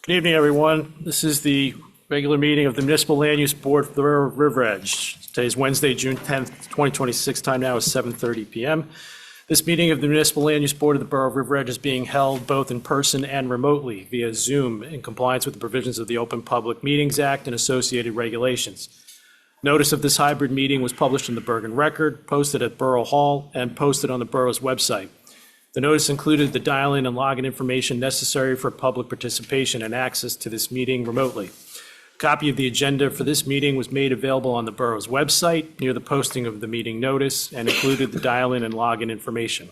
Good evening, everyone. This is the regular meeting of the Municipal Land Use Board for the Borough of River Edge. Today is Wednesday, June 10th, 2026. Time now is 7:30 p.m. This meeting of the Municipal Land Use Board of the Borough of River Edge is being held both in person and remotely via Zoom in compliance with the provisions of the Open Public Meetings Act and associated regulations. Notice of this hybrid meeting was published in the Bergen Record, posted at Borough Hall, and posted on the borough's website. The notice included the dial-in and login information necessary for public participation and access to this meeting remotely. A copy of the agenda for this meeting was made available on the borough's website near the posting of the meeting notice and included the dial-in and login information.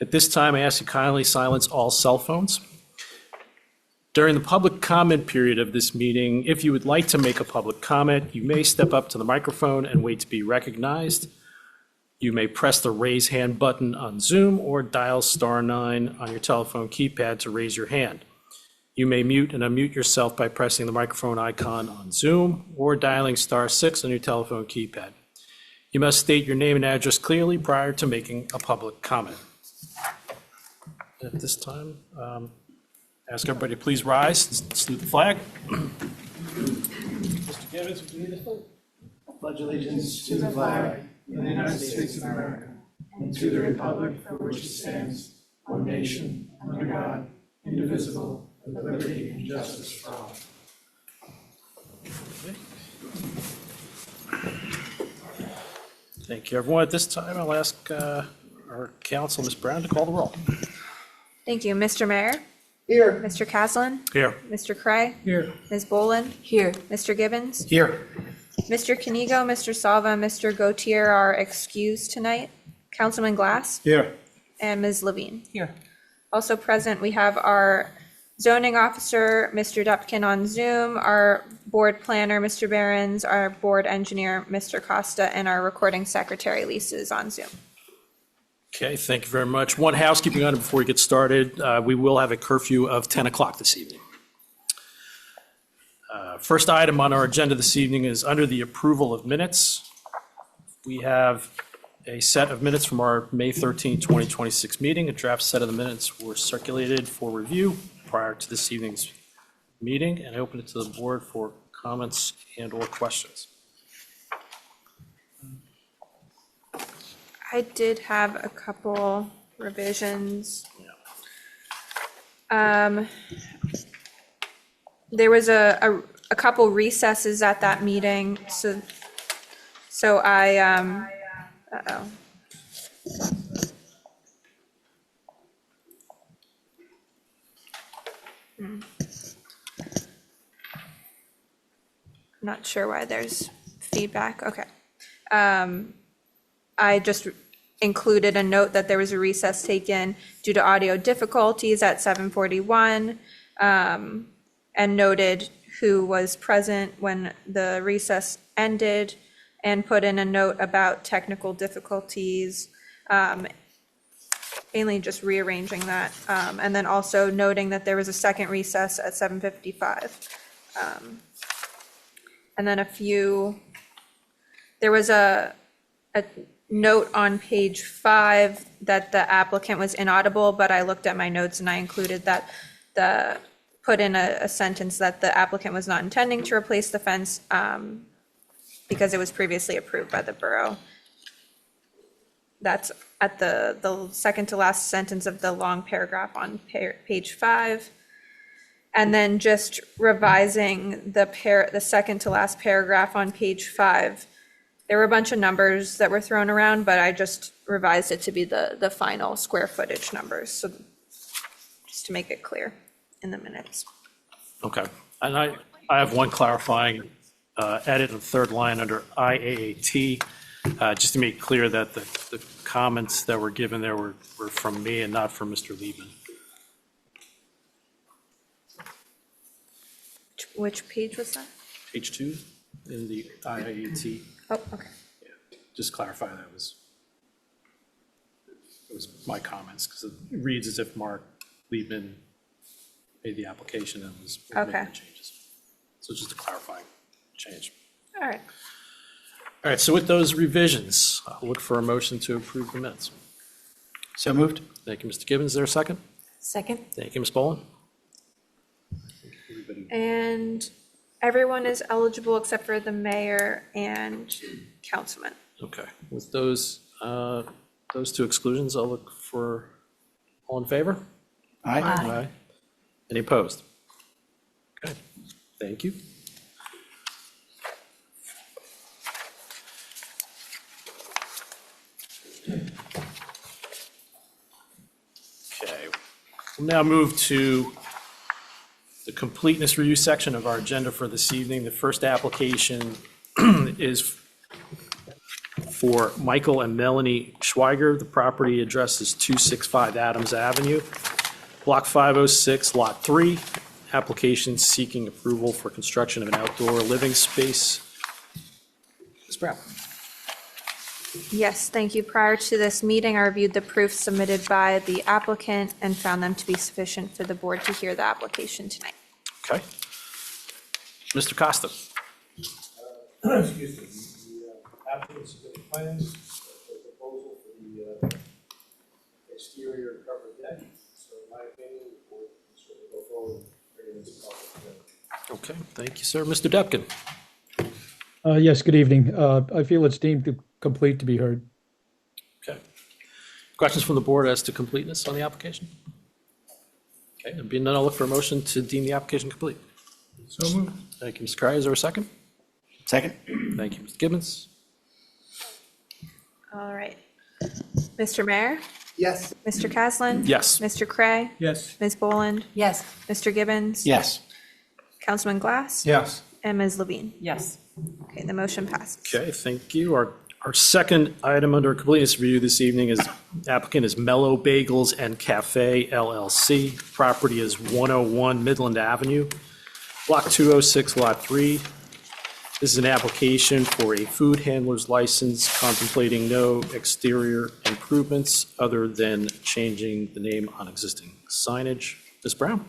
At this time, I ask you kindly silence all cell phones. During the public comment period of this meeting, if you would like to make a public comment, you may step up to the microphone and wait to be recognized. You may press the raise hand button on Zoom or dial *9 on your telephone keypad to raise your hand. You may mute and unmute yourself by pressing the microphone icon on Zoom or dialing *6 on your telephone keypad. You must state your name and address clearly prior to making a public comment. At this time, ask everybody to please rise, salute the flag. Mr. Gibbons, would you lead us, please? Pledge allegiance to the flag of the United States of America and to the republic for which it stands, one nation, under God, indivisible, with liberty and justice for all. Thank you, everyone. At this time, I'll ask our counsel, Ms. Brown, to call the roll. Thank you. Mr. Mayor? Here. Mr. Caslin? Here. Mr. Cray? Here. Ms. Boland? Here. Mr. Gibbons? Here. Mr. Canigo, Mr. Salva, and Mr. Gautier are excused tonight. Councilman Glass? Here. And Ms. Levine? Here. Also present, we have our zoning officer, Mr. Dupkin, on Zoom, our board planner, Mr. Behrens, our board engineer, Mr. Costa, and our recording secretary, Lisa, is on Zoom. Okay, thank you very much. One housekeeping item before we get started. We will have a curfew of 10 o'clock this evening. First item on our agenda this evening is under the approval of minutes. We have a set of minutes from our May 13, 2026 meeting. A draft set of the minutes were circulated for review prior to this evening's meeting, and I open it to the board for comments and or questions. I did have a couple revisions. There was a couple recesses at that meeting, so I, uh-oh. I'm not sure why there's feedback. Okay. I just included a note that there was a recess taken due to audio difficulties at 7:41, and noted who was present when the recess ended, and put in a note about technical difficulties, mainly just rearranging that, and then also noting that there was a second recess at 7:55. And then there was a note on page 5 that the applicant was inaudible, but I looked at my notes and I included that put in a sentence that the applicant was not intending to replace the fence because it was previously approved by the borough. That's at the second to last sentence of the long paragraph on page 5. And then just revising the second to last paragraph on page 5. There were a bunch of numbers that were thrown around, but I just revised it to be the final square footage numbers, so just to make it clear in the minutes. Okay, and I have one clarifying edit in the third line under IAAT, just to make clear that the comments that were given there were from me and not from Mr. Liebman. Which page was that? Page 2 in the IAAT. Oh, okay. Yeah, just clarify that it was my comments, because it reads as if Mark Liebman made the application and was making Okay. the changes. So just a clarifying change. All right. All right, so with those revisions, I'll look for a motion to approve the minutes. So moved. Thank you, Mr. Gibbons. Is there a second? Second? Thank you, Ms. Boland. And everyone is eligible except for the mayor and councilman. Okay, with those two exclusions, I'll look for, all in favor? Aye. Aye. Any opposed? Okay, thank you. Okay, we'll now move to the completeness review section of our agenda for this evening. The first application is for Michael and Melanie Schweiger. The property address is 265 Adams Avenue, Block 506, Lot 3. Application seeking approval for construction of an outdoor living space. Ms. Brown. Yes, thank you. Prior to this meeting, I reviewed the proofs submitted by the applicant and found them to be sufficient for the board to hear the application tonight. Okay. Mr. Costa. Excuse me, the applicant submitted plans for the proposal for the exterior covered deck. So in my opinion, the board can certainly go forward and bring this public. Okay, thank you, sir. Mr. Depkin. Yes, good evening. I feel it's deemed complete to be heard. Okay. Questions from the board as to completeness on the application? Okay, there being none, I'll look for a motion to deem the application complete. So moved. Thank you, Mr. Cryer. Is there a second? Second? Thank you, Mr. Gibbons. All right. Mr. Mayor, Yes. Mr. Caslin? Yes. Mr. Cray? Yes. Ms. Boland? Yes. Mr. Gibbons? Yes. Councilman Glass? Yes. And Ms. Levine? Yes. Okay, the motion passes. Okay, thank you. Our second item under completeness review this evening is applicant is Mellow Bagels and Cafe LLC. Property is 101 Midland Avenue, Block 206, Lot 3. This is an application for a food handler's license contemplating no exterior improvements other than changing the name on existing signage. Ms. Brown?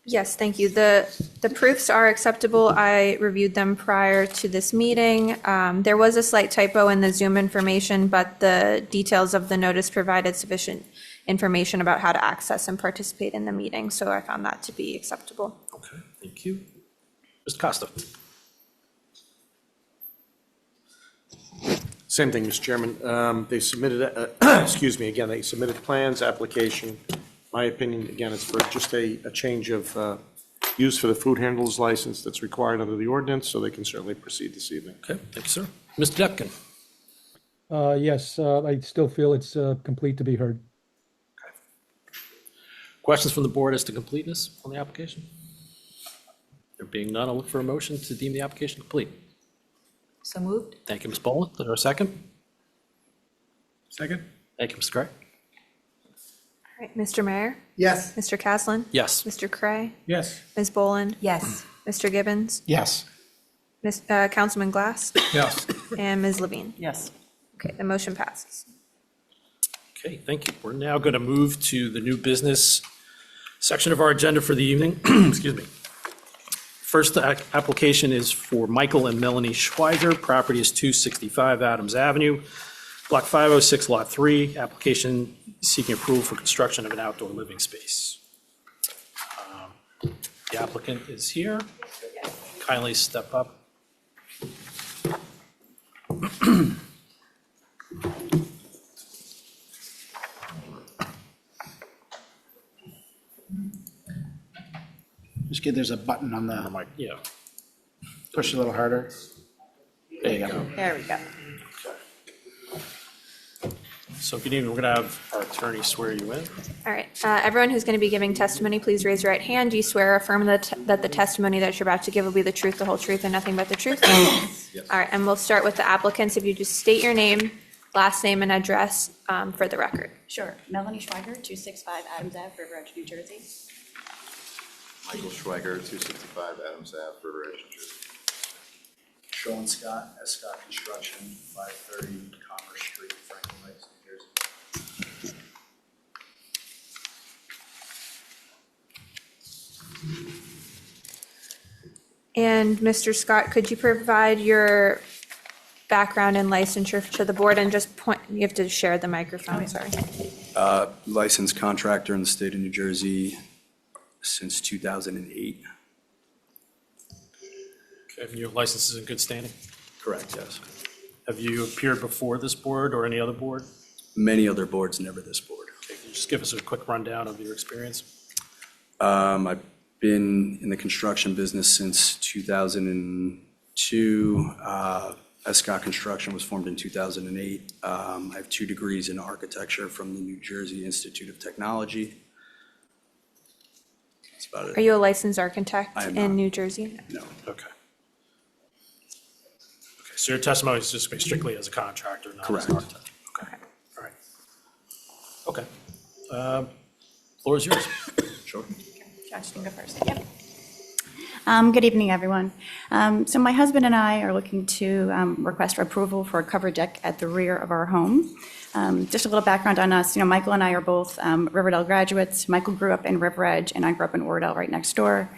Yes, thank you. The proofs are acceptable. I reviewed them prior to this meeting. There was a slight typo in the Zoom information, but the details of the notice provided sufficient information about how to access and participate in the meeting, so I found that to be acceptable. Okay, thank you. Mr. Costa? Same thing, Mr. Chairman. They submitted, excuse me, again, they submitted plans, application. My opinion, again, it's for just a change of use for the food handler's license that's required under the ordinance, so they can certainly proceed this evening. Okay, thank you, sir. Mr. Depkin? Yes, I still feel it's complete to be heard. Questions from the board as to completeness on the application? There being none, I'll look for a motion to deem the application complete. So moved? Thank you, Ms. Boland. Is there a second? Second? Thank you, Ms. Gray. All right, Mr. Mayor, Yes. Mr. Caslin? Yes. Mr. Cray? Yes. Ms. Boland? Yes. Mr. Gibbons? Yes. Councilman Glass? Yes. And Ms. Levine? Yes. Okay, the motion passes. Okay, thank you. We're now going to move to the new business section of our agenda for the evening. Excuse me. First application is for Michael and Melanie Schweiger. Property is 265 Adams Avenue, Block 506, Lot 3. Application seeking approval for construction of an outdoor living space. The applicant is here. Kindly step up. Just get, there's a button on the, Mike, yeah. push a little harder. There you go. There we go. So good evening. We're going to have our attorney swear you in. All right, everyone who's going to be giving testimony, please raise your right hand. Do you swear or affirm that the testimony that you're about to give will be the truth, the whole truth, and nothing but the truth? All right, and we'll start with the applicants. If you just state your name, last name, and address for the record. Sure. Melanie Schweiger, 265 Adams Ave, River Edge, New Jersey. Michael Schweiger, 265 Adams Ave, River Edge, New Jersey. Sean Scott, S. Scott Construction, 530 Commerce Street, Franklin Lakes, New Jersey. And Mr. Scott, could you provide your background and licensure to the board and just point, you have to share the microphone, sorry. Licensed contractor in the state of New Jersey, since 2008. Okay, and your license is in good standing? Correct, yes. Have you appeared before this board or any other board? Many other boards, never this board. Okay, can you just give us a quick rundown of your experience? I've been in the construction business since 2002. Escott Construction was formed in 2008. I have 2 degrees in architecture from the New Jersey Institute of Technology. That's about Are it. you a licensed architect I am in not. New Jersey? No. Okay. Okay, so your testimony is just strictly as a contractor, not as Correct. an architect? Okay, all right. Okay. Floor is yours. Sure. Josh, you can go first. Yep. Good evening, everyone. So my husband and I are looking to request approval for a covered deck at the rear of our home. Just a little background on us. Michael and I are both Riverdale graduates. Michael grew up in River Edge, and I grew up in Oradell, right next door.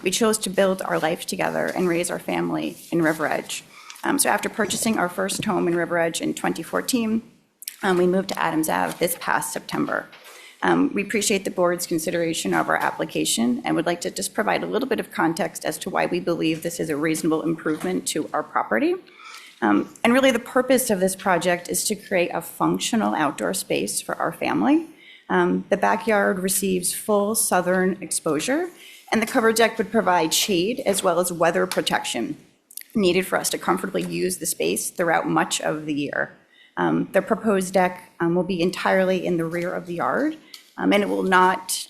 We chose to build our life together and raise our family in River Edge. So after purchasing our first home in River Edge in 2014, we moved to Adams Ave this past September. We appreciate the board's consideration of our application and would like to just provide a little bit of context as to why we believe this is a reasonable improvement to our property. And really, the purpose of this project is to create a functional outdoor space for our family. The backyard receives full southern exposure, and the covered deck would provide shade as well as weather protection needed for us to comfortably use the space throughout much of the year. The proposed deck will be entirely in the rear of the yard, and it will not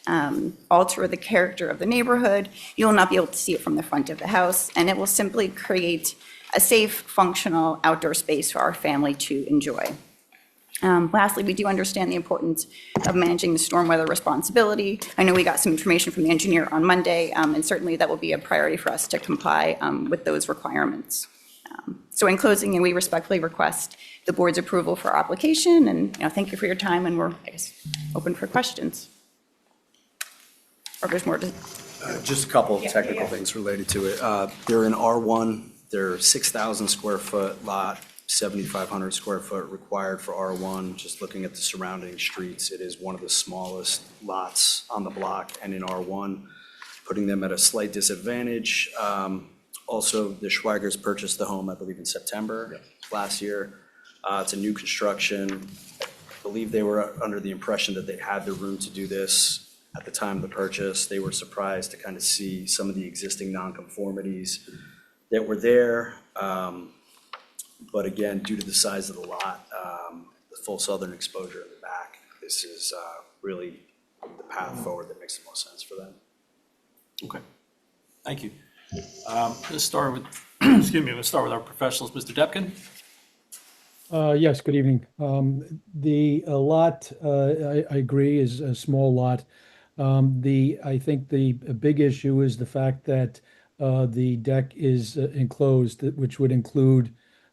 alter the character of the neighborhood. You will not be able to see it from the front of the house, and it will simply create a safe, functional outdoor space for our family to enjoy. Lastly, we do understand the importance of managing the stormwater responsibility. I know we got some information from the engineer on Monday, and certainly that will be a priority for us to comply with those requirements. So in closing, we respectfully request the board's approval for our application, and thank you for your time, and we're, I guess, open for questions. Or if there's more to. Just a couple of Yeah, technical yeah. things related to it. They're in R1, they're 6,000 square foot lot, 7,500 square foot required for R1. Just looking at the surrounding streets, it is one of the smallest lots on the block and in R1, putting them at a slight disadvantage. Also, the Schweigers purchased the home, I believe, in September last year. It's a new construction. I believe they were under the impression that they had the room to do this at the time of the purchase. They were surprised to kind of see some of the existing nonconformities that were there. But again, due to the size of the lot, the full southern exposure in the back, this is really the path forward that makes the most sense for them. Okay, thank you. Let's start with, excuse me, let's start with our professionals. Mr. Depkin? Yes, good evening. The lot, I agree, is a small lot. I think the big issue is the fact that the deck is enclosed, which would include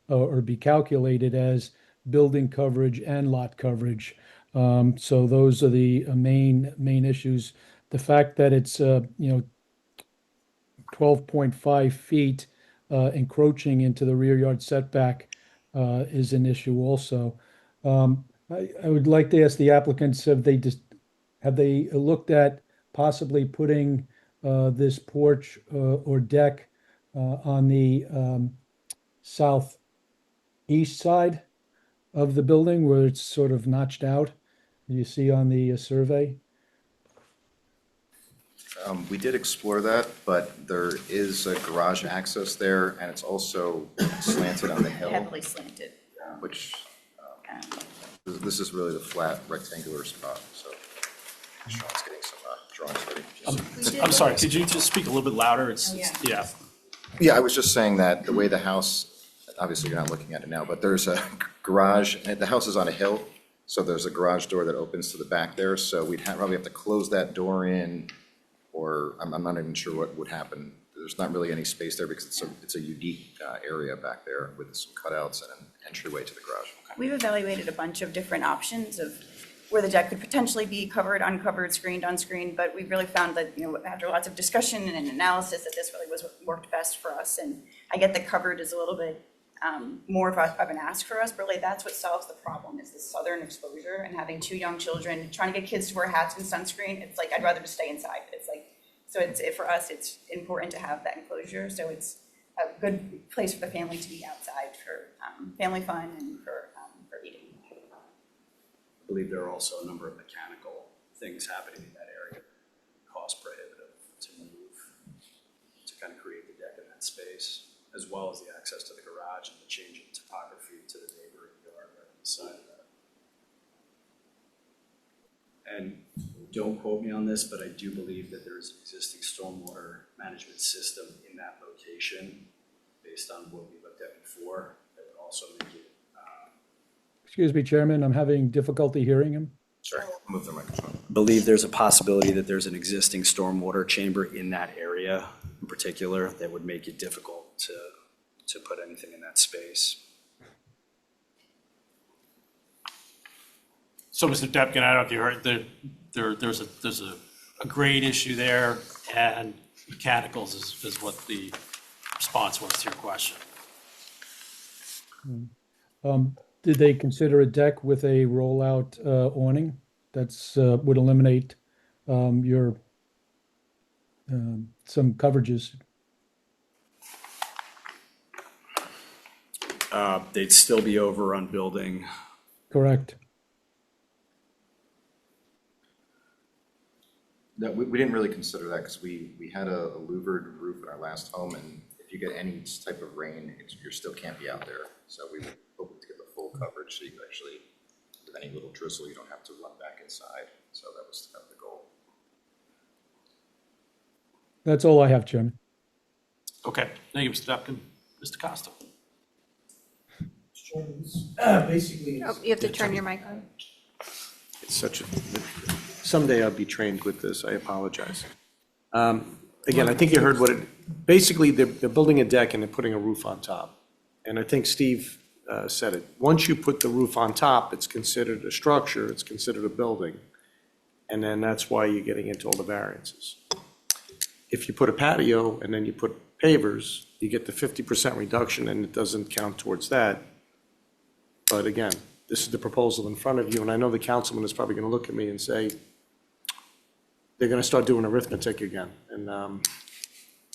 or be calculated as building coverage and lot coverage. So those are the main issues. The fact that it's 12.5 feet encroaching into the rear yard setback is an issue also. I would like to ask the applicants, have they looked at possibly putting this porch or deck on the southeast side of the building where it's sort of notched out? You see on the survey? We did explore that, but there is a garage access there, and it's also slanted on the hill, Heavily slanted. which, this is really the flat rectangular spot, so Sean's getting some drawings ready. I'm sorry, could you just speak a little bit louder? Yeah. Yeah, I was just saying that the way the house, obviously you're not looking at it now, but there's a garage, and the house is on a hill, so there's a garage door that opens to the back there, so we'd probably have to close that door in, or I'm not even sure what would happen. There's not really any space there because it's a unique area back there with some cutouts and an entryway to the garage. We've evaluated a bunch of different options of where the deck could potentially be covered, uncovered, screened, unscreened, but we really found that, after lots of discussion and analysis, that this really was what worked best for us. And I get that covered is a little bit more of an ask for us, but really that's what solves the problem, is the southern exposure and having 2 young children, trying to get kids to wear hats and sunscreen. It's like, I'd rather just stay inside. It's like, So for us, it's important to have that enclosure, so it's a good place for the family to be outside for family fun and for eating. I believe there are also a number of mechanical things happening in that area, cost prohibitive to move, to kind of create the deck in that space, as well as the access to the garage and the change in topography to the neighboring yard right on the side of that. And don't quote me on this, but I do believe that there is an existing stormwater management system in that location, based on what we looked at before, that would also make it. Excuse me, Chairman, I'm having difficulty hearing him. Sorry, move the microphone. Believe there's a possibility that there's an existing stormwater chamber in that area in particular that would make it difficult to put anything in that space. So, Mr. Depkin, I don't know if you heard, there's a grade issue there, and mechanicals is what the response was to your question. Did they consider a deck with a rollout awning? That's would eliminate your some coverages. They'd still be over on building. Correct. No, we didn't really consider that because we had a louvered roof in our last home, and if you get any type of rain, you still can't be out there. So we were hoping to get the full coverage, so you could actually, with any little drizzle, you don't have to run back inside. So that was kind of the goal. That's all I have, Chairman. Okay, thank you, Mr. Depkin. Mr. Costa. Basically, Oh, you have to turn your mic on. It's such a, someday I'll be trained with this, I apologize. Again, I think you heard what it, basically, they're building a deck and they're putting a roof on top. And I think Steve said it. Once you put the roof on top, it's considered a structure, it's considered a building. And then that's why you're getting into all the variances. If you put a patio and then you put pavers, you get the 50% reduction and it doesn't count towards that. But again, this is the proposal in front of you, and I know the councilman is probably going to look at me and say, they're going to start doing arithmetic again, and,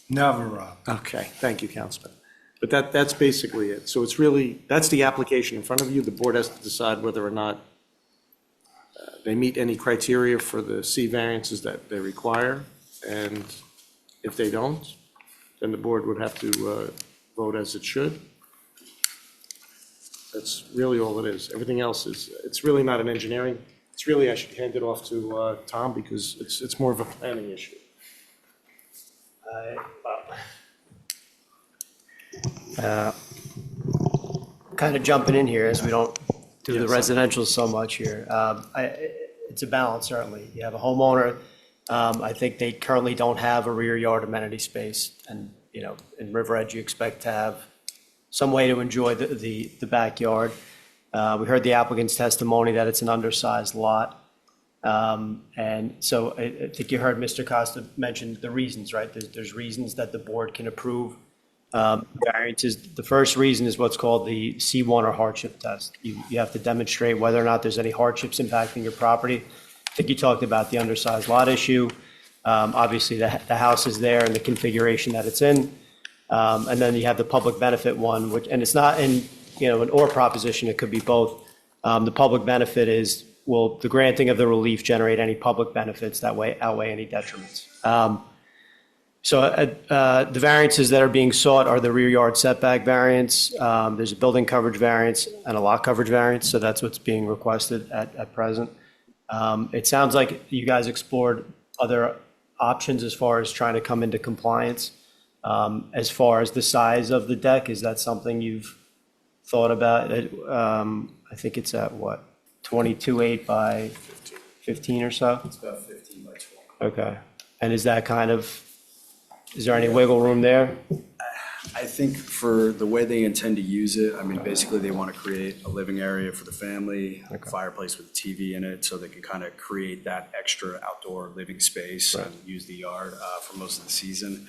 never, Rob. okay, thank you, Councilman. But that's basically it. So it's really, that's the application in front of you. The board has to decide whether or not they meet any criteria for the C variances that they require, and if they don't, then the board would have to vote as it should. That's really all it is. Everything else is, it's really not an engineering. It's really, I should hand it off to Tom because it's more of a planning issue. Kind of jumping in here as we don't do the Yes. residential so much here. It's a balance, certainly. You have a homeowner, I think they currently don't have a rear yard amenity space. And, you know, in River Edge, you expect to have some way to enjoy the backyard. We heard the applicant's testimony that it's an undersized lot. And so I think you heard Mr. Costa mention the reasons, right? There's reasons that the board can approve variances. The first reason is what's called the C1 or hardship test. You have to demonstrate whether or not there's any hardships impacting your property. I think you talked about the undersized lot issue. Obviously, the house is there and the configuration that it's in. And then you have the public benefit one, which, and it's not in, you know, an or proposition, it could be both. The public benefit is, will the granting of the relief generate any public benefits that way outweigh any detriments? So the variances that are being sought are the rear yard setback variance. There's a building coverage variance and a lot coverage variance, so that's what's being requested at present. It sounds like you guys explored other options as far as trying to come into compliance. As far as the size of the deck, is that something you've thought about? I think it's at what, 22.8 by 15 or so? It's about 15 by 20. Okay. And is that kind of, is there any wiggle room there? I think for the way they intend to use it, I mean, basically they want to create a living area for the family, a fireplace with a TV in it, so they can kind of create that extra outdoor living space and use the yard for most of the season.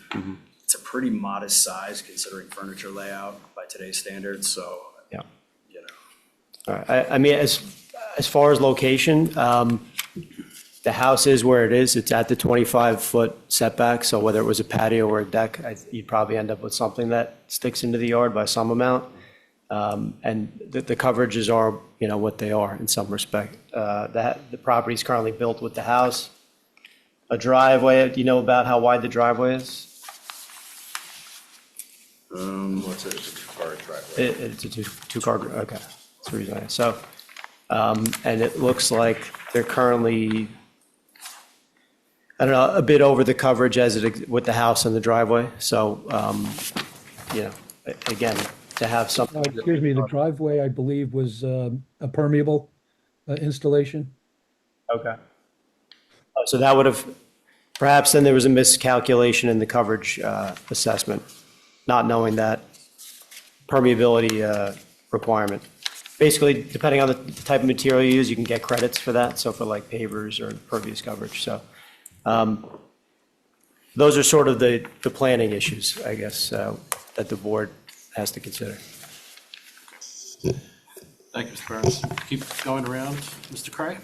It's a pretty modest size considering furniture layout by today's standards, so, Yeah. you know. All right. I mean, as far as location, The house is where it is. It's at the 25-foot setback, so whether it was a patio or a deck, you'd probably end up with something that sticks into the yard by some amount. And the coverages are, what they are in some respect. The property is currently built with the house. A driveway, do you know about how wide the driveway is? What's it, it's a two-car driveway. It's a two-car, okay. That's the reason I asked. So, and it looks like they're currently, I don't know, a bit over the coverage with the house and the driveway. So, again, to have something. Excuse me, the driveway, I believe, was a permeable installation. Okay. So that would have, perhaps then there was a miscalculation in the coverage assessment, not knowing that permeability requirement. Basically, depending on the type of material you use, you can get credits for that, so for like pavers or impervious coverage. So those are sort of the planning issues, I guess, that the board has to consider. Thank you, Mr. Burns. Keep going around. Mr. Cray?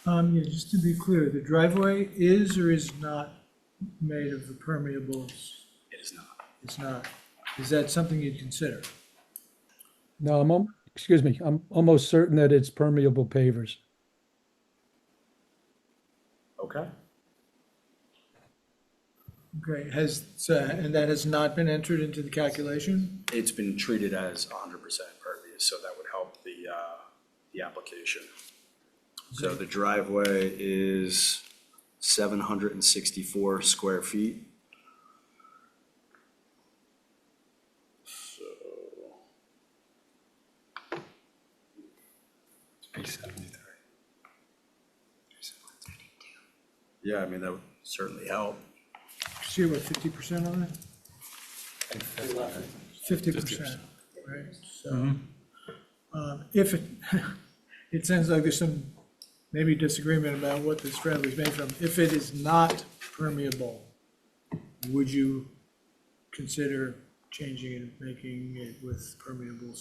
Yeah, just to be clear, the driveway is or is not made of the permeables? It is not. It's not. Is that something you'd consider? No, excuse me, I'm almost certain that it's permeable pavers. Okay. Okay, and that has not been entered into the calculation? It's been treated as 100% impervious, so that would help the application. So the driveway is 764 square feet. So. 373. Yeah, I mean, that would certainly help. See what, 50% on it? 50%, right? So, if it, it sounds like there's some maybe disagreement about what this driveway is made from. If it is not permeable, would you consider changing it, making it with permeable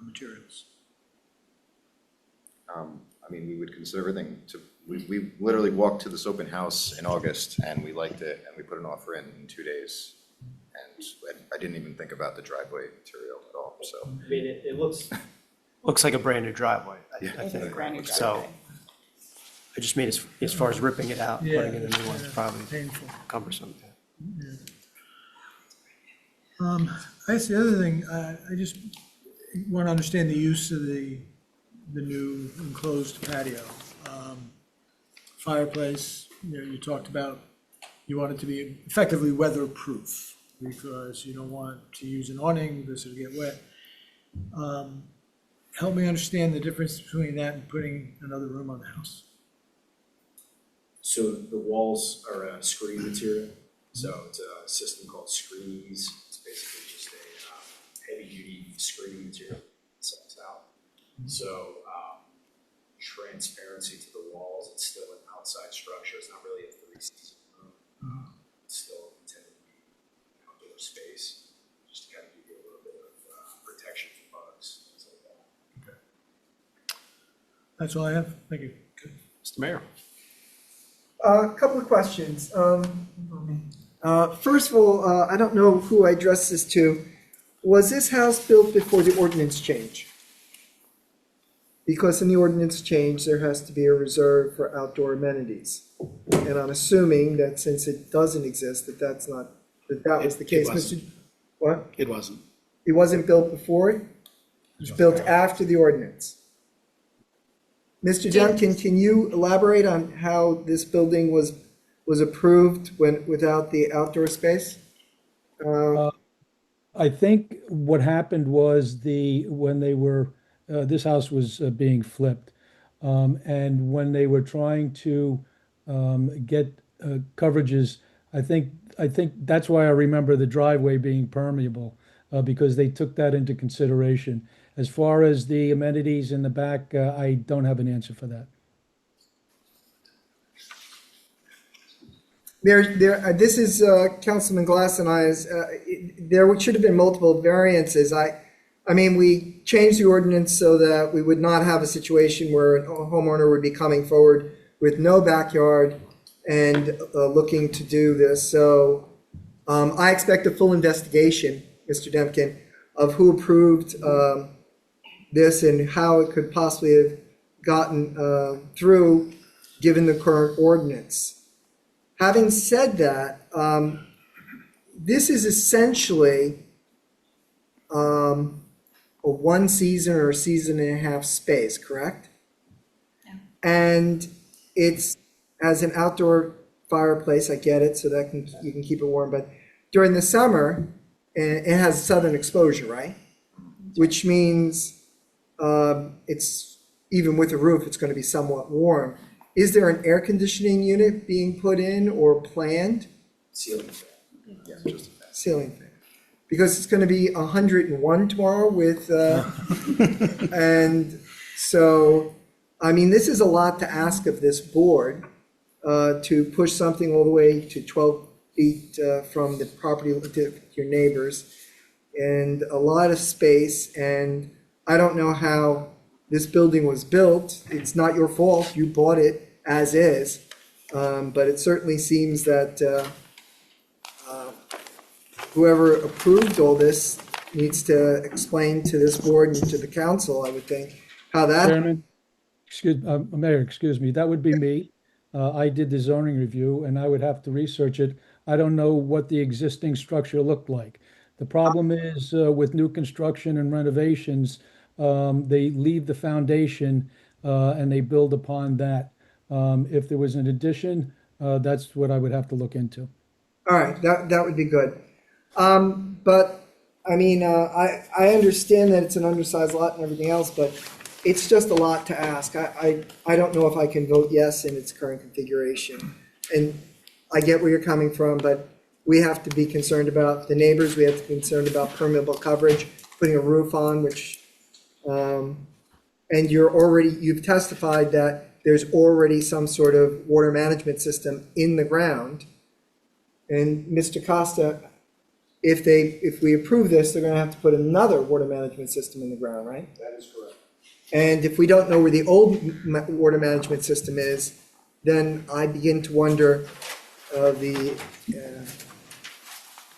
materials? I mean, we would consider everything to, we literally walked to this open house in August and we liked it and we put an offer in 2 days. And I didn't even think about the driveway material at all, so. I mean, it looks like a brand new driveway. I think. So I just mean as far as ripping it out, putting in a new one, it's probably Painful. cumbersome. I guess the other thing, I just want to understand the use of the new enclosed patio. Fireplace, you talked about, you want it to be effectively weatherproof because you don't want to use an awning because it'll get wet. Help me understand the difference between that and putting another room on the house. So the walls are a screen material. So it's a system called Screenies. It's basically just a heavy-duty screening material that sets out. So transparency to the walls. It's still an outside structure. It's not really a three-season room. It's still intended to be an outdoor space, just to kind of give you a little bit of protection from bugs, things like that. Okay. That's all I have. Thank you. Mr. Mayor? A couple of questions. First of all, I don't know who I addressed this to. Was this house built before the ordinance change? Because in the ordinance change, there has to be a reserve for outdoor amenities. And I'm assuming that since it doesn't exist, that was the case. wasn't. What? It wasn't. It wasn't built before? It was built after the ordinance. Mr. Duncan, can you elaborate on how this building was approved without the outdoor space? I think what happened was when they were, this house was being flipped. And when they were trying to get coverages, I think that's why I remember the driveway being permeable, because they took that into consideration. As far as the amenities in the back, I don't have an answer for that. This is Councilman Glass and I. There should have been multiple variances. I mean, we changed the ordinance so that we would not have a situation where a homeowner would be coming forward with no backyard and looking to do this. So I expect a full investigation, Mr. Demkin, of who approved this and how it could possibly have gotten through, given the current ordinance. Having said that, this is essentially a one season or a season and a half space, correct? Yeah. And it's as an outdoor fireplace, I get it, so that you can keep it warm, but during the summer, it has southern exposure, right? Which means it's, even with a roof, it's going to be somewhat warm. Is there an air conditioning unit being put in or planned? Ceiling fan. Yeah, just a fact. Ceiling fan. Because it's going to be 101 tomorrow with, and so, I mean, this is a lot to ask of this board, to push something all the way to 12 feet from the property to your neighbors, and a lot of space, and I don't know how this building was built. It's not your fault, you bought it as is, but it certainly seems that whoever approved all this needs to explain to this board and to the council, I would think, how that. Chairman, Mayor, excuse me, that would be me. I did the zoning review and I would have to research it. I don't know what the existing structure looked like. The problem is with new construction and renovations, they leave the foundation and they build upon that. If there was an addition, that's what I would have to look into. All right, that would be good. But, I mean, I understand that it's an undersized lot and everything else, but it's just a lot to ask. I don't know if I can vote yes in its current configuration. And I get where you're coming from, but we have to be concerned about the neighbors, we have to be concerned about permeable coverage, putting a roof on, which, and you've testified that there's already some sort of water management system in the ground. And Mr. Costa, if we approve this, they're gonna have to put another water management system in the ground, right? That is correct. And if we don't know where the old water management system is, then I begin to wonder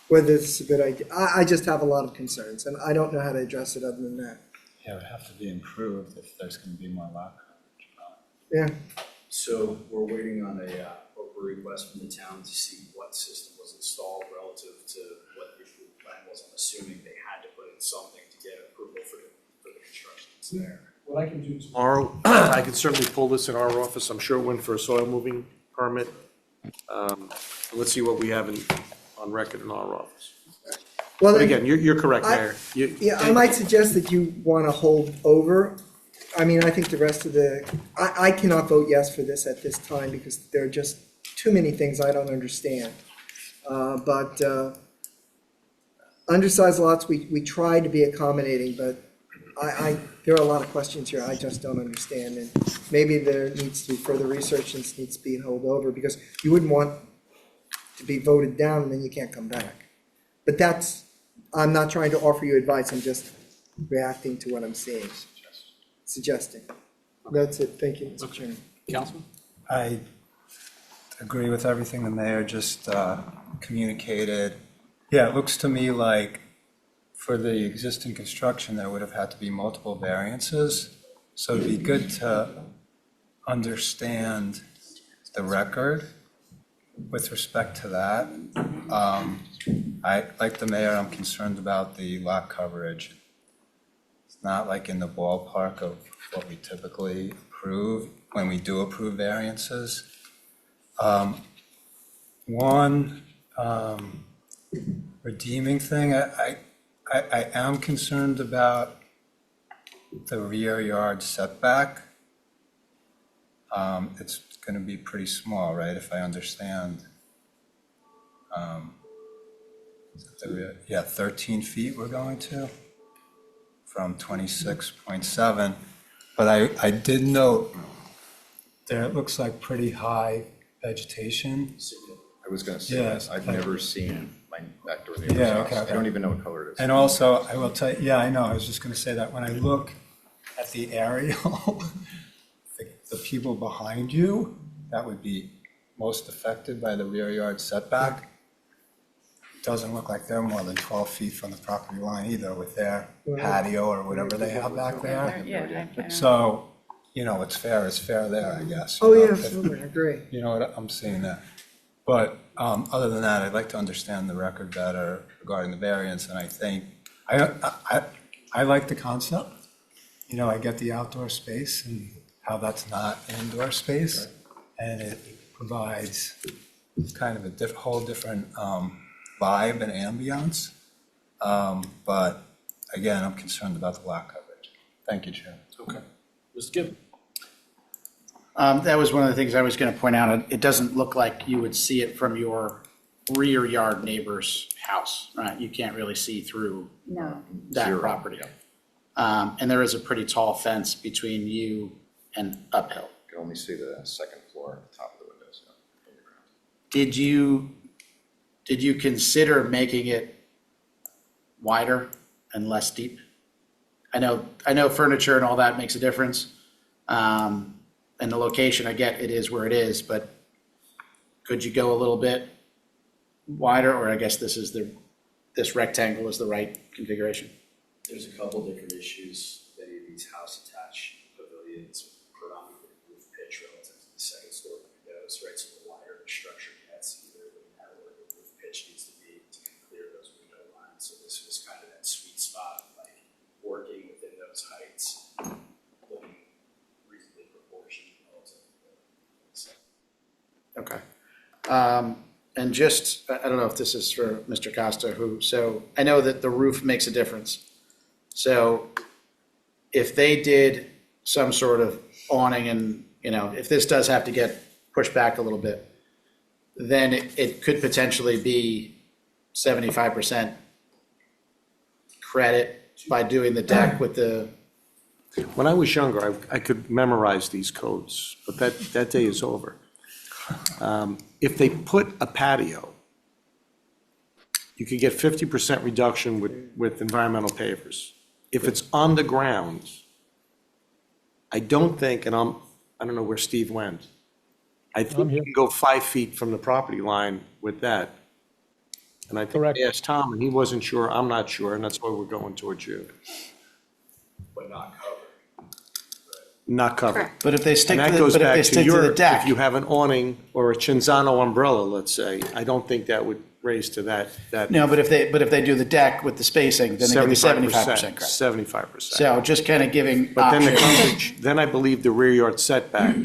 whether this is a good idea. I just have a lot of concerns, and I don't know how to address it other than that. Yeah, it would have to be improved if there's gonna be more lot coverage. Yeah, So we're waiting on a request from the town to see what system was installed relative to what the approved plan was. I'm assuming they had to put in something to get approval for the construction that's there. What I can do tomorrow, I can certainly pull this in our office. I'm sure it went for a soil moving permit. Let's see what we have on record in our office. well, But then, again, you're correct, Mayor. yeah, I might suggest that you want to hold over. I mean, I think the rest of I cannot vote yes for this at this time because there are just too many things I don't understand. But undersized lots, we try to be accommodating, but there are a lot of questions here I just don't understand. And maybe there needs to be further research and this needs to be held over because you wouldn't want to be voted down and then you can't come back. But I'm not trying to offer you advice, I'm just reacting to what I'm seeing. Suggesting. That's it, thank you, Mr. Chairman. Councilman? I agree with everything the mayor just communicated. Yeah, it looks to me like for the existing construction, there would have had to be multiple variances. So it'd be good to understand the record with respect to that. Like the mayor, I'm concerned about the lot coverage. It's not like in the ballpark of what we typically approve when we do approve variances. One redeeming thing, I am concerned about the rear yard setback. It's going to be pretty small, right, if I understand. Yeah, 13 feet we're going to from 26.7. But I did note there it looks like pretty high vegetation. I was gonna say, Yeah. this. I've never seen my back door Yeah, neighbor's okay, house. okay. I don't even know what color it is. And also, I will tell you, yeah, I know, I was just going to say that when I look at the aerial, the people behind you that would be most affected by the rear yard setback. Doesn't look like they're more than 12 feet from the property line either with their patio or whatever they have back there. Yeah. So, what's fair is fair there, I guess. Oh, You yeah, know, if- absolutely, I agree. You know what, I'm seeing that. But other than that, I'd like to understand the record better regarding the variance, and I think, I like the concept. I get the outdoor space and how that's not indoor space, and it provides kind of a whole different vibe and ambiance. But again, I'm concerned about the lot coverage. Thank you, Chair. Okay. Mr. Gibbon? That was one of the things I was going to point out. It doesn't look like you would see it from your rear yard neighbor's house, right? You can't really see through No. that Zero. property. And there is a pretty tall fence between you and Uphill. You can only see the second floor at the top of the windows. From the ground. Did you consider making it wider and less deep? I know furniture and all that makes a difference. And the location, I get it is where it is, but could you go a little bit wider? Or I guess this rectangle is the right configuration? There's a couple different issues. Many of these house-attached pavilions predominantly roof pitch relative to the second story windows, right? So the wider the structure gets, either the narrower the roof pitch needs to be to clear those window lines. So this was kind of that sweet spot of like working within those heights, looking reasonably proportioned relative to the second. Okay. And just, I don't know if this is for Mr. Costa, so I know that the roof makes a difference. So if they did some sort of awning and, if this does have to get pushed back a little bit, then it could potentially be 75% credit by doing the deck with the, When I was younger, I could memorize these codes, but that day is over. If they put a patio, you could get 50% reduction with environmental pavers. If it's on the ground, I don't think, and I don't know where Steve went. I think you can go 5 feet from the property line with that. And I think Correct. I asked Tom, and he wasn't sure, I'm not sure, and that's why we're going towards you. But not covered. Not covered. Correct. but if they stick And to that the, goes but if they back to stick to your, the deck. if you have an awning or a Cinzano umbrella, let's say, I don't think that would raise to that. No, but if they do the deck with the spacing, then they give you 75% credit. 75%. So just kind of giving But then the options. coverage, then I believe the rear yard setback,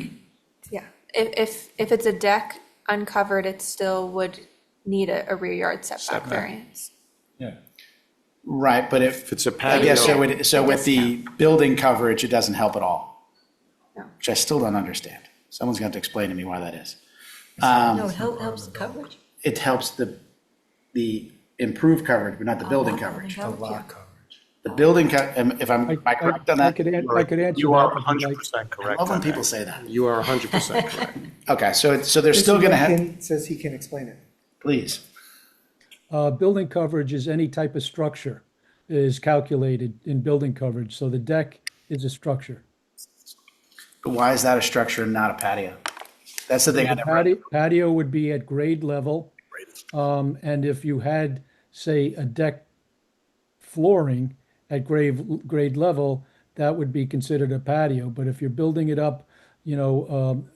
Yeah, if it's a deck uncovered, it still would need a rear yard setback variance. Yeah. Right, but if it's a I guess patio, so with the building coverage, it doesn't help at all. No. Which I still don't understand. Someone's going to have to explain to me why that is. No, it helps the coverage. It helps the improved coverage, but not the building coverage. The lot coverage. The building, if am I correct on I that? could answer you are that if you'd like. 100% I correct. love when on people that. say that. You are 100% correct. Okay, so they're still going to have, Mr. Duncan says he can explain it. please. Building coverage is any type of structure is calculated in building coverage, so the deck is a structure. But why is that a structure and not a patio? That's the thing I never. Patio would be at grade level. And if you had, say, a deck flooring at grade level, that would be considered a patio. But if you're building it up, to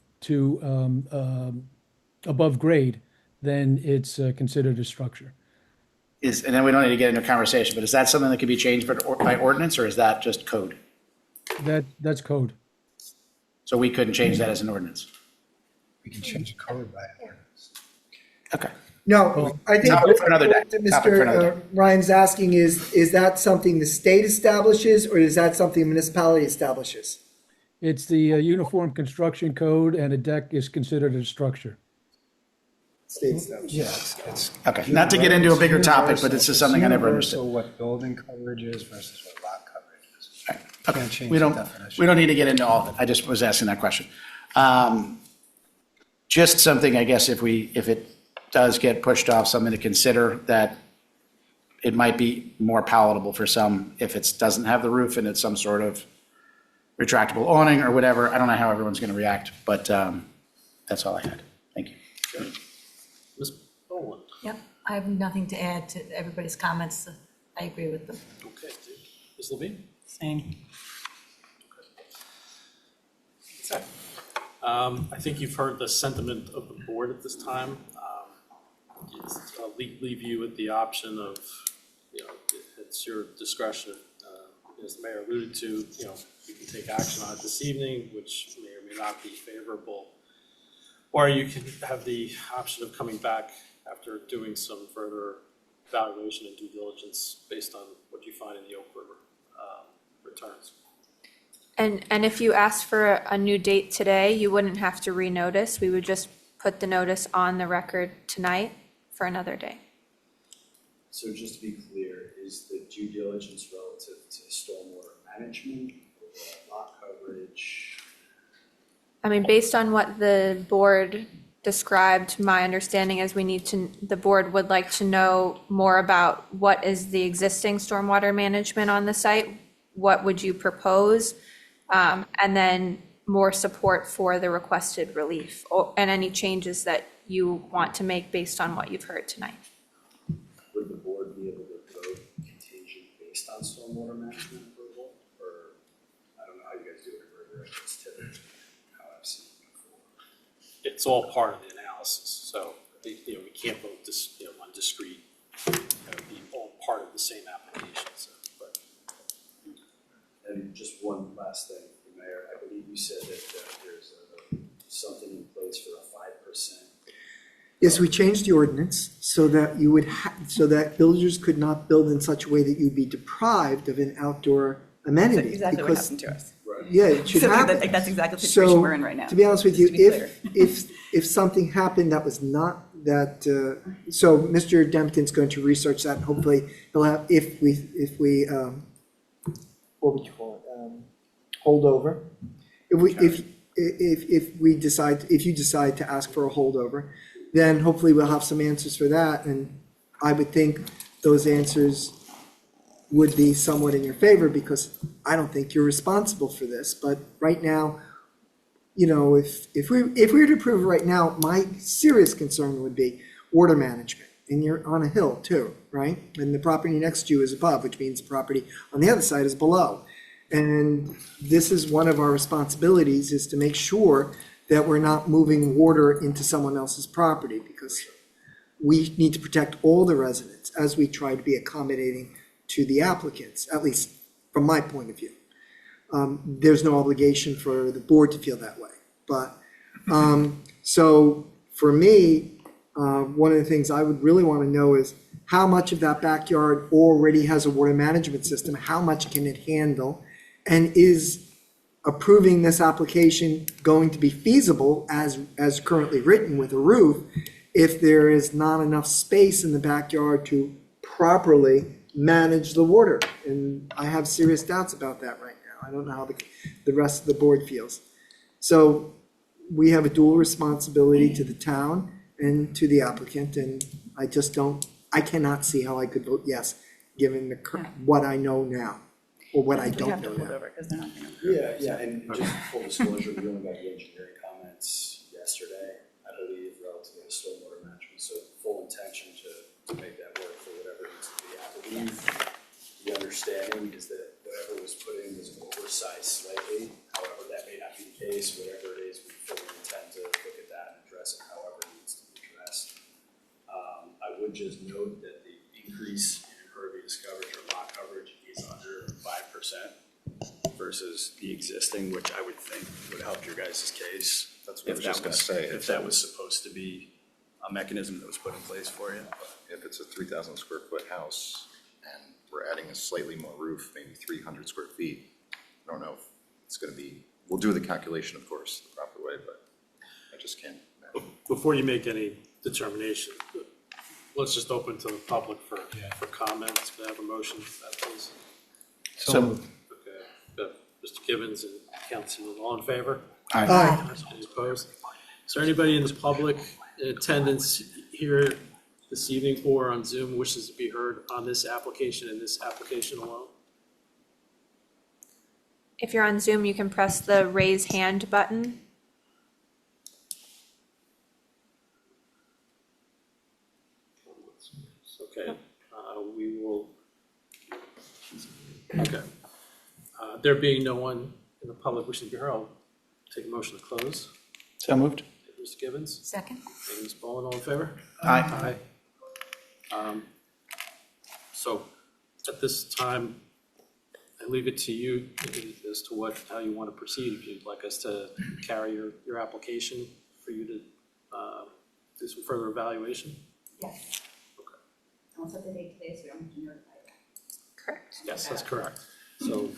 above grade, then it's considered a structure. And then we don't need to get into a conversation, but is that something that could be changed by ordinance, or is that just code? That's code. So we couldn't change that as an ordinance? We can change the code by ordinance. Okay. No, I think Topic for another day. what Topic for another Mr. Ryan's asking is that something the state establishes, or is that something the municipality establishes? It's the Uniform Construction Code, and a deck is considered a structure. State establishes. Yeah, it's. Okay, not to get into a bigger topic, but this is something I never understood. Universal what building coverage is versus what lot coverage is. Okay, Can't change we the don't, definition. we don't need to get into all of it. I just was asking that question. Just something, I guess, if it does get pushed off, something to consider, that it might be more palatable for some if it doesn't have the roof and it's some sort of retractable awning or whatever. I don't know how everyone's going to react, but That's all I had. Thank you. Ms. Boland? Yep, I have nothing to add to everybody's comments. I agree with them. Okay. Ms. Levine? Same. Okay. I think you've heard the sentiment of the board at this time. I'll leave you with the option of, it's your discretion. As the mayor alluded to, you can take action on it this evening, which may or may not be favorable. Or you can have the option of coming back after doing some further evaluation and due diligence based on what you find in the Oak River returns. And if you asked for a new date today, you wouldn't have to renotice. We would just put the notice on the record tonight for another day. So just to be clear, is the due diligence relative to stormwater management, or lot coverage? I mean, based on what the board described, my understanding is the board would like to know more about what is the existing stormwater management on the site, what would you propose, and then more support for the requested relief, and any changes that you want to make based on what you've heard tonight. Would the board be able to vote contingent based on stormwater management approval? Or, I don't know how you guys do it in River Edge, it's typically how I've seen it before. It's all part of the analysis, so, we can't vote this, on discrete, be all part of the same application, so, but. And just one last thing, Mayor, I believe you said that there's something in place for a 5%. Yes, we changed the ordinance so that you would so that builders could not build in such a way that you'd be deprived of an outdoor amenity. That's exactly what because- happened to us. Yeah, it should happen. That's exactly the situation we're in right now. To be honest with you, Just to be if something happened that was not that, so Mr. Dempton's going to research that, and hopefully he'll have, if we, what would you call it, holdover? If you decide to ask for a holdover, then hopefully we'll have some answers for that, and I would think those answers would be somewhat in your favor, because I don't think you're responsible for this, but right now, if we were to approve it right now, my serious concern would be water management, and you're on a hill too, right? And the property next to you is above, which means the property on the other side is below. And this is one of our responsibilities, is to make sure that we're not moving water into someone else's property, because we need to protect all the residents as we try to be accommodating to the applicants, at least from my point of view. There's no obligation for the board to feel that way. But, so for me, one of the things I would really want to know is how much of that backyard already has a water management system, how much can it handle? And is approving this application going to be feasible as currently written with a roof, if there is not enough space in the backyard to properly manage the water? And I have serious doubts about that right now. I don't know how the rest of the board feels. So we have a dual responsibility to the town and to the applicant, and I cannot see how I could vote yes, given what I know now, or what I don't know now. Yeah, and just full disclosure, we only got the engineering comments yesterday, I believe, relative to stormwater management, so full intention to make that work for whatever it needs to be. I believe the understanding is that whatever was put in was oversized slightly, however, that may not be the case, whatever it is, we fully intend to look at that and address it however it needs to be addressed. I would just note that the increase in impervious coverage or lot coverage is under 5% versus the existing, which I would think would help your guys' case. That's what I was if just that gonna say. If that was supposed to be a mechanism that was put in place for you. If it's a 3,000 square foot house and we're adding a slightly more roof, maybe 300 square feet, I don't know if it's gonna be, we'll do the calculation, of course, the proper way, but I just can't imagine. Before you make any determination, let's just open to the public for comments. Can I have a motion for that, please? So, Okay, Mr. Gibbons and Councilman, all in favor? Aye. Any opposed? Is there anybody in the public in attendance here this evening or on Zoom wishes to be heard on this application and this application alone? If you're on Zoom, you can press the raise hand button. Okay, we will, okay. There being no one in the public wishing to be heard, I'll take a motion to close. So moved. Mr. Gibbons? Second? Ms. Bowen, all in favor? Aye. So at this time, I leave it to you as to how you want to proceed. If you'd like us to carry your application for you to do some further evaluation? Yes. Okay. I'll set the date today, so we don't have to notify you. Correct. Yes, that's correct. So,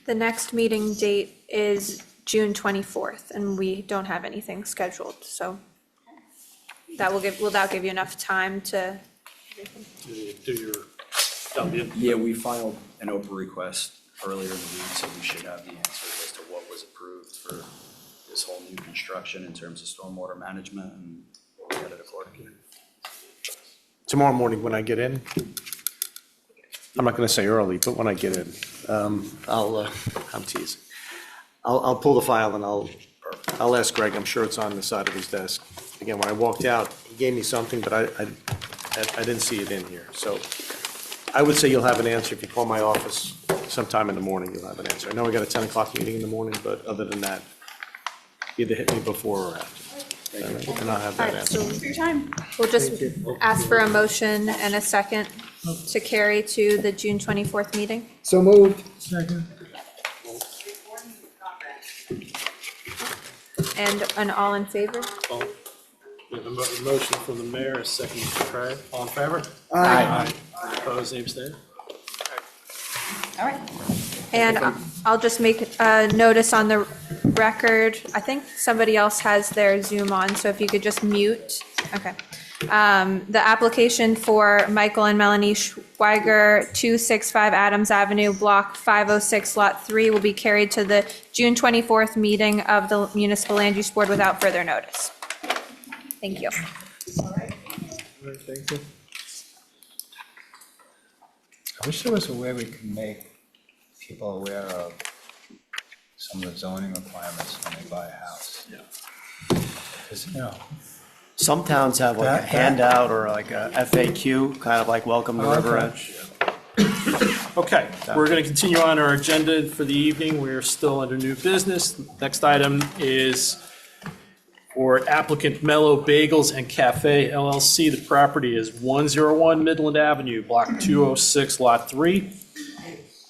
The next meeting date is June 24th, and we don't have anything scheduled, so will that give you enough time to? do your, that'll be it. Yeah, we filed an Oprah request earlier in the week, so we should have the answers as to what was approved for this whole new construction in terms of stormwater management, and we'll get it accordingly. Tomorrow morning when I get in, I'm not going to say early, but when I get in, I'm teasing. I'll pull the file and I'll ask Greg. I'm sure it's on the side of his desk. Again, when I walked out, he gave me something, but I didn't see it in here. So I would say you'll have an answer if you call my office sometime in the morning. You'll have an answer. I know we got a 10 o'clock meeting in the morning, but other than that, either hit me before or after. And I'll have All that right, answer. so For your time. we'll just ask for a motion and a second to carry to the June 24th meeting. So moved. Second. And an all in favor? All- We have a motion from the mayor, a second from Craig. All in favor? Aye. Opposed, same abstained? All right. And I'll just make a notice on the record. I think somebody else has their Zoom on, so if you could just mute. Okay. The application for Michael and Melanie Schweiger, 265 Adams Avenue, Block 506, Lot 3, will be carried to the June 24th meeting of the Municipal Land Use Board without further notice. Thank you. Thank you. I wish there was a way we could make people aware of some of the zoning requirements when they buy a house. Yeah. Because, you know, Some towns have like a That- handout or like a FAQ, kind of like welcome to Oh, River okay. Edge. Okay, we're going to continue on our agenda for the evening. We're still under new business. Next item is for applicant Mellow Bagels and Cafe LLC. The property is 101 Midland Avenue, Block 206, Lot 3.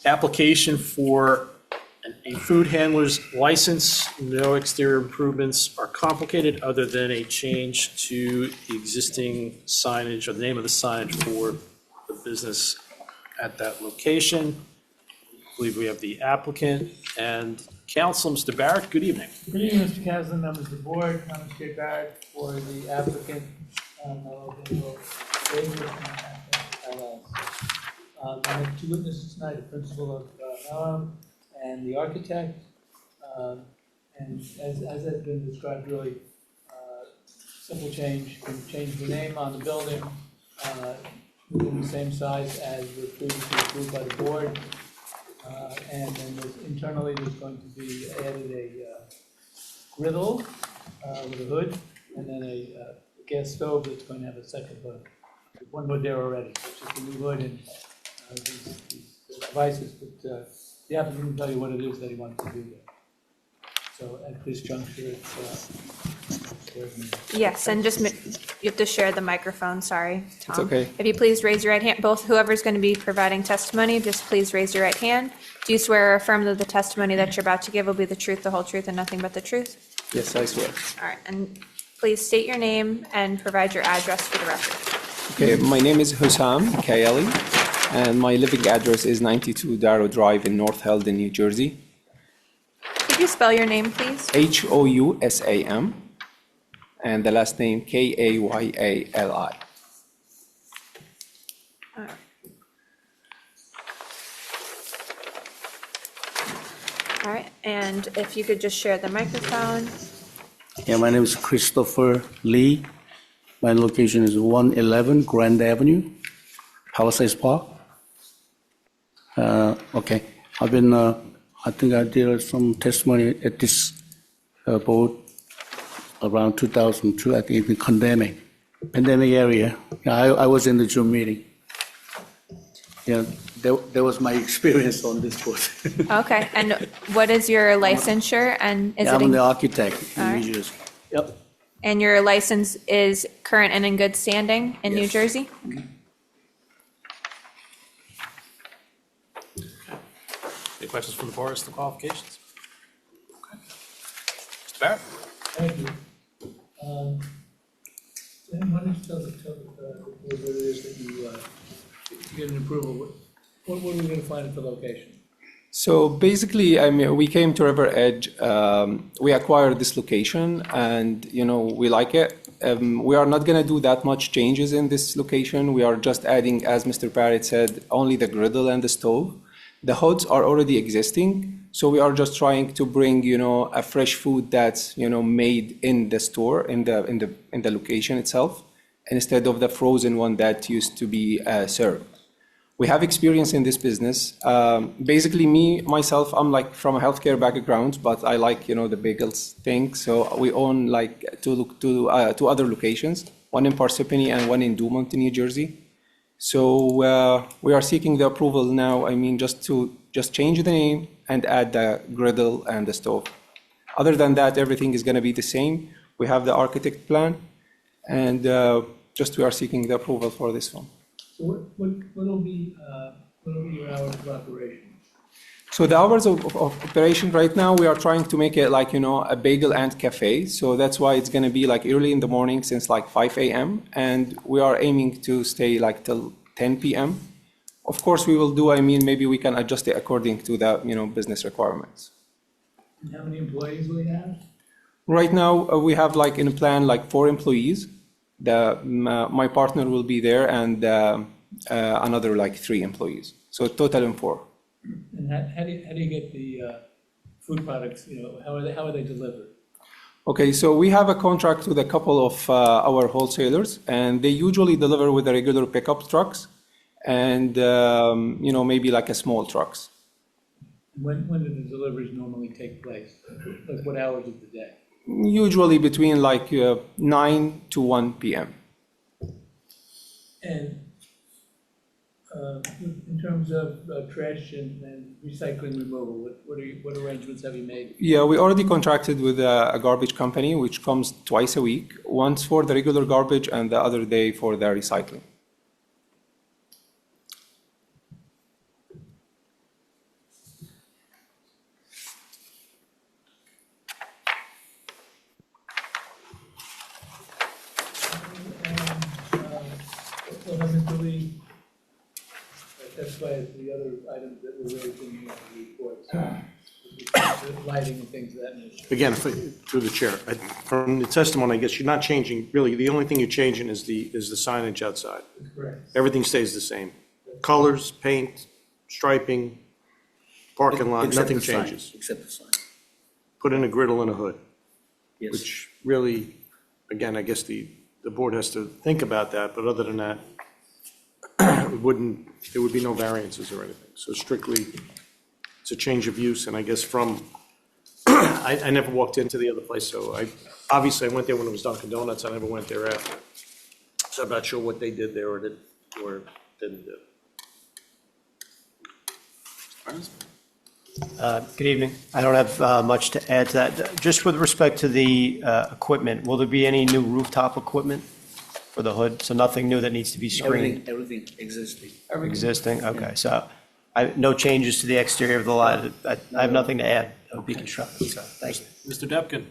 Application for a food handler's license. No exterior improvements are complicated other than a change to the existing signage or the name of the signage for the business at that location. I believe we have the applicant and counsel, Mr. Barrett. Good evening. Good evening, Mr. Kaslan, members of the board. I'm Jay Barrett for the applicant, Mellow Bagels LLC. I have two witnesses tonight, the principal of Mellow and the architect. And as has been described, really simple change, can change the name on the building within the same size as was previously approved by the board. And then internally, there's going to be added a griddle with a hood, and then a gas stove that's going to have a second hood. There's one hood there already, so it's just a new hood and these devices, but the applicant can tell you what it is that he wants to do there. So at this juncture, it's Yes, and just, you have to share the microphone, sorry, Tom. It's okay. If you please raise your right hand, both whoever's going to be providing testimony, just please raise your right hand. Do you swear or affirm that the testimony that you're about to give will be the truth, the whole truth, and nothing but the truth? Yes, I swear. All right, and please state your name and provide your address for the record. Okay, my name is Hussam Kayali, and my living address is 92 Darrow Drive in North Helden, New Jersey. Could you spell your name, please? Housam, and the last name Kayali. All right. All right, and if you could just share the microphone. Yeah, my name is Christopher Lee. My location is 111 Grand Avenue, Palisades Park. Okay, I've been, I think I did some testimony at this board around 2002, I think, the pandemic area. I was in the June meeting. Yeah, that was my experience on this board. Okay, and what is your licensure and is it, I'm the in- architect All in right. New Jersey. Yep. and your license is current and in good standing in New Yes. Jersey? Any questions from the board as to the qualifications? Okay. Mr. Barrett? Thank you. Dan, why don't you tell the board what it is that you get an approval, what are we gonna find at the location? So basically, I mean, we came to River Edge. We acquired this location, and we like it. We are not going to do that much changes in this location. We are just adding, as Mr. Barrett said, only the griddle and the stove. The hoods are already existing, so we are just trying to bring a fresh food that's made in the store in the location itself, instead of the frozen one that used to be served. We have experience in this business. Basically, myself, I'm like from a healthcare background, but I like, the bagels thing. So we own like two other locations, one in Parsippany and one in Dumont, New Jersey. So we are seeking the approval now, just change the name and add the griddle and the stove. Other than that, everything is gonna be the same. We have the architect plan, and we are seeking the approval for this one. So what'll be your hours of operation? So the hours of operation right now, we are trying to make it like, a bagel and cafe. So that's why it's going to be like early in the morning since like 5 a.m. And we are aiming to stay like till 10 p.m. Of course, we will do, maybe we can adjust it according to the, business requirements. And how many employees will you have? Right now, we have like in a plan, like 4 employees. My partner will be there and another like 3 employees. So total in 4. And how do you get the food products, how are they delivered? Okay, so we have a contract with a couple of our wholesalers, and they usually deliver with the regular pickup trucks and, maybe like a small trucks. When do the deliveries normally take place? Like what hours of the day? Usually between like 9 to 1 p.m. And in terms of trash and recycling removal, what arrangements have you made? Yeah, we already contracted with a garbage company, which comes twice a week, once for the regular garbage and the other day for the recycling. What happens to the, that's why the other items that were raised in the reports, the lighting and things of that nature. Again, through the chair, from the testimony, I guess you're not changing, really, the only thing you're changing is the signage outside. Correct. Everything stays the same. Colors, paint, striping, parking lot, Except nothing the sign, changes. Except the sign. Put in a griddle and a hood, Yes. which really, again, I guess the board has to think about that, but other than that, there would be no variances or anything. So strictly, it's a change of use, and I guess I never walked into the other place, so obviously I went there when it was Dunkin' Donuts, I never went there after. So I'm not sure what they did there or didn't do. Good evening. I don't have much to add to that. Just with respect to the equipment, will there be any new rooftop equipment for the hood? So nothing new that needs to be screened? Everything existing. Existing, okay. So no changes to the exterior of the lot. I have nothing to add. It would be constructed, so thank you. Mr. Depkin?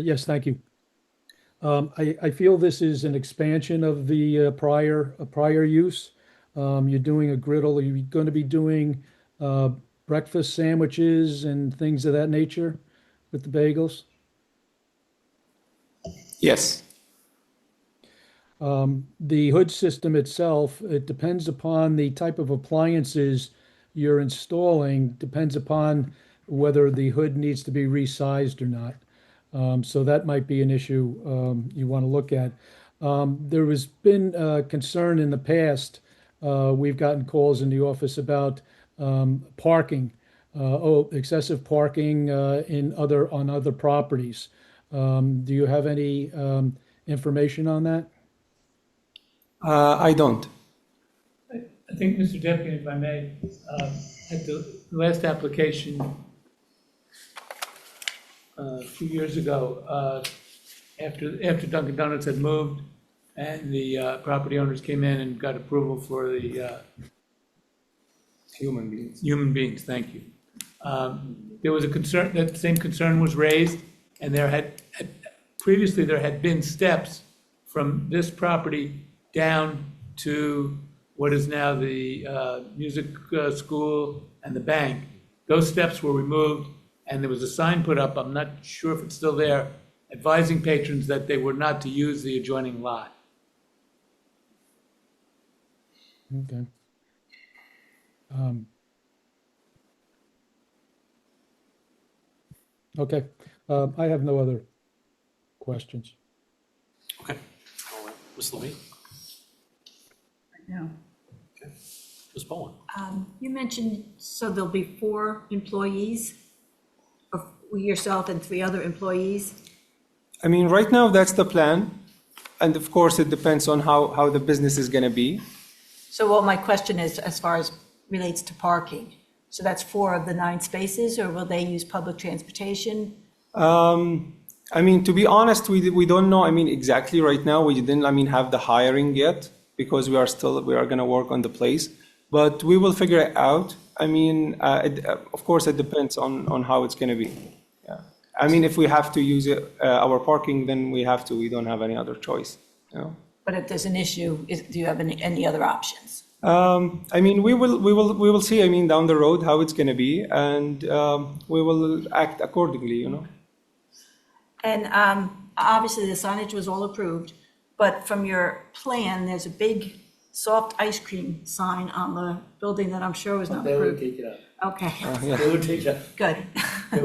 Yes, thank you. I feel this is an expansion of the prior use. You're doing a griddle. Are you going to be doing breakfast sandwiches and things of that nature with the bagels? Yes. The hood system itself, it depends upon the type of appliances you're installing, depends upon whether the hood needs to be resized or not. So that might be an issue you want to look at. There has been concern in the past. We've gotten calls in the office about parking, excessive parking on other properties. Do you have any information on that? I don't. I think, Mr. Deputy, if I may, at the last application a few years ago, after Dunkin' Donuts had moved and the property owners came in and got approval for the Human beings. human beings, thank you. There was a concern, that same concern was raised, and previously there had been steps from this property down to what is now the music school and the bank. Those steps were removed, and there was a sign put up, I'm not sure if it's still there, advising patrons that they were not to use the adjoining lot. Okay. Okay, I have no other questions. Okay. Ms. Levine? No. Ms. Bowen? You mentioned, so there'll be 4 employees, of yourself and 3 other employees? I mean, right now, that's the plan. And of course, it depends on how the business is going to be. So what my question is, as far as relates to parking, so that's 4 of the 9 spaces, or will they use public transportation? I mean, to be honest, we don't know. I mean, exactly right now, we didn't, have the hiring yet because we are going to work on the place. But we will figure it out. I mean, of course, it depends on how it's going to be. Yeah. I mean, if we have to use our parking, then we have to. We don't have any other choice. You know? But if there's an issue, do you have any other options? I mean, we will see. I mean, down the road how it's going to be, and we will act accordingly. You know. And obviously, the signage was all approved, but from your plan, there's a big soft ice cream sign on the building that I'm sure was not They will approved. take it out. Okay, They will take it out. good.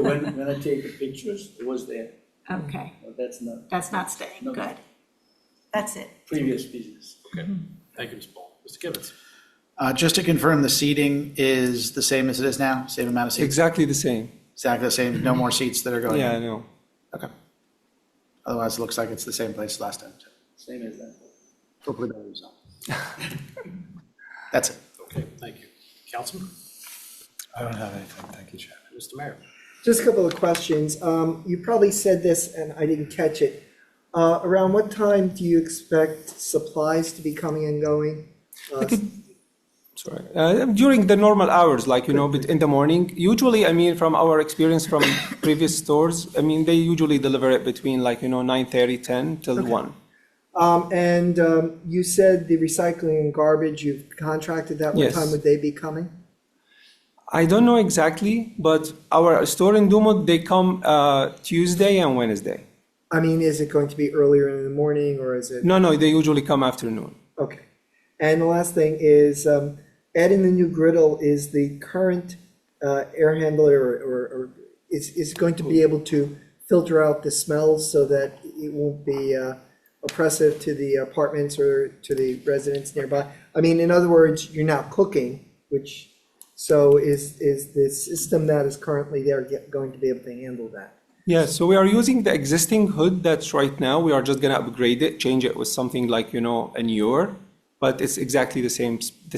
When I take the pictures, it was there. Okay, But that's not that's not staying, No. good. That's it. previous business. Okay. Thank you, Ms. Bowen. Mr. Gibbons? Just to confirm, the seating is the same as it is now, same amount of seats? Exactly the same. Exactly the same, no more seats that are going in? Yeah, I know. Okay. Otherwise, it looks like it's the same place last time. Same as that. Hopefully better result. That's it. Okay, thank you. Councilman? I don't have anything, thank you, Chairman. Mr. Mayor? Just a couple of questions. You probably said this and I didn't catch it. Around what time do you expect supplies to be coming and going? Sorry. During the normal hours, like, in the morning. Usually, I mean, from our experience from previous stores, I mean, they usually deliver it between 9:30, 10 till 1. And you said the recycling and garbage, you've contracted that. What Yes. time would they be coming? I don't know exactly, but our store in Dumont, they come Tuesday and Wednesday. I mean, is it going to be earlier in the morning or is it? No, they usually come afternoon. Okay. And the last thing is, adding the new griddle, is the current air handler or is going to be able to filter out the smells so that it won't be oppressive to the apartments or to the residents nearby? I mean, in other words, you're not cooking, so is the system that is currently there going to be able to handle that? Yeah, so we are using the existing hood that's right now. We are just going to upgrade it, change it with something like, a newer, but it's exactly the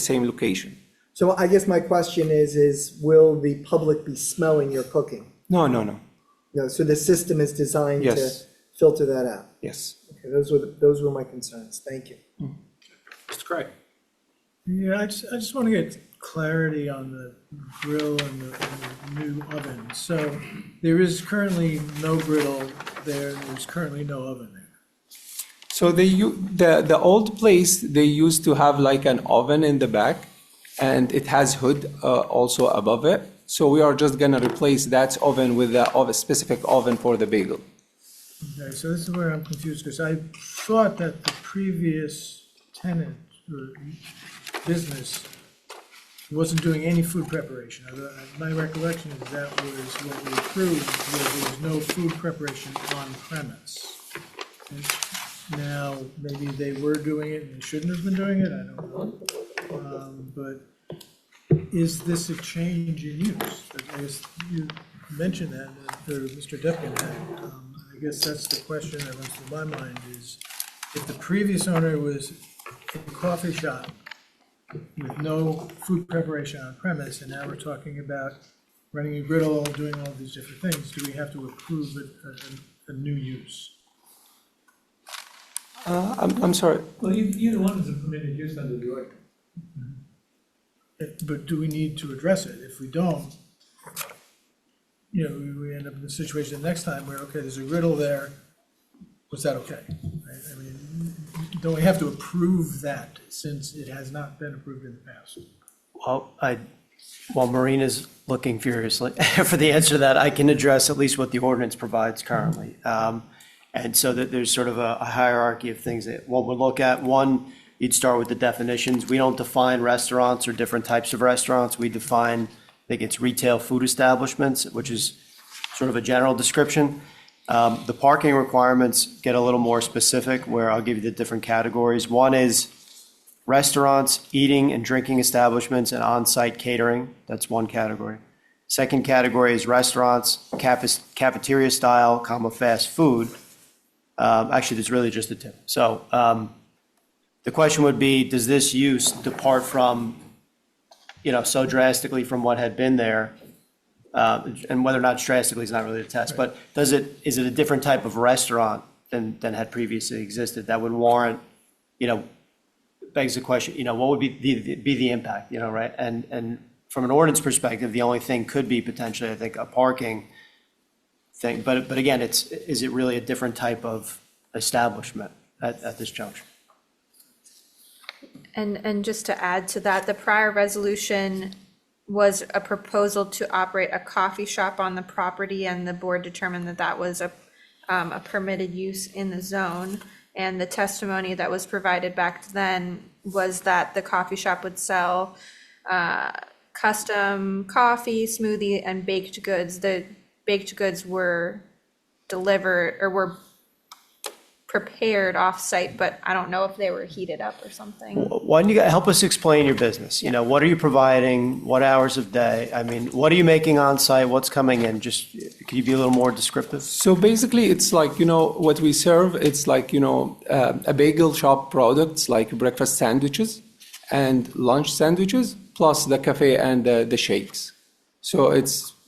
same location. So I guess my question is will the public be smelling your cooking? No. No, so the system is designed to Yes. filter that out? Yes. Okay, those were my concerns. Thank you. Mr. Craig? Yeah, I just want to get clarity on the grill and the new oven. So there is currently no griddle there, and there's currently no oven there. So the old place, they used to have like an oven in the back, and it has hood also above it. So we are just gonna replace that oven with a specific oven for the bagel. Okay, so this is where I'm confused, because I thought that the previous tenant or business wasn't doing any food preparation. My recollection is that was what we approved, was there was no food preparation on premise. And now, maybe they were doing it and they shouldn't have been doing it, I don't know. But is this a change in use? I guess you mentioned that, or Mr. Depkin had. I guess that's the question that runs through my mind is, if the previous owner was a coffee shop with no food preparation on premise, and now we're talking about running a griddle, doing all these different things, do we have to approve a new use? I'm sorry. Well, either one is a permitted use under the ordinance. But do we need to address it? If we don't, we end up in the situation next time where, okay, there's a griddle there, was that okay? Right? I mean, don't we have to approve that since it has not been approved in the past? Well, while Marina's looking furiously for the answer to that, I can address at least what the ordinance provides currently. And so that there's sort of a hierarchy of things that one would look at. One, you'd start with the definitions. We don't define restaurants or different types of restaurants. We define, I think it's retail food establishments, which is sort of a general description. The parking requirements get a little more specific, where I'll give you the different categories. One is restaurants, eating and drinking establishments, and on-site catering. That's one category. Second category is restaurants, cafeteria style, fast food. Actually, there's really just the two. So the question would be, does this use depart from, so drastically from what had been there? And whether or not drastically is not really a test, but is it a different type of restaurant than had previously existed that would warrant, begs the question, what would be the impact, right? And from an ordinance perspective, the only thing could be potentially, I think, a parking thing. But again, is it really a different type of establishment at this juncture? And just to add to that, the prior resolution was a proposal to operate a coffee shop on the property, and the board determined that that was a permitted use in the zone. And the testimony that was provided back then was that the coffee shop would sell custom coffee, smoothie, and baked goods. The baked goods were delivered or were prepared off-site, but I don't know if they were heated up or something. Why don't you help us explain your business? What are you providing? What hours of day? I mean, what are you making on-site? What's coming in? Just, could you be a little more descriptive? So basically, it's like, what we serve, it's like, a bagel shop products like breakfast sandwiches and lunch sandwiches, plus the cafe and the shakes. So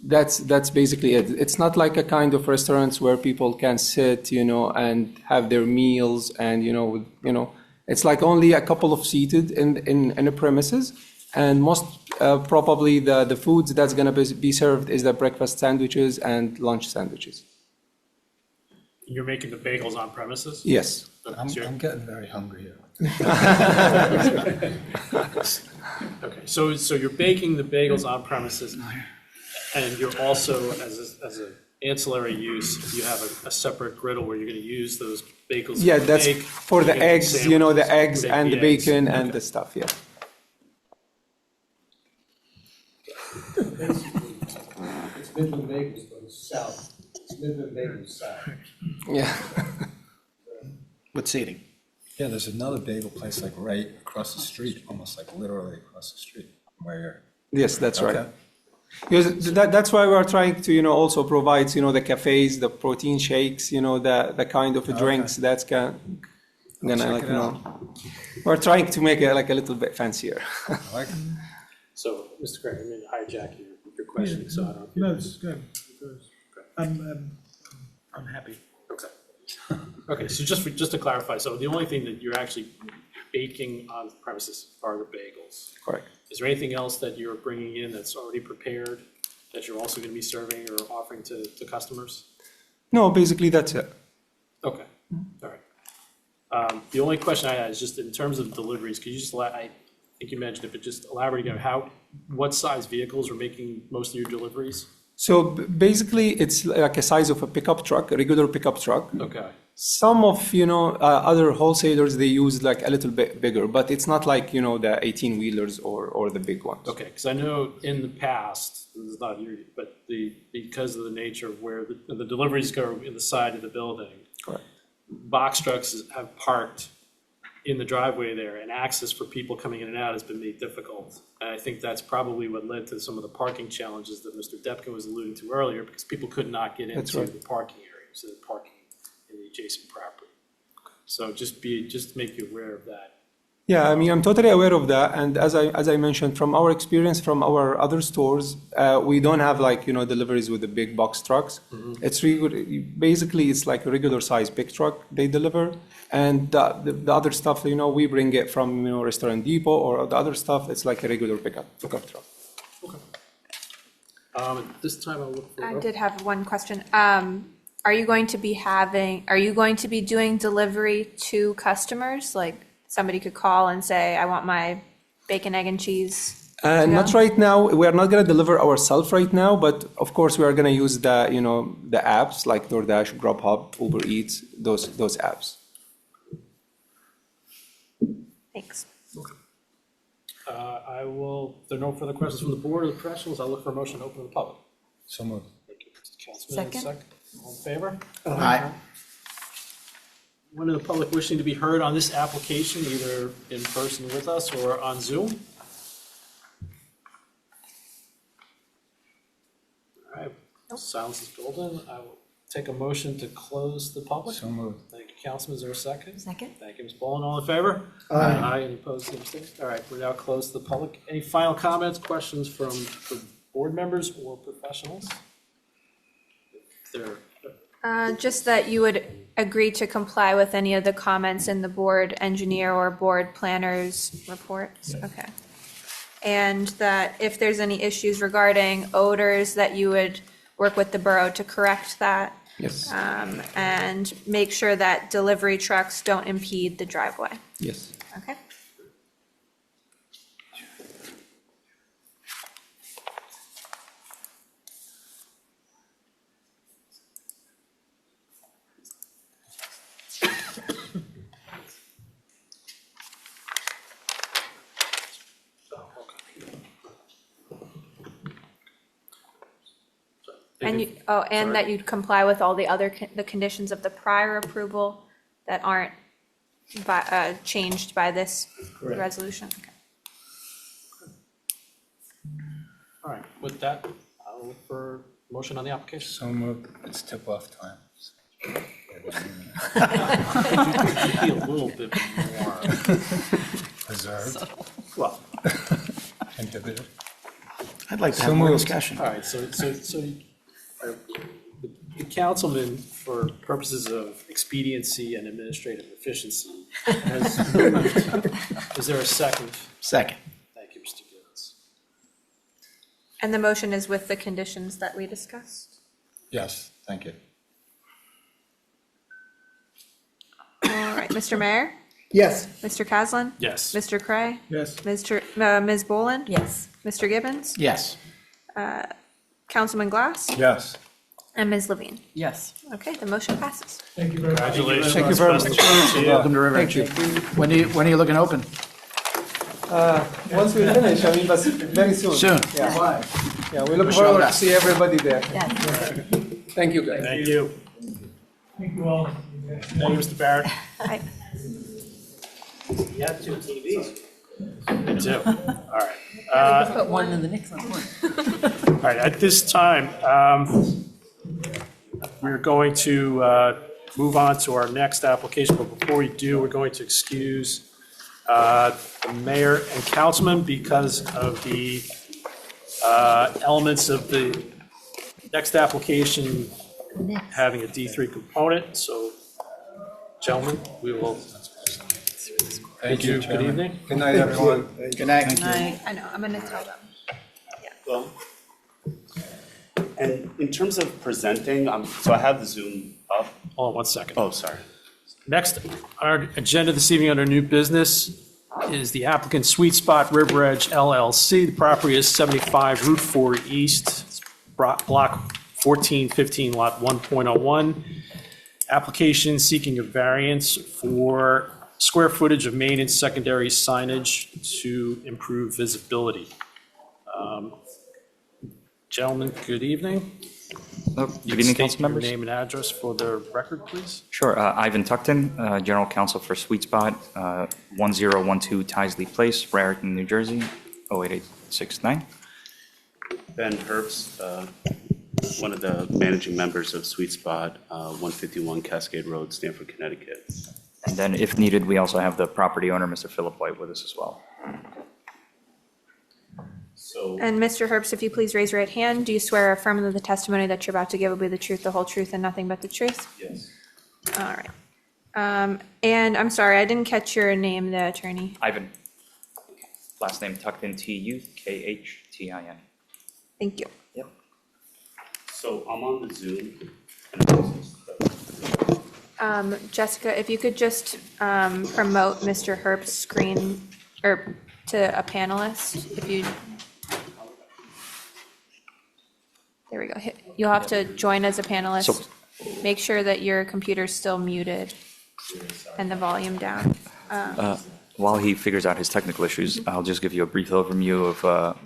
that's basically it. It's not like a kind of restaurants where people can sit, and have their meals and, it's like only a couple of seated in the premises. And most probably the foods that's going to be served is the breakfast sandwiches and lunch sandwiches. You're making the bagels on premises? Yes. I'm getting very hungry here. Okay, so you're baking the bagels on premises, and you're also, as an ancillary use, you have a separate griddle where you're going to use those bagels. Yeah, to that's bake, for the make eggs, sandwiches, the eggs bake and the eggs. bacon and Okay. the stuff, yeah. It's Midland Bagels, but it's south. It's Midland Bagels south. Yeah. With seating. Yeah, there's another bagel place like right across the street, almost like literally across the street from where you're. Yes, that's right. Okay. Because that's why we're trying to, also provide, the cafes, the protein shakes, the kind of drinks that's gonna check it out. We're trying to make it like a little bit fancier. I like it. So, Mr. Craig, I mean, hijack your question, so I don't. No, this is good, because I'm happy. Okay. Okay, so just to clarify, so the only thing that you're actually baking on premises are the bagels. Correct. Is there anything else that you're bringing in that's already prepared that you're also going to be serving or offering to customers? No, basically that's it. Okay, all right. The only question I had is just in terms of deliveries, could you just I think you mentioned it, but just elaborate again, what size vehicles are making most of your deliveries? So basically, it's like a size of a pickup truck, a regular pickup truck. Okay. Some of, other wholesalers, they use like a little bit bigger, but it's not like, the 18-wheelers or the big ones. Okay, because I know in the past, this is not your, but because of the nature of where the deliveries go in the side of the building. Correct. Box trucks have parked in the driveway there, and access for people coming in and out has been made difficult. And I think that's probably what led to some of the parking challenges that Mr. Depkin was alluding to earlier, because people could not get That's into right. the parking area, so they're parking in the adjacent property. So just make you aware of that. Yeah, I mean, I'm totally aware of that, and as I mentioned, from our experience from our other stores, we don't have like, you know, deliveries with the big box trucks. It's basically, it's like a regular size big truck they deliver, and the other stuff, you know, we bring it from, you know, Restaurant Depot, or the other stuff, it's like a regular pickup truck. At this time, I'll look for. I did have one question. Are you going to be doing delivery to customers? Like somebody could call and say, I want my bacon, egg, and cheese? Not right now. We are not going to deliver ourselves right now, but of course we are going to use the, you know, the apps like DoorDash, Grubhub, Uber Eats, those apps. Thanks. If there are no further questions from the board or the professionals, I'll look for a motion to open to the public. So moved. Thank you, Mr. Councilman. Second. All in favor? Aye. One in the public wishing to be heard on this application, either in person with us or on Zoom? All right, silence is golden. I will take a motion to close the public. So moved. Thank you, Councilman. Is there a second? Second? Thank you, Ms. Boland. All in favor? Aye. Any opposed, same thing? All right, we're now closed to the public. Any final comments, questions from board members or professionals? If there, Just that you would agree to comply with any of the comments in the board engineer or board planner's reports? Okay. And that if there's any issues regarding odors, that you would work with the borough to correct that? Yes. And make sure that delivery trucks don't impede the driveway? Yes. Okay. And that you'd comply with all the other, the conditions of the prior approval that aren't changed by this resolution? Okay. all right, with that, I'll look for a motion on the application. So moved. It's tip-off time. Be a little bit more, Reserved. well, Inhibited. I'd like to So have more moved. discussion. all right, so the councilman, for purposes of expediency and administrative efficiency, has moved. Is there a second? Second. Thank you, Mr. Gibbons. And the motion is with the conditions that we discussed? Yes, thank you. All right, Mr. Mayor? Yes. Mr. Caslin? Yes. Mr. Cray? Yes. Ms. Boland? Yes. Mr. Gibbons? Yes. Councilman Glass? Yes. And Ms. Levine? Yes. Okay, the motion passes. Thank you very much. Congratulations. Thank you very Best much. of luck to you. Welcome to River Edge. When are you looking to open? Once we finish, I mean, but very soon. Soon. Yeah. Yeah, we look Show forward to up. see everybody there. Yes. Thank you, guys. Thank you. Thank you all. Thank you, Mr. Barrett. Aye. You have 2 TVs. Me too. All right. Put one in the next one. All right, at this time, we're going to move on to our next application, but before we do, we're going to excuse the mayor and councilman because of the elements of the next application having a D3 component. So, gentlemen, we will Thank bid you you, good Chairman. evening. Good night, everyone. Good night. I know, I'm gonna tell them. Well, and in terms of presenting, so I have the Zoom up. Hold on 1 second. Oh, sorry. Next, on our agenda this evening under new business is the applicant Sweet Spot River Edge LLC. The property is 75 Route 4 East, block 1415, lot 1.01. Application seeking a variance for square footage of main and secondary signage to improve visibility. Gentlemen, good evening. Good evening, council State your members. name and address for the record, please. Sure. Ivan Tuckton, General Counsel for Sweet Spot, 1012 Tisley Place, Raritan, New Jersey, 08869. Ben Herbst, one of the managing members of Sweet Spot, 151 Cascade Road, Stamford, Connecticut. And then if needed, we also have the property owner, Mr. Philip White, with us as well. So, And Mr. Herbst, if you please raise your right hand, do you swear or affirm that the testimony that you're about to give will be the truth, the whole truth, and nothing but the truth? yes, All right. And I'm sorry, I didn't catch your name, the attorney. Ivan. Last name tucked in T-U, K-H-T-I-N. Thank you. so I'm on the Zoom. Jessica, if you could just promote Mr. Herbst's screen, or to a panelist, if you. There we go. You'll have to join as a panelist. Make sure that your computer's still muted and the volume down. While he figures out his technical issues, I'll just give you a brief overview of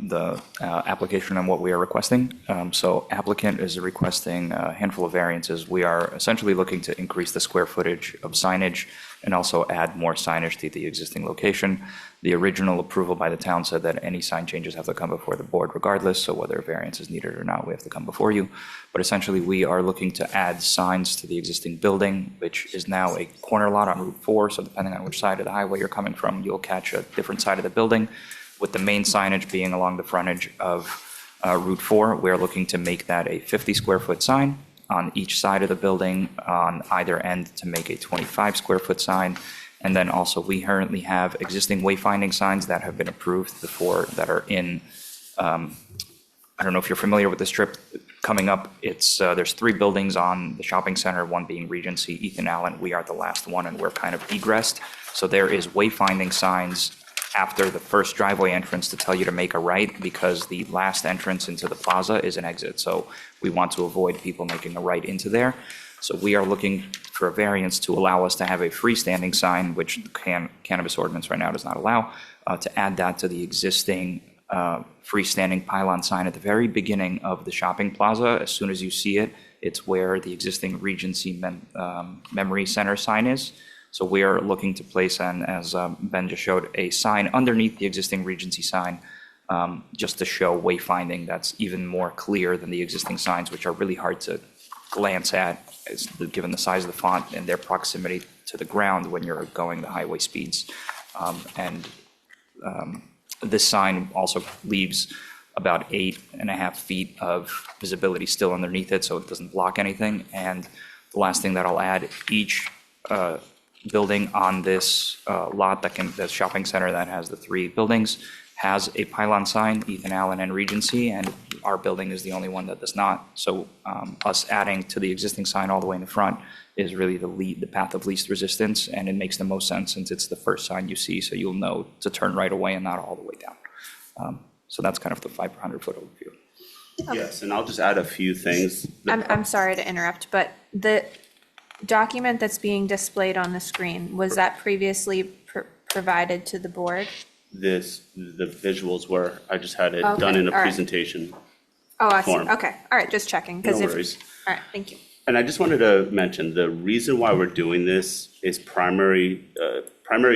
the application and what we are requesting. So applicant is requesting a handful of variances. We are essentially looking to increase the square footage of signage and also add more signage to the existing location. The original approval by the town said that any sign changes have to come before the board regardless, so whether a variance is needed or not, we have to come before you. But essentially, we are looking to add signs to the existing building, which is now a corner lot on Route 4, so depending on which side of the highway you're coming from, you'll catch a different side of the building, with the main signage being along the frontage of Route 4. We're looking to make that a 50-square-foot sign on each side of the building, on either end to make a 25-square-foot sign. And then also, we currently have existing wayfinding signs that have been approved before that are in, I don't know if you're familiar with this strip coming up. It's there's 3 buildings on the shopping center, one being Regency, Ethan Allen. We are the last one, and we're kind of egressed. So there is wayfinding signs after the first driveway entrance to tell you to make a right, because the last entrance into the plaza is an exit. So we want to avoid people making a right into there. So we are looking for a variance to allow us to have a freestanding sign, which the cannabis ordinance right now does not allow, to add that to the existing freestanding pylon sign at the very beginning of the shopping plaza. As soon as you see it, it's where the existing Regency Memory Center sign is. So we are looking to place, and as Ben just showed, a sign underneath the existing Regency sign, just to show wayfinding that's even more clear than the existing signs, which are really hard to glance at, given the size of the font and their proximity to the ground when you're going the highway speeds. This sign also leaves about 8.5 feet of visibility still underneath it, so it doesn't block anything. And the last thing that I'll add, each building on this lot the shopping center that has the 3 buildings has a pylon sign, Ethan Allen and Regency, and our building is the only one that does not. So us adding to the existing sign all the way in the front is really the path of least resistance, and it makes the most sense since it's the first sign you see, so you'll know to turn right away and not all the way down. So that's kind of the 500-foot overview. yes, and I'll just add a few things. I'm sorry to interrupt, but the document that's being displayed on the screen, was that previously provided to the board? The visuals were, I just had it Okay, done in a all right. presentation. Oh, I see. Form. Okay, all right, just checking. 'Cause No if- worries. All right, thank you. And I just wanted to mention, the reason why we're doing this is primarily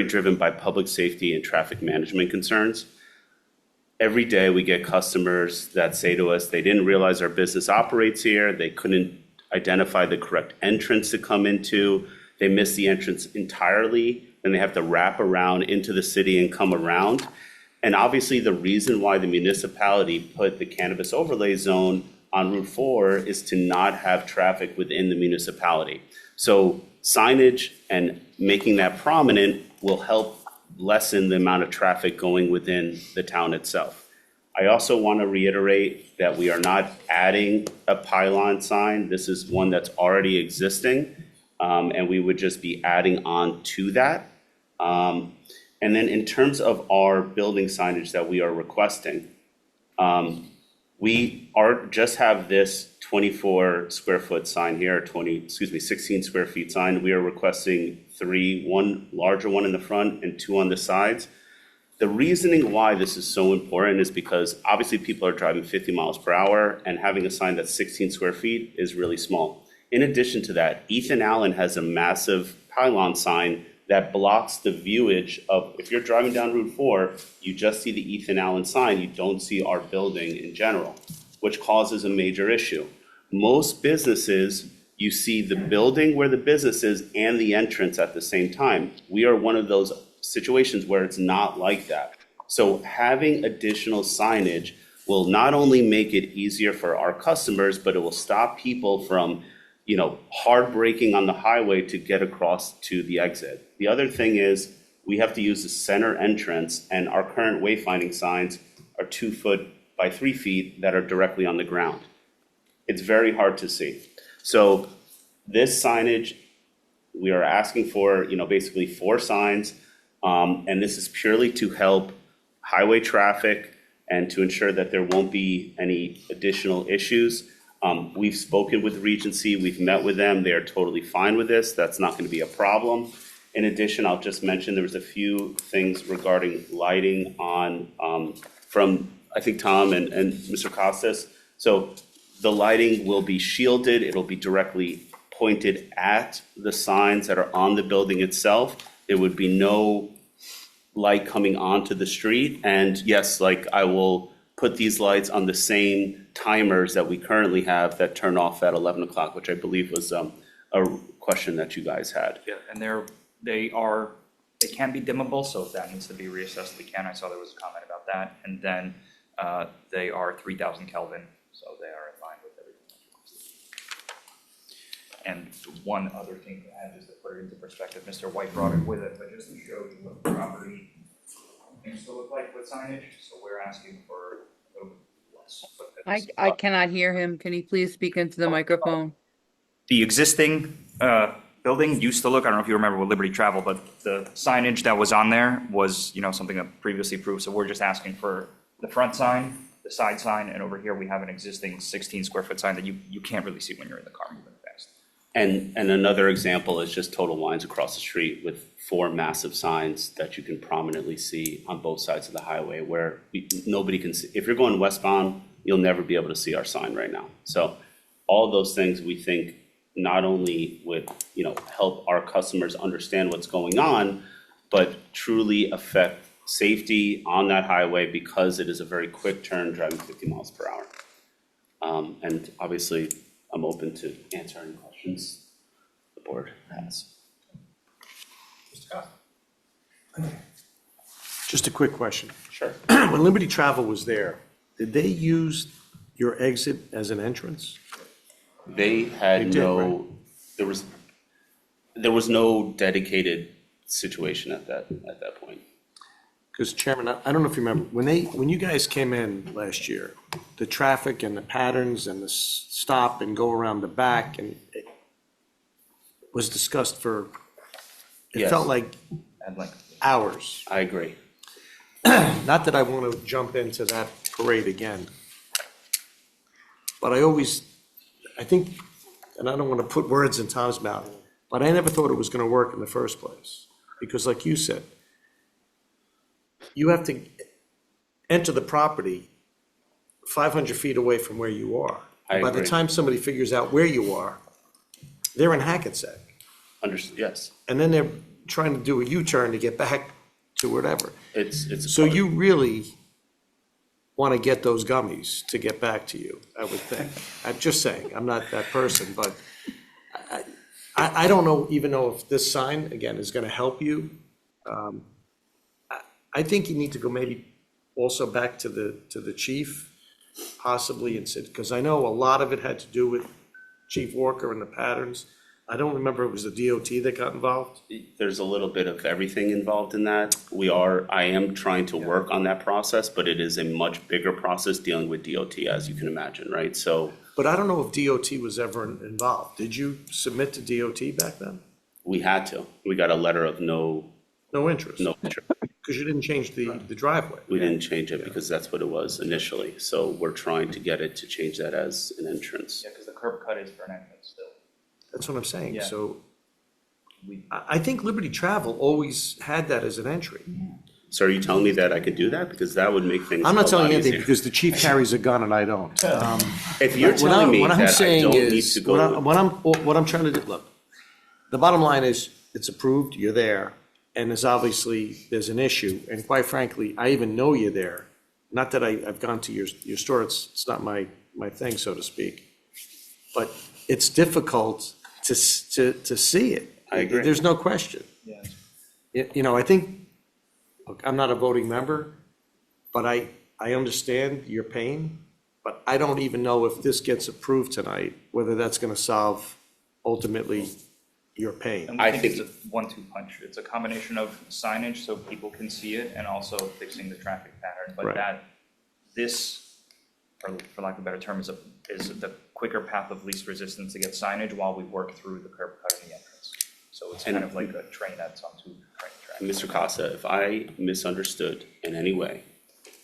driven by public safety and traffic management concerns. Every day, we get customers that say to us, they didn't realize our business operates here, they couldn't identify the correct entrance to come into, they missed the entrance entirely, and they have to wrap around into the city and come around. And obviously, the reason why the municipality put the cannabis overlay zone on Route 4 is to not have traffic within the municipality. So signage and making that prominent will help lessen the amount of traffic going within the town itself. I also want to reiterate that we are not adding a pylon sign. This is one that's already existing, and we would just be adding on to that. And then in terms of our building signage that we are requesting, we just have this 24 square foot sign here, 16 square feet sign. We are requesting 3, one larger one in the front and 2 on the sides. The reasoning why this is so important is because obviously people are driving 50 miles per hour, and having a sign that's 16 square feet is really small. In addition to that, Ethan Allen has a massive pylon sign that blocks the viewage of, if you're driving down Route 4, you just see the Ethan Allen sign, you don't see our building in general, which causes a major issue. Most businesses you see the building where the business is and the entrance at the same time. We are one of those situations where it's not like that. So having additional signage will not only make it easier for our customers, but it will stop people from, hard braking on the highway to get across to the exit. The other thing is we have to use the center entrance, and our current wayfinding signs are 2 foot by 3 feet that are directly on the ground. It's very hard to see. So this signage, we are asking for, basically 4 signs, and this is purely to help highway traffic and to ensure that there won't be any additional issues. We've spoken with Regency, we've met with them, they are totally fine with this, that's not gonna be a problem. In addition, I'll just mention, there was a few things regarding lighting on, from, I think, Tom and Mr. Costas. So the lighting will be shielded, it'll be directly pointed at the signs that are on the building itself. There would be no light coming onto the street. And yes, I will put these lights on the same timers that we currently have that turn off at 11 o'clock, which I believe was a question that you guys had. Yeah, and they can be dimmable, so if that needs to be reassessed, we can. I saw there was a comment about that. And then they are 3,000 Kelvin, so they are in line with everything. And one other thing to add, just to put it into perspective, Mr. White brought it with it, but just to show you what the property used to look like with signage, so we're asking for a little bit less. I cannot hear him. Can you please speak into the microphone? The existing building used to look, I don't know if you remember with Liberty Travel, but the signage that was on there was, something that previously approved. So we're just asking for the front sign, the side sign, and over here we have an existing 16 square foot sign that you can't really see when you're in the car moving fast. And another example is just Total Wines across the street with 4 massive signs that you can prominently see on both sides of the highway where nobody can see. If you're going westbound, you'll never be able to see our sign right now. So all those things we think not only would, help our customers understand what's going on, but truly affect safety on that highway because it is a very quick turn driving 50 miles per hour. And obviously, I'm open to answer any questions the board has. Just a quick question. Sure. When Liberty Travel was there, did they use your exit as an entrance? They had there was no dedicated situation at that point. Because Chairman, I don't know if you remember, when you guys came in last year, the traffic and the patterns and the stop and go around the back, and it was discussed for, it Yes. felt like hours. I agree. Not that I want to jump into that parade again. But I think, and I don't want to put words in Tom's mouth, but I never thought it was going to work in the first place. Because like you said, you have to enter the property 500 feet away from where you are. I By the agree. time somebody figures out where you are, they're in Hackensack. Understood, yes. And then they're trying to do a U-turn to get back to whatever. It's So you really want to get those gummies to get back to you, I would think. I'm just saying, I'm not that person, but I don't even know if this sign, again, is going to help you. I think you need to go maybe also back to the chief, possibly, and said, because I know a lot of it had to do with Chief Walker and the patterns. I don't remember if it was the DOT that got involved. There's a little bit of everything involved in that. I am trying to work on that process, but it is a much bigger process dealing with DOT, as you can imagine, right? So But I don't know if DOT was ever involved. Did you submit to DOT back then? we had to. We got a letter of no interest? No interest. Because you didn't change the driveway. We didn't change it because that's what it was initially. So we're trying to get it to change that as an entrance. Yeah, because the curb cut is for an entrance still. That's what I'm saying. Yeah. So I think Liberty Travel always had that as an entry. So are you telling me that I could do that? Because that would make things I'm not a telling lot you anything easier. because the chief carries a gun and I don't. If you're telling me that I don't need to go. What I'm trying to do, look, the bottom line is, it's approved, you're there, and there's an issue, and quite frankly, I even know you're there. Not that I've gone to your store, it's not my thing, so to speak. But it's difficult to see it. I agree. There's no question. You know, I think, look, I'm not a voting member, but I understand your pain, but I don't even know if this gets approved tonight, whether that's going to solve ultimately your pain. And I think it's a 1-2 punch. It's a combination of signage so people can see it and also fixing the traffic pattern. But Right. this, for lack of a better term, is the quicker path of least resistance to get signage while we work through the curb cut in the entrance. So it's kind of like a train that's on two train tracks. Mr. Costa, if I misunderstood in any way,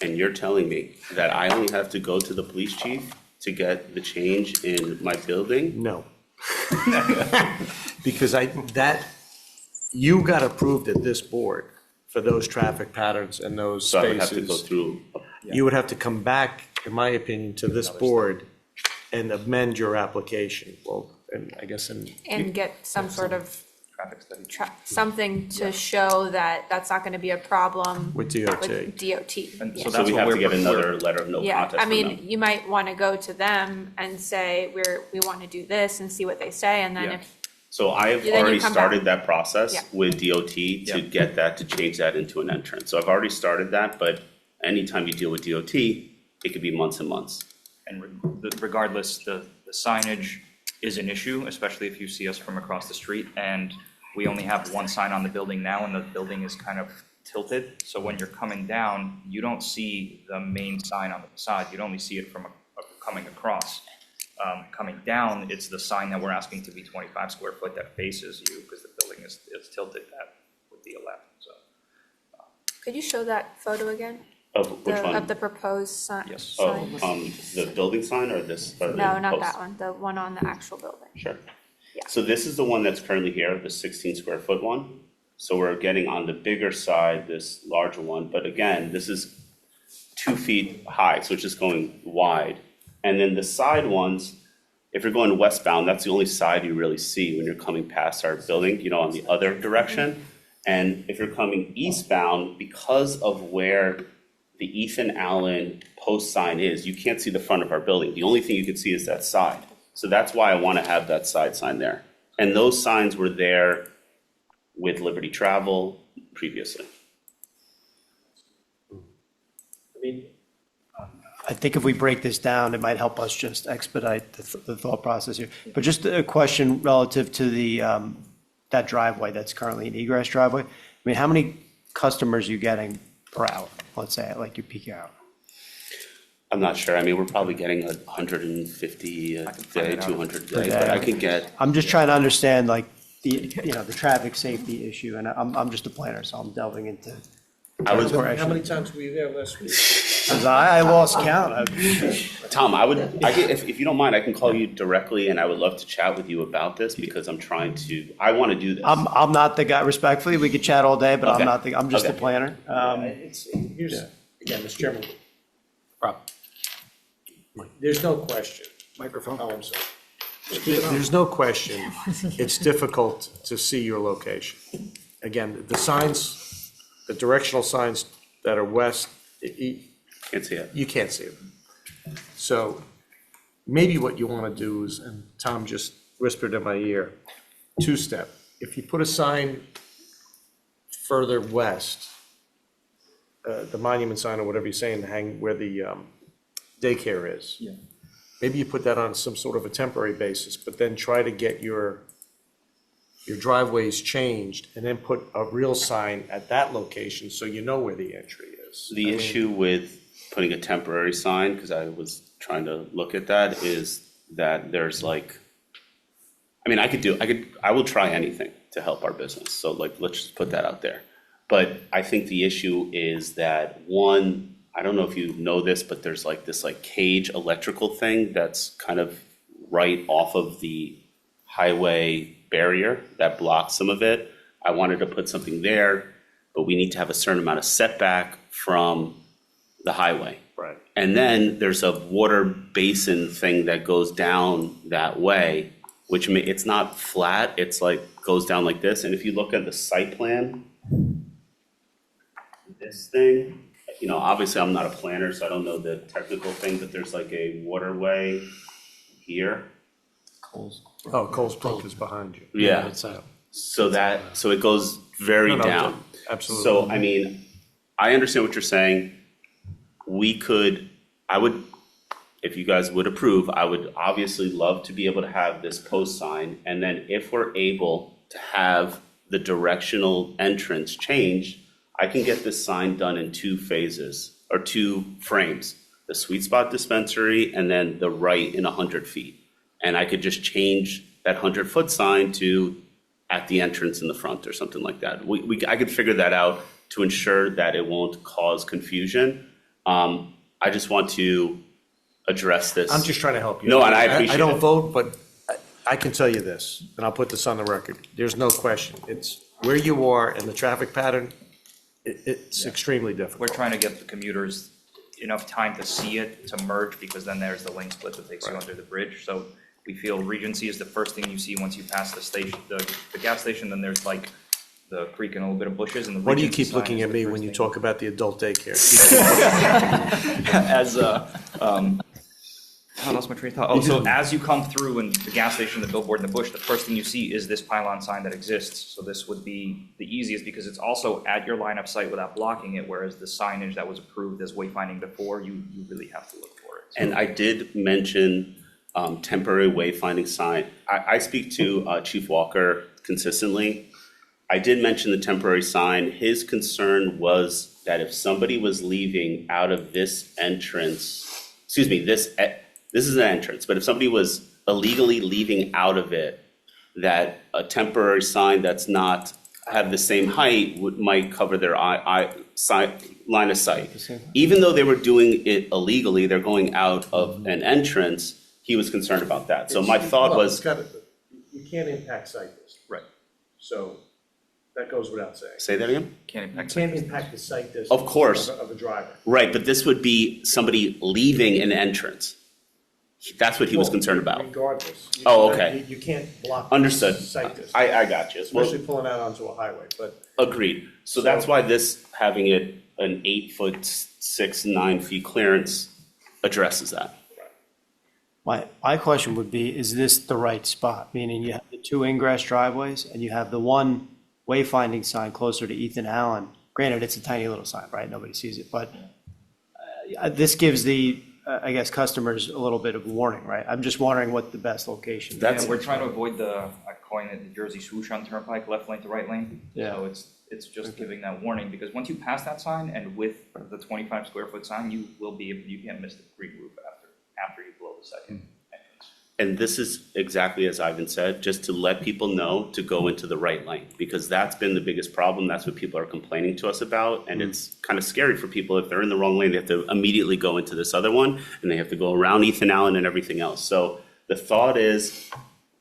and you're telling me that I only have to go to the police chief to get the change in my building? No. Because you got approved at this board for those traffic patterns and those So I spaces. would have to go through. You would have to come back, in my opinion, to this board and amend your application. Well, and I guess And get some sort of Traffic study. something to show that that's not gonna be a problem. With DOT. With DOT. And Yeah. so So that's we what have to we're, get another letter of no Yeah, contest I from mean, them. you might wanna go to them and say, we wanna do this and see what they say, and then Yeah. if, So I have Then you already come started back. that process Yeah. with DOT to get that, to change that into an entrance. So I've already started that, but anytime you deal with DOT, it could be months and months. and regardless, the signage is an issue, especially if you see us from across the street. And we only have one sign on the building now, and the building is kind of tilted. So when you're coming down, you don't see the main sign on the facade. You'd only see it from coming across. Coming down, it's the sign that we're asking to be 25 square foot that faces you, because the building is tilted that would be a left, so. could you show that photo again? Of which one? Of the proposed sign? Yes. Oh, sign? the building sign or this? Or the No, not post? that one, the one on the actual building. Sure. Yeah. So this is the one that's currently here, the 16 square foot one. So we're getting on the bigger side, this larger one, but again, this is 2 feet high, so it's just going wide. And then the side ones, if you're going westbound, that's the only side you really see when you're coming past our building, you know, on the other direction. And if you're coming eastbound, because of where the Ethan Allen post sign is, you can't see the front of our building. The only thing you can see is that side. So that's why I want to have that side sign there. And those signs were there with Liberty Travel previously. I think if we break this down, it might help us just expedite the thought process here. But just a question relative to the, that driveway that's currently an egress driveway. I mean, how many customers are you getting per hour, let's say, at like your peak hour? I'm not sure. I mean, we're probably getting 150 a day, 200 a day, but I could get, I'm just trying to understand like the, you know, the traffic safety issue, and I'm just a planner, so I'm delving into. I was, How many times were you there last week? 'Cause I lost count. Tom, if you don't mind, I can call you directly and I would love to chat with you about this because I want to do this. I'm not the guy, respectfully, we could chat all day, but Okay. I'm just a Okay. planner. Here's, again, Mr. Chairman. Rob. There's no question. Microphone. Oh, I'm sorry. There's no question, it's difficult to see your location. Again, the signs, the directional signs that are west, Can't see it. you can't see them. So maybe what you want to do is, and Tom just whispered in my ear, two-step. If you put a sign further west, the monument sign or whatever you're saying, hang where the daycare is. Yeah. Maybe you put that on some sort of a temporary basis, but then try to get your driveways changed and then put a real sign at that location so you know where the entry is. The issue with putting a temporary sign, because I was trying to look at that, is that there's like, I mean, I will try anything to help our business. So like, let's just put that out there. But I think the issue is that one, I don't know if you know this, but there's like this like cage electrical thing that's kind of right off of the highway barrier that blocks some of it. I wanted to put something there, but we need to have a certain amount of setback from the highway. Right. And then there's a water basin thing that goes down that way, which it's not flat, it's like goes down like this. And if you look at the site plan, this thing, you know, obviously I'm not a planner, so I don't know the technical thing, but there's like a waterway here. Oh, Coles Brook is behind you. Yeah. So it goes very No, no, down. absolutely. So, I mean, I understand what you're saying. If you guys would approve, I would obviously love to be able to have this post sign. And then if we're able to have the directional entrance changed, I can get this sign done in 2 phases or 2 frames. The Sweet Spot dispensary and then the right in 100 feet. And I could just change that 100-foot sign to at the entrance in the front or something like that. I could figure that out to ensure that it won't cause confusion. I just want to address this. I'm just trying to help you. No, and I appreciate I don't it. vote, but I can tell you this, and I'll put this on the record. There's no question. It's where you are and the traffic pattern, it's extremely difficult. We're trying to give the commuters enough time to see it, to merge, because then there's the lane split that takes you under the bridge. So we feel Regency is the first thing you see once you pass the station, the gas station, then there's like the creek and a little bit of bushes and the. Why do you Regency keep sign looking is at the me first when you thing. talk about the adult daycare? As I lost my train of thought. Oh, so as you come through and the gas station, the billboard and the bush, the first thing you see is this pylon sign that exists. So this would be the easiest because it's also at your line of sight without blocking it, whereas the signage that was approved as wayfinding before, you really have to look for it. So- And I did mention temporary wayfinding sign. I speak to Chief Walker consistently. I did mention the temporary sign. His concern was that if somebody was leaving out of this entrance, this is an entrance, but if somebody was illegally leaving out of it, that a temporary sign that's not have the same height might cover their line of sight. Even though they were doing it illegally, they're going out of an entrance, he was concerned about that. So my thought Well, was, you can't impact sight distance. Right. So that goes without saying. say that again? Can't You impact. can't impact the sight distance. Of course. Of a driver. Right, but this would be somebody leaving an entrance. That's what he was Well, concerned about. Regardless. Oh, okay. You can't block. Understood. Sight distance. I got you. Well, Especially pulling out onto a highway, but. agreed. So that's why this, having it an 8-foot, 9 feet clearance addresses that. My question would be, is this the right spot? Meaning you have the 2 ingress driveways and you have the 1 wayfinding sign closer to Ethan Allen. Granted, it's a tiny little sign, right? Nobody sees it, but this gives the, I guess, customers a little bit of warning, right? I'm just wondering what the best location is. Yeah, we're trying to avoid I coin it the Jersey swoosh on Turnpike, left lane to right lane. Yeah. So it's just giving that warning, because once you pass that sign and with the 25 square foot sign, you can't miss the green roof after you blow the second entrance. And this is exactly as Ivan said, just to let people know to go into the right lane, because that's been the biggest problem. That's what people are complaining to us about. And it's kind of scary for people. If they're in the wrong lane, they have to immediately go into this other one and they have to go around Ethan Allen and everything else. So the thought is,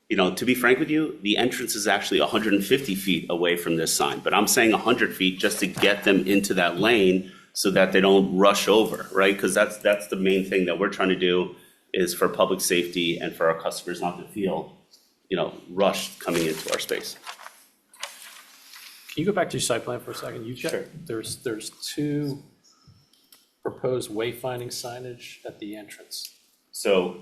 to be frank with you, the entrance is actually 150 feet away from this sign, but I'm saying 100 feet just to get them into that lane so that they don't rush over, right? Because that's the main thing that we're trying to do, is for public safety and for our customers not to feel, rushed coming into our space. Can you go back to your site plan for a second? You've got, there's 2 proposed wayfinding signage at the entrance. So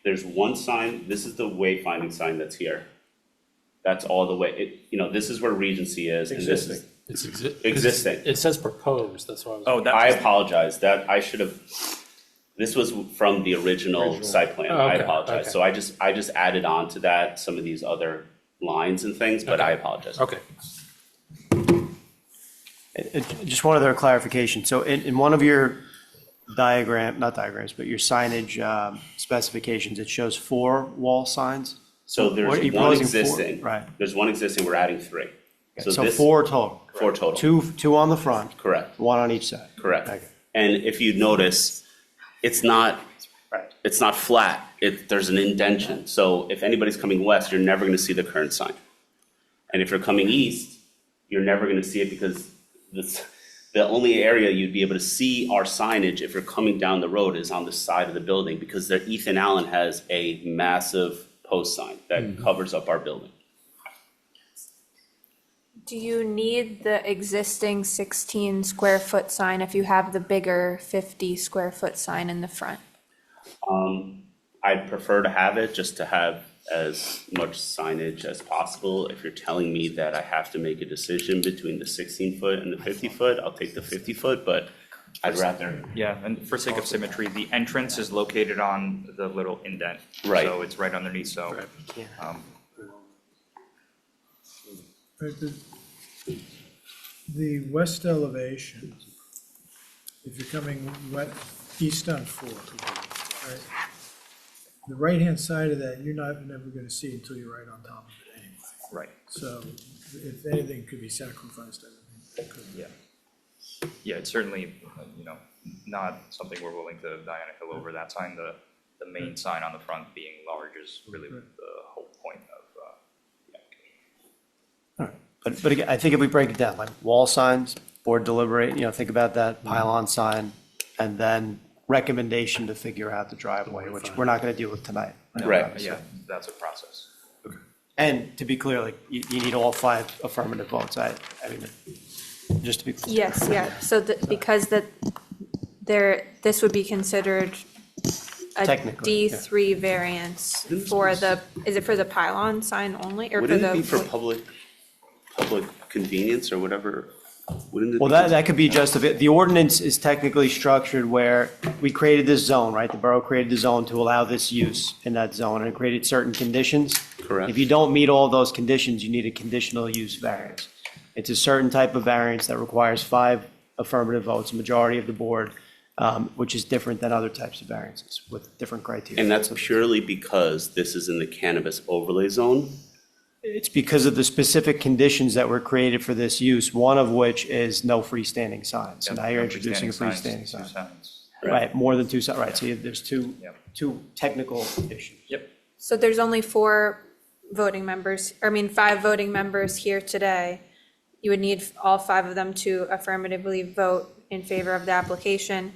there's one sign, this is the wayfinding sign that's here. That's all the way, this is where Regency is, and this is It's existing. It says proposed, that's why I was. I apologize, I should have, this was from the original site plan, Oh, I okay, apologize. okay. So I just added on to that some of these other lines and things, but I apologize. Okay. Just one other clarification. So in one of your not diagrams, but your signage specifications, it shows 4 wall signs? So What are there's you one proposing, 4? existing, Right. there's one existing, we're adding 3. So this- 4 total? 4 total. Two on the front? Correct. 1 on each side? Correct. Okay. And if you notice, it's not flat, there's an indention. So if anybody's coming west, you're never gonna see the current sign. And if you're coming east, you're never gonna see it, because the only area you'd be able to see our signage if you're coming down the road is on the side of the building, because the Ethan Allen has a massive post sign that covers up our building. Do you need the existing 16 square foot sign if you have the bigger 50 square foot sign in the front? I'd prefer to have it, just to have as much signage as possible. If you're telling me that I have to make a decision between the 16-foot and the 50-foot, I'll take the 50-foot, but I'd rather. Yeah, and for sake of symmetry, the entrance is located on the little indent. Right. So it's right underneath, so. Right, the west elevation, if you're coming east on 4, right? The right-hand side of that, you're never gonna see until you're right on top of it anyway. Right. So if anything could be sacrificed, I think that could. Yeah. Yeah, it's certainly, not something we're willing to die on a hill over. That sign, the main sign on the front being large is really the whole point of, But again, I think if we break it down, like wall signs, board deliberate, think about that, pylon sign, and then recommendation to figure out the driveway, which we're not gonna deal with tonight. Right. yeah, that's a process. And to be clear, like, you need all 5 affirmative votes. I mean, just to be clear. Yes, yeah, so because this would be considered a Technically, yeah. D3 variance for is it for the pylon sign only, or for Wouldn't the? it be for public convenience or whatever? Wouldn't it Well, be- that could be just a bit, the ordinance is technically structured where we created this zone, right? The borough created the zone to allow this use in that zone and created certain conditions. Correct. If you don't meet all those conditions, you need a conditional use variance. It's a certain type of variance that requires 5 affirmative votes, a majority of the board, which is different than other types of variances with different criteria. And that's purely because this is in the cannabis overlay zone? It's because of the specific conditions that were created for this use, one of which is no freestanding signs. So now you're introducing a freestanding sign. Right, more than 2 signs, right, so there's two technical issues. Yep. So there's only 5 voting members here today. You would need all 5 of them to affirmatively vote in favor of the application,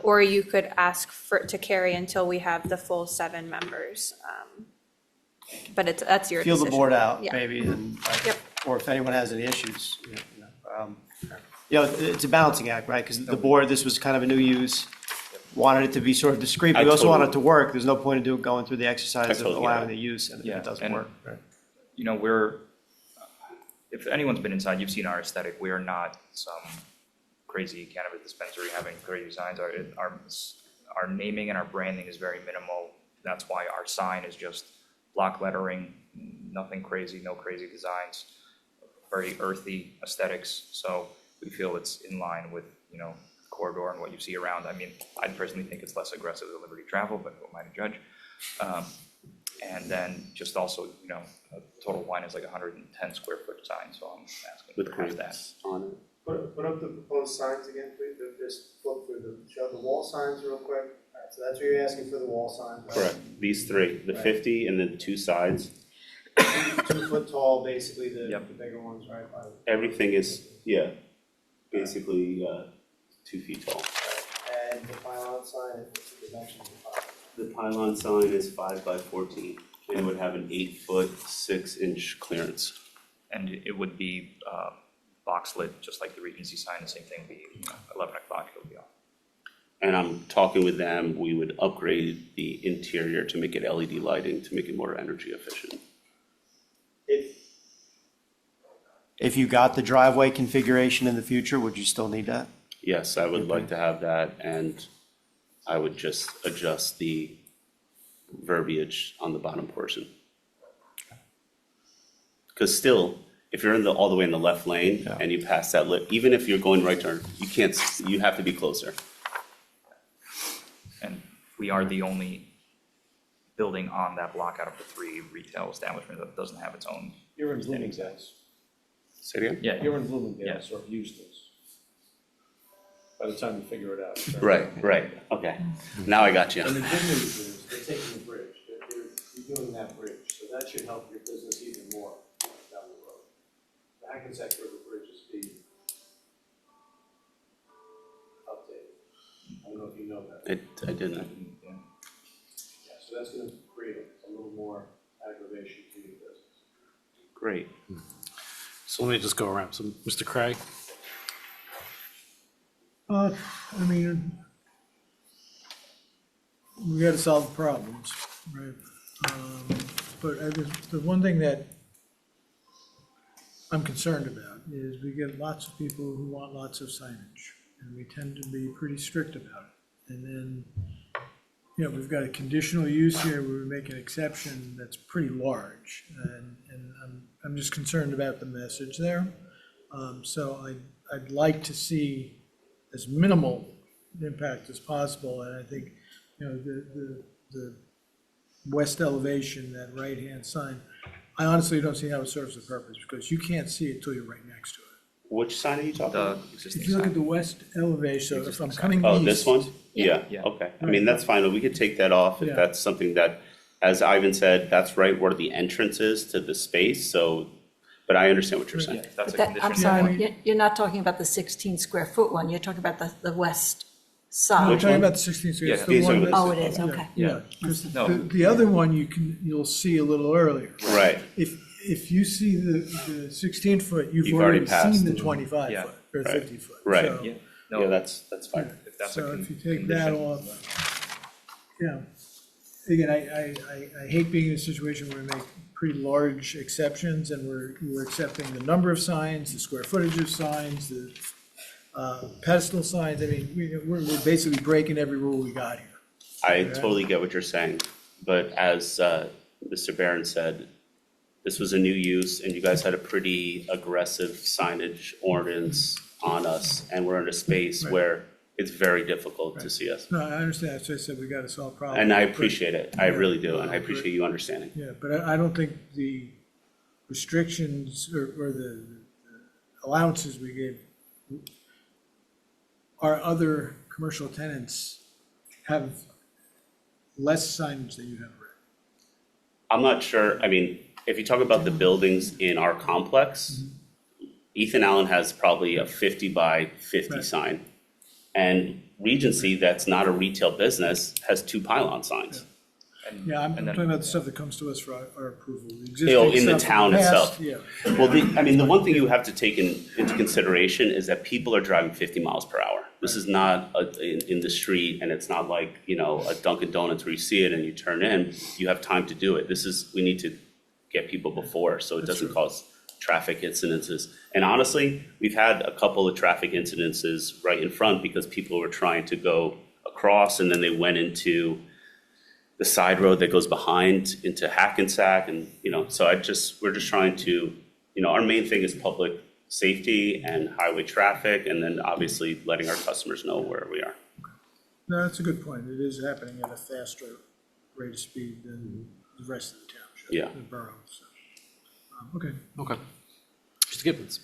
or you could ask for it to carry until we have the full 7 members. But that's your Feel decision. the board out, Yeah. maybe, and, Yep. or if anyone has any issues. It's a balancing act, right? Because the board, this was kind of a new use, wanted it to be sort of discreet, but we also wanted it to work. There's no point in going through the exercise of totally get allowing it. the use, and if Yeah, it doesn't and- work. Right. If anyone's been inside, you've seen our aesthetic. We are not some crazy cannabis dispensary having crazy signs. Our naming and our branding is very minimal. That's why our sign is just block lettering, nothing crazy, no crazy designs, very earthy aesthetics. So we feel it's in line with, corridor and what you see around. I mean, I personally think it's less aggressive than Liberty Travel, but who am I to judge? And then just also, a total wine is like 110 square foot sign, so I'm asking With for half that. grants on it. Put up the proposed signs again, please, just flip through show the wall signs real quick. All right, so that's what you're asking for, the wall signs, right? Correct. These 3, the 50 and then the 2 sides. 2 foot tall, basically, the bigger ones, right? Everything is, basically 2 feet tall. And the pylon sign, what's the dimension of the pylon? The pylon sign is 5 by 14, and it would have an 8-foot, 6-inch clearance. And it would be box lit, just like the Regency sign, the same thing, be 11 o'clock, it'll be off. And I'm talking with them, we would upgrade the interior to make it LED lighting, to make it more energy efficient. If you got the driveway configuration in the future, would you still need that? Yes, I would like to have that, and I would just adjust the verbiage on the bottom portion. Because still, if you're all the way in the left lane and you pass that even if you're going right turn, you have to be closer. And we are the only building on that block out of the 3 retail establishments that doesn't have its own. You're in Bloomingdale's. Say it again? Yeah. You're in Bloomingdale's or Eustis. By the time you figure it out. Right, okay. Now I got you. And the good news is, they're taking the bridge, they're redoing that bridge, so that should help your business even more down the road. The Hackensack River Bridge is being updated. I don't know if you know that. I didn't. Yeah, so that's gonna create a little more aggravation to your business. Great. So let me just go around. So, Mr. Craig? we gotta solve the problems, right? But the one thing that I'm concerned about is we get lots of people who want lots of signage, and we tend to be pretty strict about it. And then, you know, we've got a conditional use here where we make an exception that's pretty large, and I'm just concerned about the message there. So I'd like to see as minimal impact as possible, and I think, you know, the west elevation, that right-hand sign, I honestly don't see how it serves the purpose, because you can't see it till you're right next to it. Which sign are you talking about? If you look at the west elevation, so if I'm coming east. Oh, this one? Yeah, Yeah. okay. I mean, that's fine. We could take that off if Yeah. that's something that, as Ivan said, that's right where the entrance is to the space, so, but I understand what you're saying. That's a That, condition. I'm sorry, you're not talking about the 16 square foot one, you're talking about the west No, side. I'm talking about the 16th Street. Yeah, It's the these one are the- that- Oh, it is, okay. Yeah, because No. the other one you'll see a little earlier. Right. If you see the 16 foot, you've You've already already passed. seen the 25 Yeah. foot or Right. 50 foot. Right. So- Yeah, Yeah, no, that's fine. if that's a So con- if you take that condition. off, yeah. Again, I hate being in a situation where we make pretty large exceptions and we're accepting the number of signs, the square footage of signs, the pedestal signs. I mean, we're basically breaking every rule we got here. I totally get what you're saying, but as Mr. Barron said, this was a new use, and you guys had a pretty aggressive signage ordinance on us, and we're in a space Right. where it's very difficult to see us. No, I understand. That's why I said we gotta solve problems. And I appreciate it. I Yeah. really do, and I appreciate you understanding. Yeah, but I don't think the restrictions or the allowances we gave, our other commercial tenants have less signage than you have already. I'm not sure, I mean, if you talk about the buildings in our complex, Ethan Allen has probably a 50 by 50 Right. sign. And Regency, that's not a retail business, has 2 pylon signs. Yeah, I'm And then- talking about the stuff that comes to us for our approval. The Oh, existing in the stuff town past, itself. Yeah. Well, the one thing you have to take into consideration is that people are driving 50 miles per hour. This is not in the street, and it's not like, you know, a Dunkin' Donuts where you see it and you turn in. You have time to do it. We need to get people before, so it doesn't cause traffic incidences. And honestly, we've had a couple of traffic incidences right in front because people were trying to go across, and then they went into the side road that goes behind into Hackensack, and, you know, so we're just trying to, you know, our main thing is public safety and highway traffic, and then obviously letting our customers know where we are. No, that's a good point. It is happening at a faster rate of speed than the rest of the township. Yeah. The borough, so. Okay. Okay. Mr. Gibbons.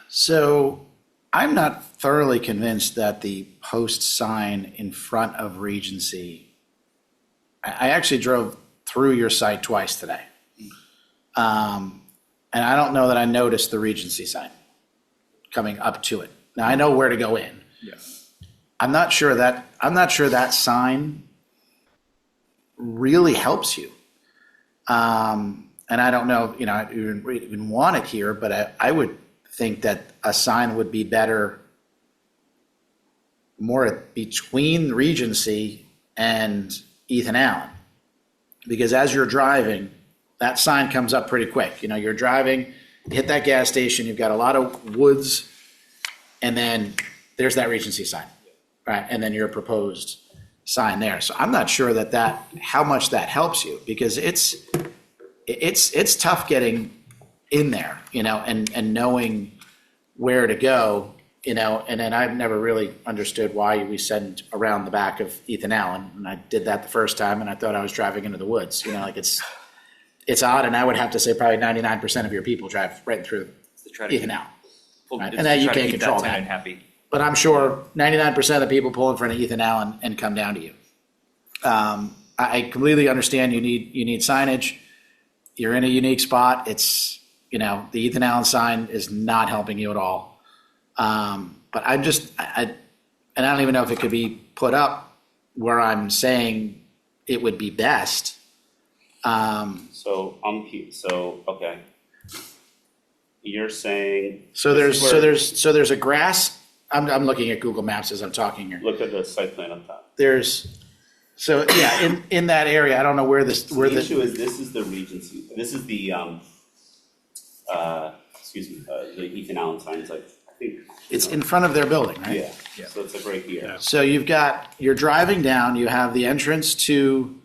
So I'm not thoroughly convinced that the post sign in front of Regency, I actually drove through your site twice today. And I don't know that I noticed the Regency sign coming up to it. Now, I know where to go in. Yes. I'm not sure that sign really helps you. And I don't know, you know, I even want it here, but I would think that a sign would be better more between Regency and Ethan Allen. Because as you're driving, that sign comes up pretty quick. You know, you're driving, hit that gas station, you've got a lot of woods, and then there's that Regency sign, right? And then your proposed sign there. So I'm not sure how much that helps you, because it's tough getting in there, you know, and knowing where to go, you know, and then I've never really understood why we send around the back of Ethan Allen. And I did that the first time, and I thought I was driving into the woods, you know, like it's odd. And I would have to say probably 99% of your people drive right through Ethan Allen. Right? And that you can't control that. Happy. But I'm sure 99% of the people pull in front of Ethan Allen and come down to you. I completely understand you need signage. You're in a unique spot. It's, you know, the Ethan Allen sign is not helping you at all. But I'm just, and I don't even know if it could be put up where I'm saying it would be best. Okay. You're saying. So this is where- there's a grass. I'm looking at Google Maps as I'm talking here. Look at the site plan on top. So, yeah, in that area, I don't know where this, The issue is, this is the Regency, this is the, the Ethan Allen sign, it's like, I think. it's in front of their building, right? Yeah, so it's like right here. So you're driving down, you have the entrance to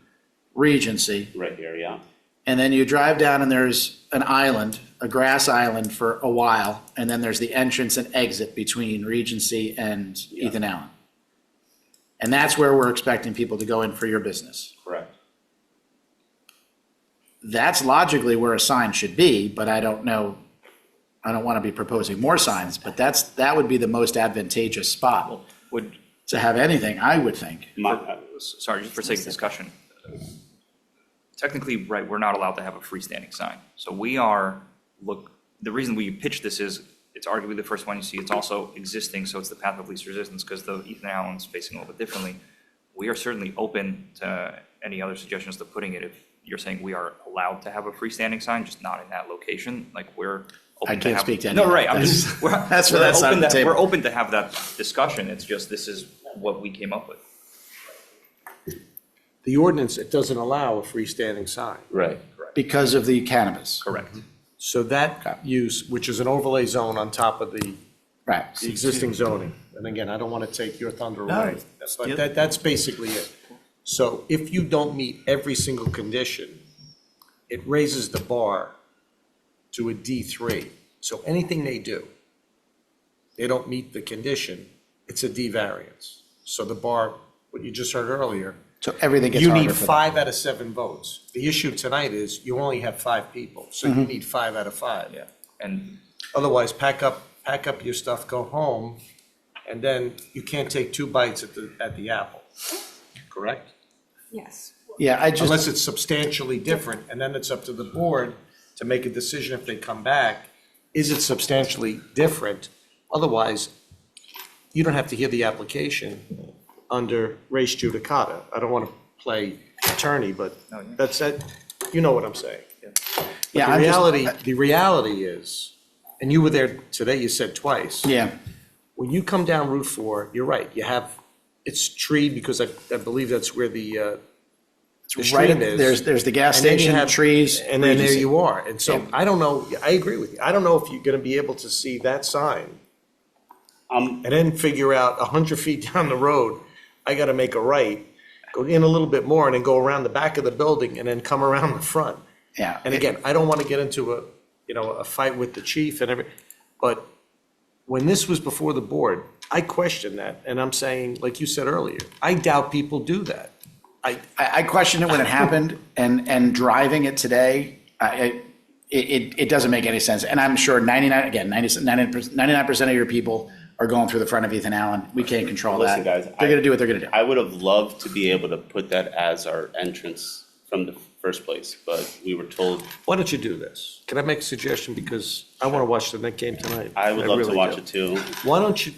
Regency, Right here, yeah. and then you drive down and there's an island, a grass island for a while, and then there's the entrance and exit between Regency and Ethan Allen. And that's where we're expecting people to go in for your business. Correct. That's logically where a sign should be, but I don't know, I don't want to be proposing more signs, but that would be the most advantageous spot to have anything, I would think. Sorry, just for sake of discussion. Technically, right, we're not allowed to have a freestanding sign. So the reason we pitch this is it's arguably the first one you see. It's also existing, so it's the path of least resistance because the Ethan Allen's facing a little bit differently. We are certainly open to any other suggestions to putting it if you're saying we are allowed to have a freestanding sign, just not in that location. Like we're open I can't speak to any No, of that. right. I'm That's- just, we're, that's for we're that side open of the to- table. We're open to have that discussion. It's just this is what we came up with. The ordinance, it doesn't allow a freestanding sign. Right. Because of the cannabis. Correct. So that use, which is an overlay zone on top of the Right. the existing zoning, and again, I don't want to take your thunder No. away, but that's basically it. So if you don't meet every single condition, it raises the bar to a D3. So anything they do, they don't meet the condition, it's a D variance. So the bar, what you just heard earlier, So everything gets you harder need for them. 5 out of 7 votes. The issue tonight is you only have 5 people, so you need 5 out of 5. Yeah. And Otherwise, pack up your stuff, go home, and then you can't take 2 bites at the apple, correct? Yes. Yeah, I just. Unless it's substantially different, and then it's up to the board to make a decision if they come back, is it substantially different? Otherwise, you don't have to hear the application under res judicata. I don't want to play attorney, but that's it, you know what I'm saying. Yeah, But I'm the reality is, and you were there today, you said twice. Yeah. When you come down Route 4, you're right, it's treed because I believe that's where the right, stream is. there's the gas And then you station, have- trees. And then there Regency. you are. And so Yeah. I don't know, I agree with you. I don't know if you're going to be able to see that sign and then figure out 100 feet down the road, I got to make a right, go in a little bit more and then go around the back of the building and then come around the front. Yeah. And again, I don't want to get into a fight with the chief and but when this was before the board, I questioned that. And I'm saying, like you said earlier, I doubt people do that. I questioned it when it happened, and driving it today, it doesn't make any sense. And I'm sure 99% of your people are going through the front of Ethan Allen. We can't control that. Listen, guys, They're going to do what they're going to do. I would have loved to be able to put that as our entrance from the first place, but we were told. Why don't you do this? Can I make a suggestion? Because I want to watch the Net game tonight. I would love to really watch do. it too. Why don't you,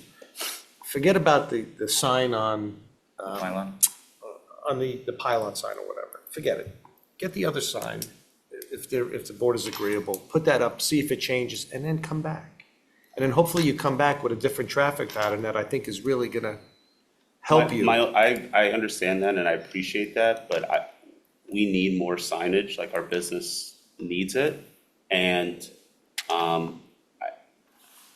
forget about the sign on, Pylon. on the pylon sign or whatever. Forget it. Get the other sign, if the board is agreeable, put that up, see if it changes, and then come back. And then hopefully you come back with a different traffic pattern that I think is really going to help you. I understand that and I appreciate that, but we need more signage, like our business needs it. And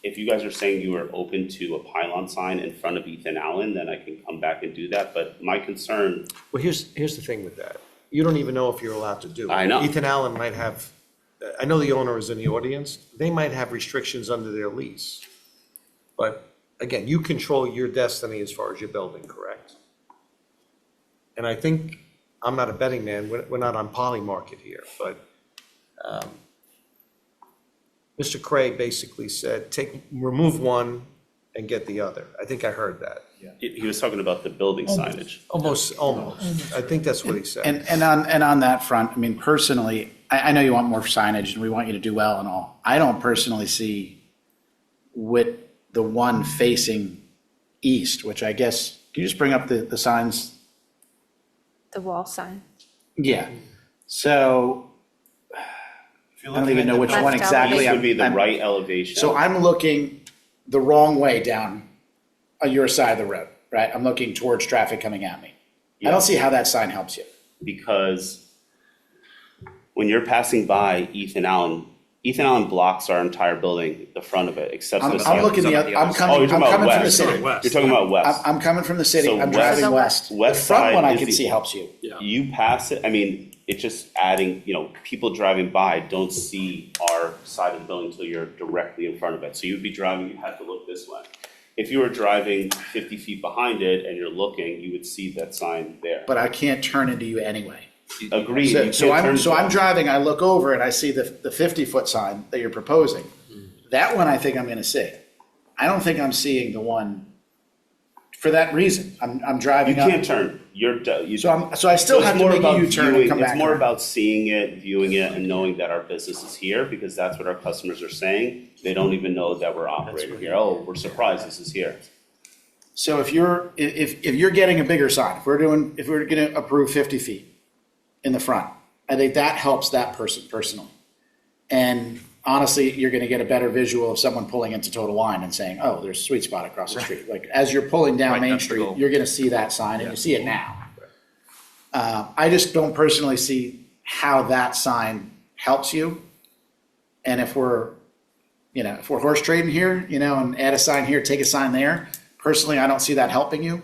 if you guys are saying you are open to a pylon sign in front of Ethan Allen, then I can come back and do that. But my concern. Well, here's the thing with that. You don't even know if you're allowed to do it. I know. Ethan Allen might have, I know the owner is in the audience, they might have restrictions under their lease. But again, you control your destiny as far as your building, correct? And I think, I'm not a betting man, we're not on Polymarket here, but Mr. Craig basically said, remove one and get the other. I think I heard that. He was talking about the building signage. Almost. I think that's what he said. And on that front, I mean, personally, I know you want more signage and we want you to do well and all. I don't personally see with the one facing east, which I guess, can you just bring up the signs? The wall sign. Yeah. So I don't even know which one exactly. This would be the I'm- right elevation. So I'm looking the wrong way down on your side of the road, right? I'm looking towards traffic coming at me. I don't see how that sign helps you. Because when you're passing by Ethan Allen blocks our entire building, the front of it, except for the I'm looking south. I'm coming from the city. You're talking about west. I'm coming from the city, So I'm west- driving west. west The front one side I is can the- see helps you. You pass it, I mean, it's just adding, people driving by don't see our side of the building until you're directly in front of it. So you'd be driving, you have to look this way. If you were driving 50 feet behind it and you're looking, you would see that sign there. But I can't turn into you anyway. Agreed. So, you so can't I'm, turn so I'm left. driving, I look over and I see the 50-foot sign that you're proposing. That one I think I'm gonna see. I don't think I'm seeing the one, for that reason, I'm You driving up. can't turn, So I still it's have to more make a about U-turn and viewing- come back It's more around. about seeing it, viewing it, and knowing that our business is here, because that's what our customers are saying. They don't even know that we're operating here. Oh, we're surprised this is here. So if you're getting a bigger sign, if we're gonna approve 50 feet in the front, I think that helps that person personally. And honestly, you're gonna get a better visual of someone pulling into Total Wine and saying, oh, there's a sweet spot across the street. Like, as you're pulling down Right, Main that's the Street, goal. you're gonna see that sign, and you see it now. I just don't personally see how that sign helps you. And if we're horse trading here, and add a sign here, take a sign there, personally, I don't see that helping you.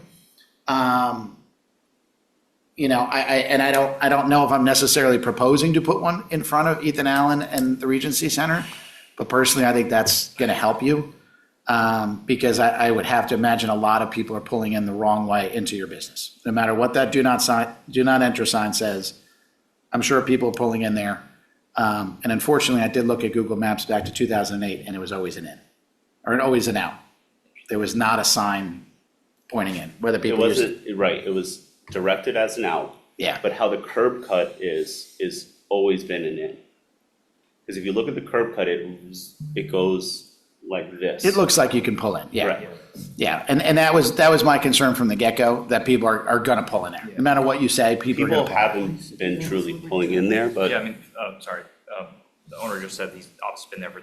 I don't know if I'm necessarily proposing to put one in front of Ethan Allen and the Regency Center, but personally, I think that's going to help you. Because I would have to imagine a lot of people are pulling in the wrong way into your business. No matter what that do not enter sign says, I'm sure people are pulling in there. And unfortunately, I did look at Google Maps back to 2008, and it was always an in, or always an out. There was not a sign pointing in, whether It people use it. wasn't, right, it was directed as an out. Yeah. But how the curb cut is always been an in. Because if you look at the curb cut, it goes like this. It looks like you can pull in, yeah. Right. Yeah, and that was my concern from the get-go, that people are gonna pull in there. No matter what you say, people are People gonna pull in. haven't been truly pulling in there, but. Yeah, I mean, sorry, the owner just said he's obviously been there for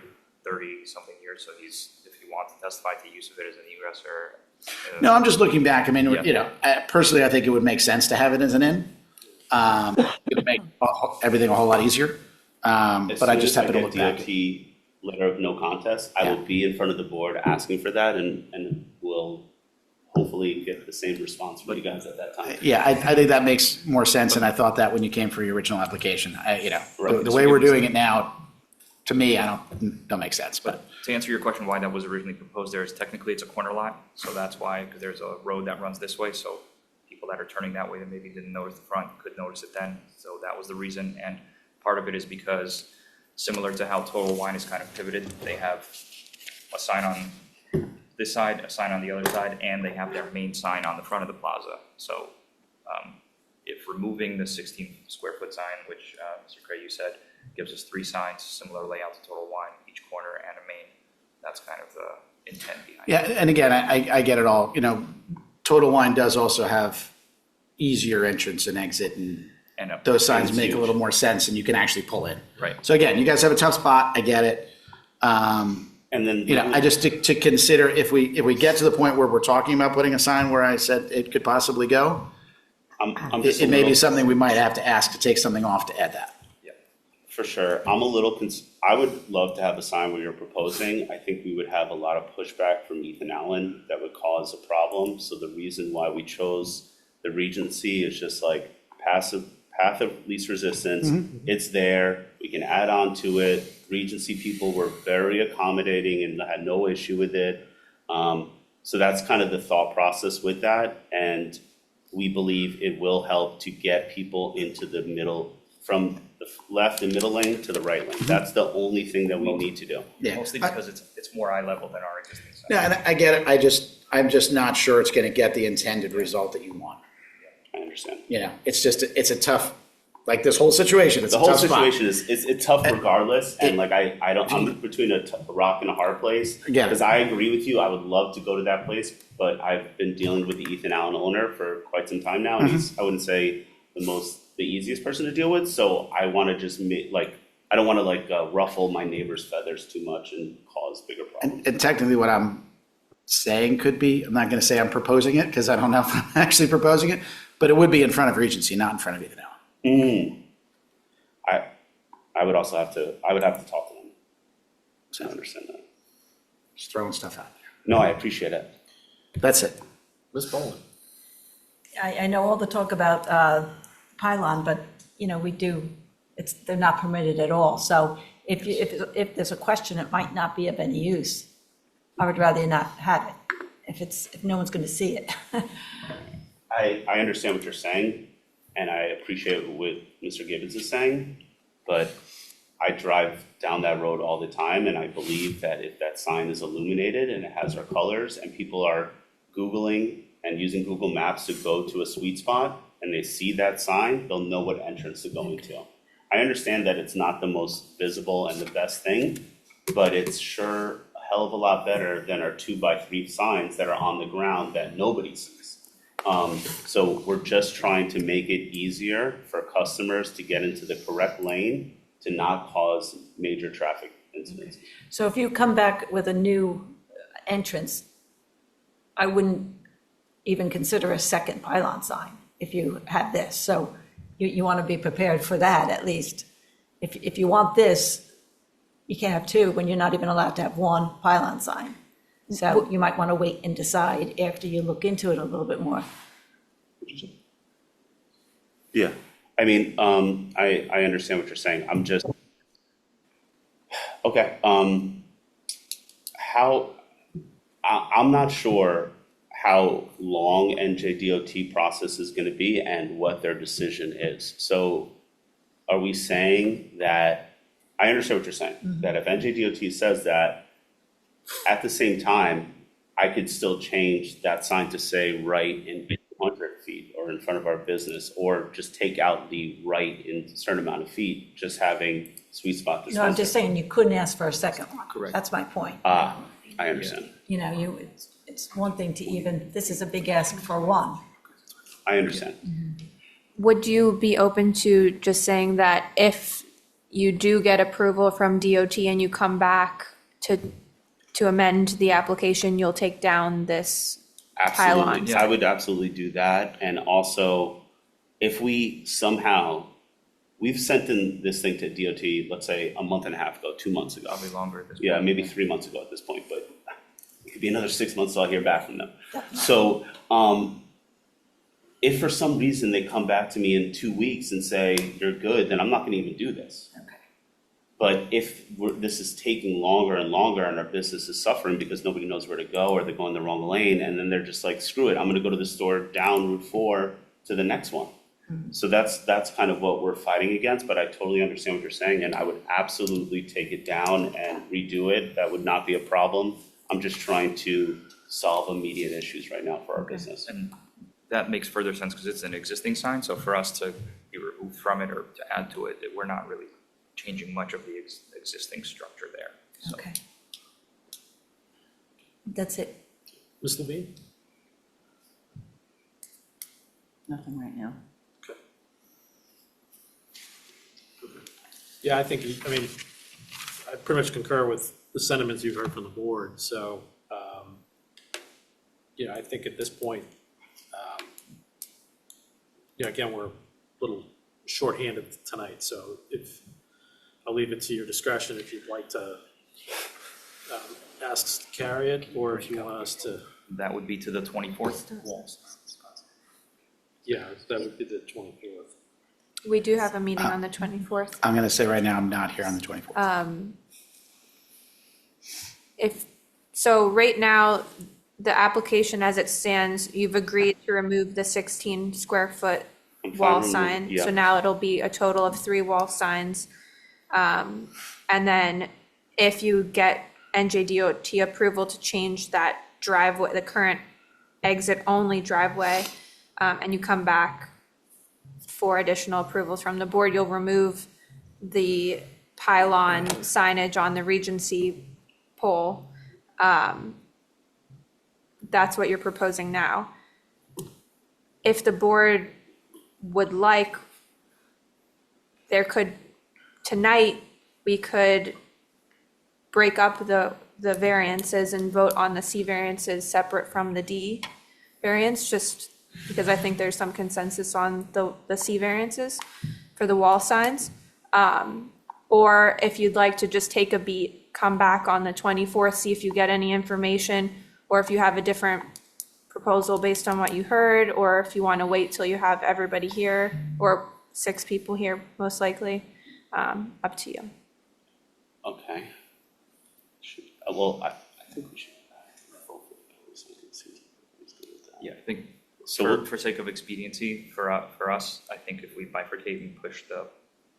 30-something years, so if he wants to testify to use of it as an egress or. No, I'm just looking back. I mean, Yeah. personally, I think it would make sense to have it as an in. It would make everything a whole lot easier. But I just happen to look back. DOT letter of no contest, I will be in front of the board asking for that, and we'll hopefully get the same response from you guys at that time. Yeah, I think that makes more sense, and I thought that when you came for your original application. Right. The way we're doing it now, to me, don't make sense, but. To answer your question, why that was originally proposed there is technically it's a corner lot, so that's why, because there's a road that runs this way, so people that are turning that way that maybe didn't notice the front could notice it then, so that was the reason, and part of it is because similar to how Total Wine is kind of pivoted, they have a sign on this side, a sign on the other side, and they have their main sign on the front of the plaza, so if removing the 16 square foot sign, which Mr. Cray, you said, gives us 3 signs, similar layout to Total Wine, each corner and a main. That's kind of the intent behind it. Yeah, and again, I get it all. Total Wine does also have easier entrance and exit, and those signs it's make a huge. little more sense, and you can actually pull in. Right. So again, you guys have a tough spot. I get it. And then. I just to consider if we get to the point where we're talking about putting a sign where I said it could possibly go, I'm just it a may be little- something we might have to ask to take something off to add that. For sure. I'm a little, I would love to have a sign where you're proposing. I think we would have a lot of pushback from Ethan Allen that would cause a problem. So the reason why we chose the Regency is just like path of least resistance. It's there. We can add on to it. Regency people were very accommodating and had no issue with it. So that's kind of the thought process with that. And we believe it will help to get people into the middle, from the left and middle lane to the right lane. That's the only thing that we need to do. Yeah. Mostly because it's more eye level than our existing sign. Yeah, and I get it. I'm just not sure it's going to get the intended result that you want. I understand. It's a tough, like this whole situation. It's The a whole tough spot. situation it's tough regardless, and like I'm between a rock and a hard place. Again. Because I agree with you, I would love to go to that place, but I've been dealing with the Ethan Allen owner for quite some time now, and he's, I wouldn't say the easiest person to deal with, so I want to just I don't want to ruffle my neighbor's feathers too much and cause bigger problems. And technically what I'm saying could be, I'm not going to say I'm proposing it because I don't know if I'm actually proposing it, But it would be in front of Regency, not in front of Ethan Allen. I would also have to, I would have to talk to them to understand that. Just throwing stuff out there. No, I appreciate it. That's it. Ms. Boland? I know all the talk about pylon, but, they're not permitted at all. So if there's a question, it might not be of any use. I would rather you not have it, if no one's going to see it. I understand what you're saying, and I appreciate what Mr. Gibbons is saying, but I drive down that road all the time, and I believe that if that sign is illuminated and it has our colors, and people are Googling and using Google Maps to go to a sweet spot, and they see that sign, they'll know what entrance to go into. I understand that it's not the most visible and the best thing, but it's sure a hell of a lot better than our 2x3 signs that are on the ground that nobody sees. So we're just trying to make it easier for customers to get into the correct lane to not cause major traffic incidents. So if you come back with a new entrance, I wouldn't even consider a second pylon sign if you had this. So you want to be prepared for that at least. If you want this, you can't have two when you're not even allowed to have one pylon sign. So you might want to wait and decide after you look into it a little bit more. Yeah, I mean, I understand what you're saying. I'm just, okay, I'm not sure how long NJDOT process is going to be and what their decision is. So are we saying that, I understand what you're saying, that if NJDOT says that, at the same time, I could still change that sign to say right in 100 feet or in front of our business, or just take out the right in a certain amount of feet, just having sweet spot dispensary. No, I'm just saying you couldn't ask for a second one. Correct. That's my point. I understand. It's one thing to even, this is a big ask for one. I understand. Would you be open to just saying that if you do get approval from DOT and you come back to amend the application, you'll take down this pylon? Absolutely, I would absolutely do that. And also, if we somehow, we've sent in this thing to DOT, let's say a month and a half ago, 2 months ago. Probably longer at this point. Yeah, maybe 3 months ago at this point, but it could be another 6 months till I hear back from them. So, if for some reason they come back to me in 2 weeks and say, you're good, then I'm not gonna even do this. Okay. But if this is taking longer and longer and our business is suffering because nobody knows where to go, or they're going the wrong lane, and then they're just like, screw it, I'm gonna go to the store down Route 4 to the next one. So that's kind of what we're fighting against, but I totally understand what you're saying, and I would absolutely take it down and redo it. That would not be a problem. I'm just trying to solve immediate issues right now for our business. And that makes further sense because it's an existing sign, so for us to be removed from it or to add to it, we're not really changing much of the existing structure there. So. Okay. That's it. Ms. Levine? Nothing right now. Yeah, I think, I mean, I pretty much concur with the sentiments you've heard from the board, so, I think at this point, again, we're a little shorthanded tonight, so I'll leave it to your discretion if you'd like to ask us to carry it, or if you want us to. That would be to the 24th. Yeah, that would be the 24th. We do have a meeting on the 24th. I'm going to say right now, I'm not here on the 24th. So right now, the application as it stands, you've agreed to remove the 16 square foot wall sign. yeah. So now it'll be a total of 3 wall signs. And then if you get NJDOT approval to change that driveway, the current exit only driveway, and you come back for additional approvals from the board, you'll remove the pylon signage on the Regency pole. That's what you're proposing now. If the board would like, tonight, we could break up the variances and vote on the C variances separate from the D variance, just because I think there's some consensus on the C variances for the wall signs. Or if you'd like to just take a beat, come back on the 24th, see if you get any information, or if you have a different proposal based on what you heard, or if you want to wait till you have everybody here, or 6 people here, most likely, up to you. Okay. Well, I think we should. Yeah, I think So for sake of expediency, for us, I think if we bifurcate and push the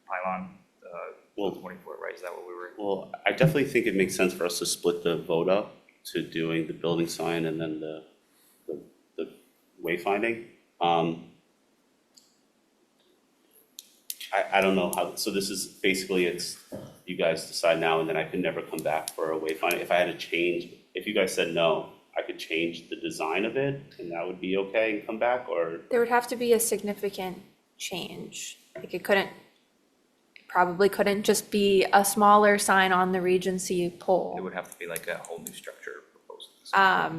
pylon, Well, 24, right, is that what we were? Well, I definitely think it makes sense for us to split the vote up to doing the building sign and then the wayfinding. I don't know how, so this is basically, it's, you guys decide now and then I can never come back for a wayfinding. If I had to change, if you guys said no, I could change the design of it and that would be okay and come back, or? There would have to be a significant change. Like it probably couldn't just be a smaller sign on the Regency pole. It would have to be like a whole new structure proposed. I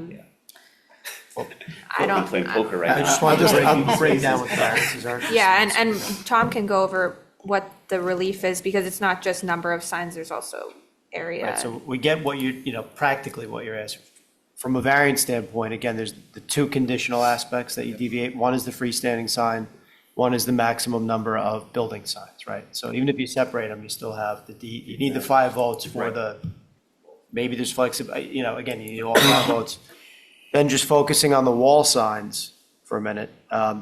don't. I'm playing poker right now. I just wanted to break down what the variances are. Yeah, and Tom can go over what the relief is, because it's not just number of signs, there's also area. Right, so we get what practically what you're asking. From a variance standpoint, again, there's the 2 conditional aspects that you deviate. One is the freestanding sign, one is the maximum number of building signs, right? So even if you separate them, you still have you need the 5 votes for maybe there's flexibility, again, you need all 5 votes. Then just focusing on the wall signs for a minute,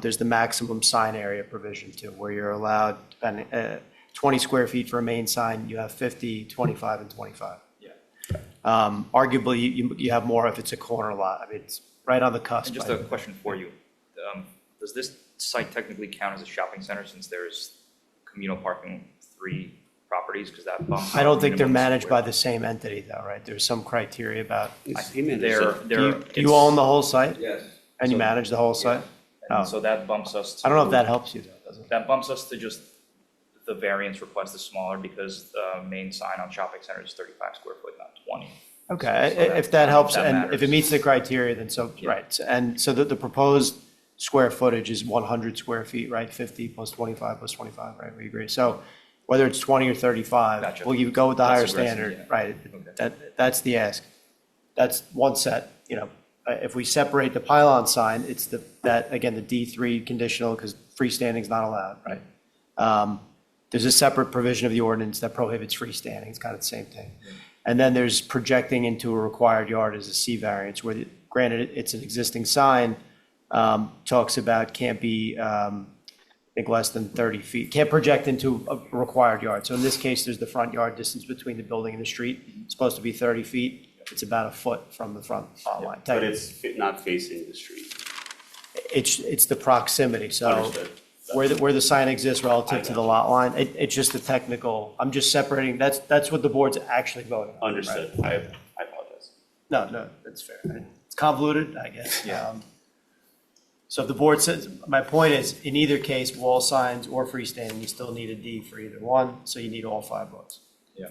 there's the maximum sign area provision too, where you're allowed 20 square feet for a main sign, you have 50, 25, and 25. Arguably, you have more if it's a corner lot. I mean, it's right on the cusp. And just a question for you. Does this site technically count as a shopping center since there's communal parking 3 properties? Because that bumps. I don't think they're managed by the same entity though, right? There's some criteria about. Do you own the whole site? Yes. And you manage the whole site? Oh. So that bumps us to. I don't know if that helps you though, does it? That bumps us to just the variance request is smaller because the main sign on shopping center is 35 square foot, not 20. Okay, if that helps, and if it meets the criteria, then right. And so the proposed square footage is 100 square feet, right? 50 plus 25 plus 25, right? We agree. So whether it's 20 or 35, Gotcha. well, you go with the higher That's aggressive, standard, yeah. right? Okay. That's the ask. That's one set, if we separate the pylon sign, it's the D3 conditional, because freestanding is not allowed, right? There's a separate provision of the ordinance that prohibits freestanding. It's kind of the same thing. And then there's projecting into a required yard as a C variance, where granted, it's an existing sign, talks about can't be, I think, less than 30 feet, can't project into a required yard. So in this case, there's the front yard distance between the building and the street. It's supposed to be 30 feet. It's about a foot from the front lot line. But it's not facing the street. It's the proximity, so Understood. where the sign exists relative to the lot line, it's just a technical, I'm just separating, that's what the board's actually voting on. Understood. I apologize. No, that's fair. It's convoluted, I guess. Yeah. So if the board says, my point is, in either case, wall signs or freestanding, you still need a D for either one, so you need all 5 votes. Yeah.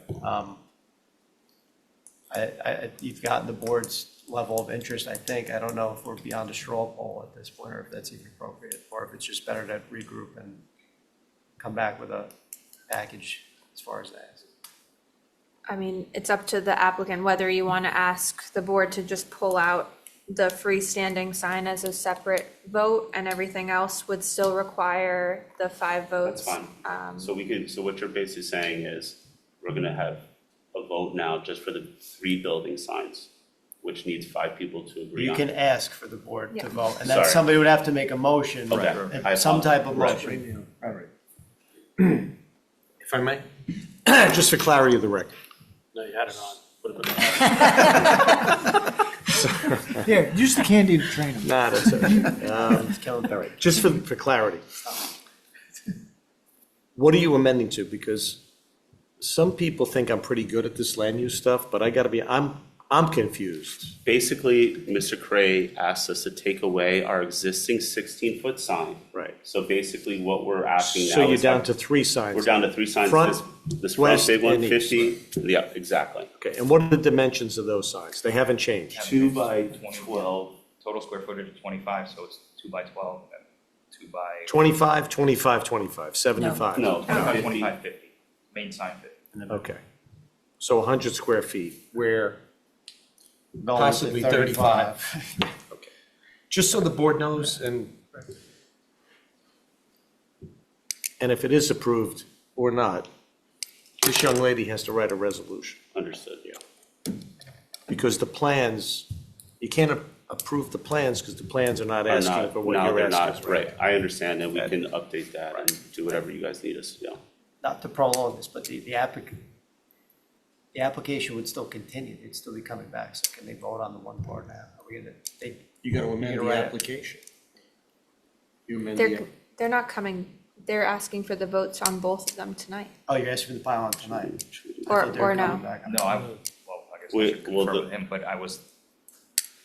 You've gotten the board's level of interest, I think. I don't know if we're beyond a straw poll at this point, or if that's even appropriate, or if it's just better to regroup and come back with a package as far as that is. I mean, it's up to the applicant whether you want to ask the board to just pull out the freestanding sign as a separate vote, and everything else would still require the 5 votes. That's fine. So what you're basically saying is, we're gonna have a vote now just for the 3 building signs, which needs 5 people to agree on. You can ask for the board Yeah. to vote, and Sorry. then somebody would have to make a motion, Okay. right? Some type of Right. motion. If I may, just for clarity of the record. No, you had it on. Would have been Here, use the candy to train them. Nah, that's okay. All right, just for clarity. What are you amending to? Because some people think I'm pretty good at this land use stuff, but I gotta be, I'm confused. Basically, Mr. Cray asked us to take away our existing 16-foot sign. Right. So basically, what we're asking now So you're is down to 3 signs. we're down to 3 signs. Front, This front west, big one, and east. 50. Yeah, exactly. Okay, and what are the dimensions of those signs? They haven't changed. 2 by 12. Total square footage of 25, so it's 2 by 12, and 2 by 25, 25, 25, 75? No. 25, 25, 50. Main sign 50. Okay. So 100 square feet, where Going to possibly 35. Okay. Just so the board knows, and if it is approved or not, this young lady has to write a resolution. Understood, yeah. Because the plans, you can't approve the plans because the plans are not asking for what No, you're they're asking. not, right. I understand, and we can update that and do whatever you guys need us to do. Not to prolong this, but the application would still continue, they'd still be coming back, so can they vote on the one part now? Are we gonna, You got to amend You're the right. application. You amend They're not coming, they're asking for the votes on both of them tonight, oh, you're asking for the pylon tonight? I or thought they were coming no. back. No, I guess I Wait, should well, confirm with him, but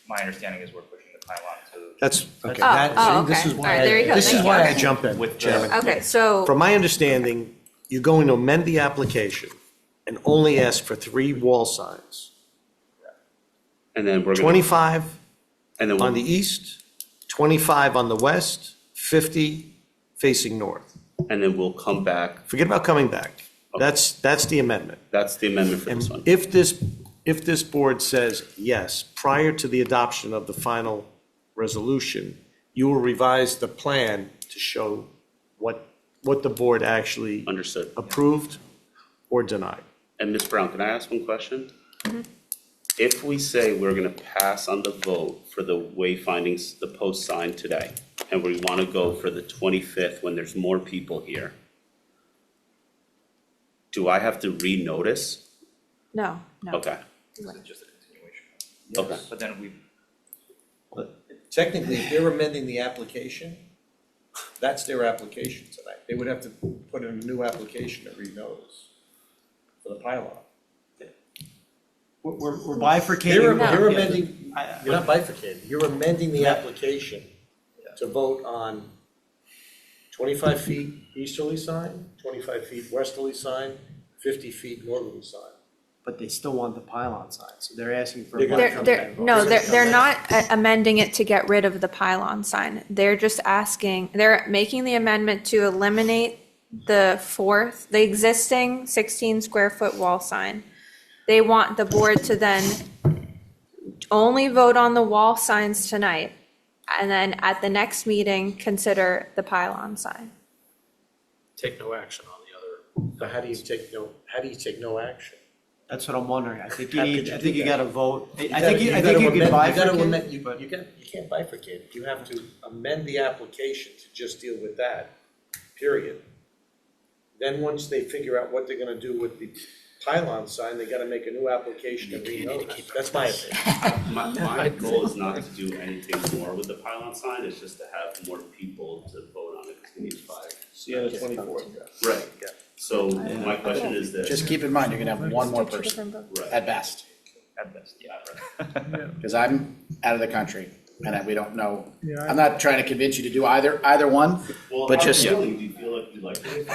my understanding is we're pushing the pylon to. That's, okay. Oh, that- oh, see, this okay. is All why right, there you go. This is Thank why you. I jump in, With Chairman. Okay, so, From my understanding, you're going to amend the application and only ask for 3 wall signs. And then we're gonna. 25 And then on the east, 25 on the west, 50 facing north. And then we'll come back. Forget about coming back. That's the amendment. That's the amendment for this one. And if this board says yes, prior to the adoption of the final resolution, you will revise the plan to show what the board actually Understood. approved or denied. And Ms. Brown, can I ask one question? If we say we're gonna pass on the vote for the wayfindings, the post sign today, and we wanna go for the 25th when there's more people here, do I have to renotice? no, no. Okay, Just a continuation. okay. But then we, Technically, if they're amending the application, that's their application tonight. They would have to put in a new application to renotice for the pylon. We're bifurcating. You're Yeah. amending, you're not bifurcating, you're amending the application to vote on 25 feet easterly sign, 25 feet westerly sign, 50 feet northerly sign. But they still want the pylon sign, so they're asking for. They're one gonna They're, from they're, them. no, they're not amending it to get rid of the pylon sign. They're just asking, they're making the amendment to eliminate the existing 16 square foot wall sign. They want the board to then only vote on the wall signs tonight, and then at the next meeting, consider the pylon sign. Take no action on the other. So how do you take no action? That's what I'm wondering, I think How could you I do think you that? gotta vote, I gotta- think you gotta can amend- you gotta bifurcate, amend- You but. you can't bifurcate it. You have to amend the application to just deal with that, period. Then once they figure out what they're gonna do with the pylon sign, they gotta make a new application and renotice. That's my opinion. My goal is not to do anything more with the pylon sign, it's just to have more people to vote on it, because we need 5. See you on the 24th. Right, so my question is this. Just keep in mind, you're gonna have one more person Right. at best, at best, yeah. because I'm out of the country and we don't know. Yeah, I'm not trying to convince you to do either one, Well, but how just. do you feel like you like it?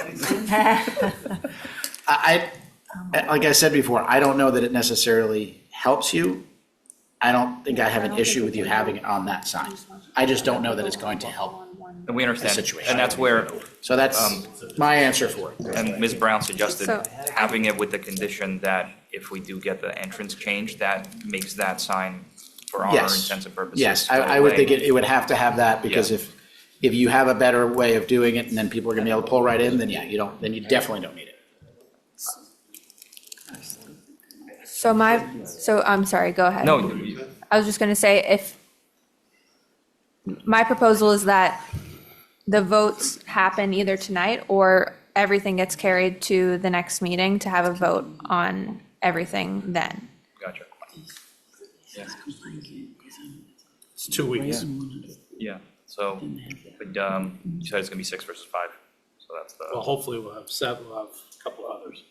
Like I said before, I don't know that it necessarily helps you. I don't think I have an issue with you having it on that sign. I just don't know that it's going to help And we the understand, situation. and that's where, So that's my answer for it. and Ms. Brown suggested So- having it with the condition that if we do get the entrance changed, that makes that sign, for our Yes. intents and purposes. Yes, go I would away. think it would have to have that, because Yeah. if you have a better way of doing it and then people are gonna be able to pull right in, then yeah, then you definitely don't need it. So I'm sorry, go ahead. No, I was just gonna say, if, my proposal is that the votes happen either tonight or everything gets carried to the next meeting to have a vote on everything then. gotcha. Yeah. It's 2 weeks. Yeah, so, but, you said it's gonna be 6 versus 5, so that's Well, the, hopefully we'll have 7, we'll have a couple others.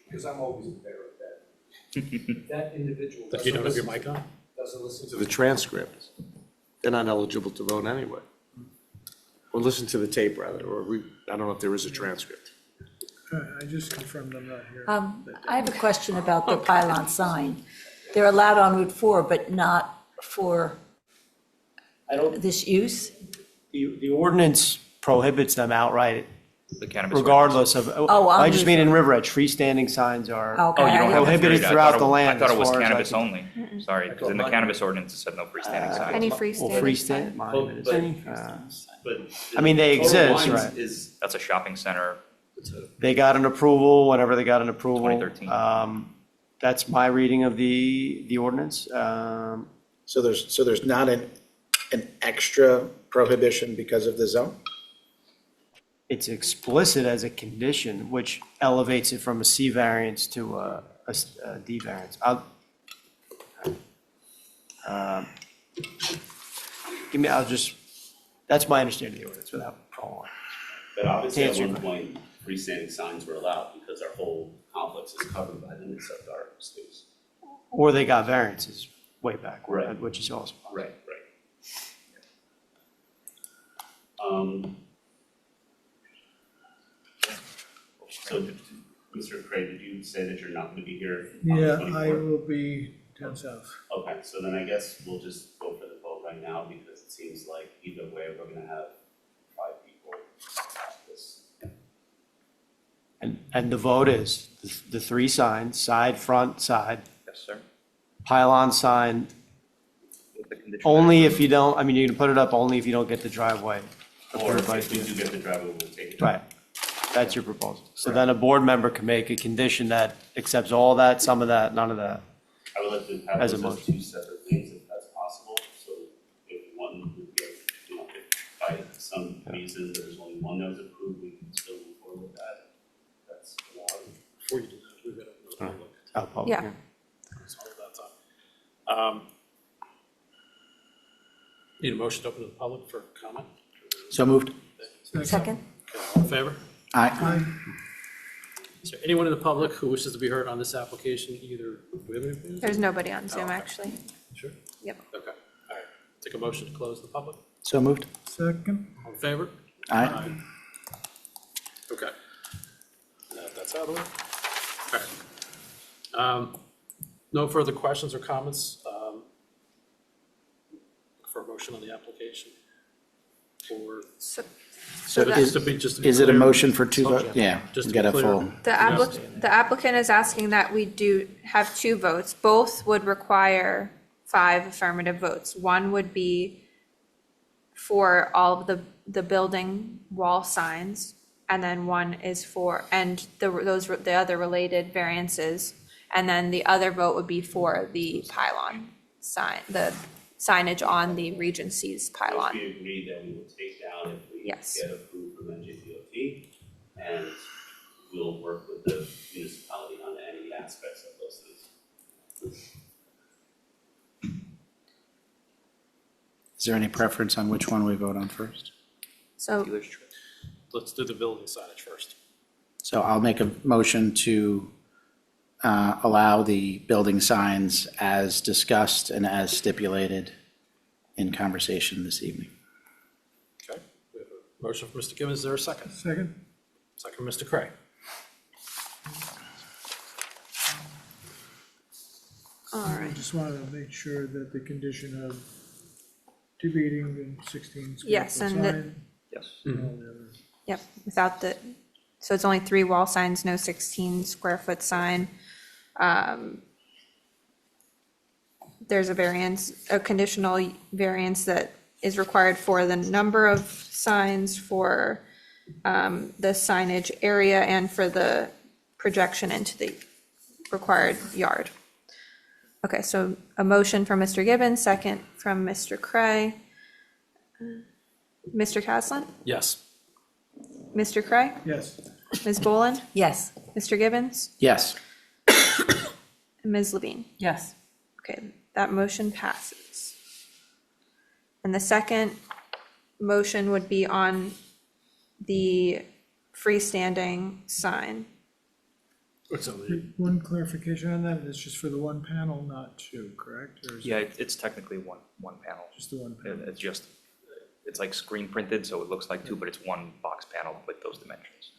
Because I'm always in favor of that. That individual If you don't have your mic on? doesn't listen to the transcript, they're not eligible to vote anyway. Or listen to the tape rather, I don't know if there is a transcript. I just confirmed I'm not here. I have a question about the pylon sign. They're allowed on Route 4, but not for I don't, this use? the ordinance prohibits them outright The cannabis. regardless of, Oh, I I'm just mean in River Edge, freestanding signs are Okay. Oh, you don't have to prohibited freestanding. throughout the land. I thought it was as far as I cannabis can- only. Sorry, because in the cannabis ordinance, it said no freestanding signs. Any Well, freestanding freestanding sign. monument But- is, But I mean, they Total exist, Wines right. Is, That's a shopping center. It's a they got an approval, whenever they got an approval. 2013. That's my reading of the ordinance. So there's not an extra prohibition because of the zone? It's explicit as a condition, which elevates it from a C variance to a D variance. That's my understanding of the ordinance without prolonging. but obviously at Answer. one point, freestanding signs were allowed because our whole complex is covered by them except our space. Or they got variances way back, Right. which is also. Right. So, Mr. Craig, did you say that you're not going to be here on the Yeah, 24th? I will be down south. Okay, so then I guess we'll just go for the vote right now because it seems like either way, we're gonna have 5 people at this. And the vote is the three signs, side, front, side, Yes, sir. pylon sign, With the condition only that- if you don't, I mean, you can put it up only if you don't get the driveway. Or approved by if we the- do get the driveway, we'll take it. Right, that's your proposal. So then a board member can make a condition that accepts all that, some of that, none of that. I would like to have As a those as motion. 2 separate things if that's possible, so if one would get, you know, if by some reason there's only one that was approved, we can still move forward with that. That's allowed. Before you do that, we've got to public. Oh, public Yeah. hearing. That's all that time. Need a motion to open to the public for comment? So moved. Second? Okay, all in favor? Aye. Is there anyone in the public who wishes to be heard on this application, either? Do we have anybody? There's nobody on Zoom, okay. actually. Sure? Yep. Okay, all right. Take a motion to close the public. So moved. Second? All in favor? Aye. Okay. That's out of the way. All right. No further questions or comments? For a motion on the application? Or? So So that- is Just to be is it a clear. motion for two votes? Yeah, Just to get be a clear. full. the applicant is asking that we do have 2 votes. Both would require 5 affirmative votes. One would be for all of the building wall signs, and then one is for, and the other related variances. And then the other vote would be for the pylon sign, the signage on the Regency's pylon. Which we agreed that we would take down if we Yes. get approved from NJDOT. And we'll work with the municipality on any aspects of those things. Is there any preference on which one we vote on first? So Dealer's choice. Let's do the building signage first. So I'll make a motion to allow the building signs as discussed and as stipulated in conversation this evening. Okay. We have a motion from Mr. Gibbons. Is there a second? Second? Second from Mr. Craig. all I right. just wanted to make sure that the condition of 2 meeting and 16 square Yes, foot and that- sign. Yes. and all the other- Yep, without the, so it's only 3 wall signs, no 16 square foot sign. There's a variance, a conditional variance that is required for the number of signs, for the signage area, and for the projection into the required yard. Okay, so a motion from Mr. Gibbons, second from Mr. Cray. Mr. Caslin? Yes. Mr. Cray? Yes. Ms. Boland? Yes. Mr. Gibbons? Yes. And Ms. Levine? Yes. Okay, that motion passes. And the second motion would be on the freestanding sign. What's up with you? One clarification on that, it's just for the one panel, not 2, correct? Or is it Yeah, it's technically one panel. just the one panel? It's just, it's like screen printed, so it looks like 2, but it's one box panel with those dimensions.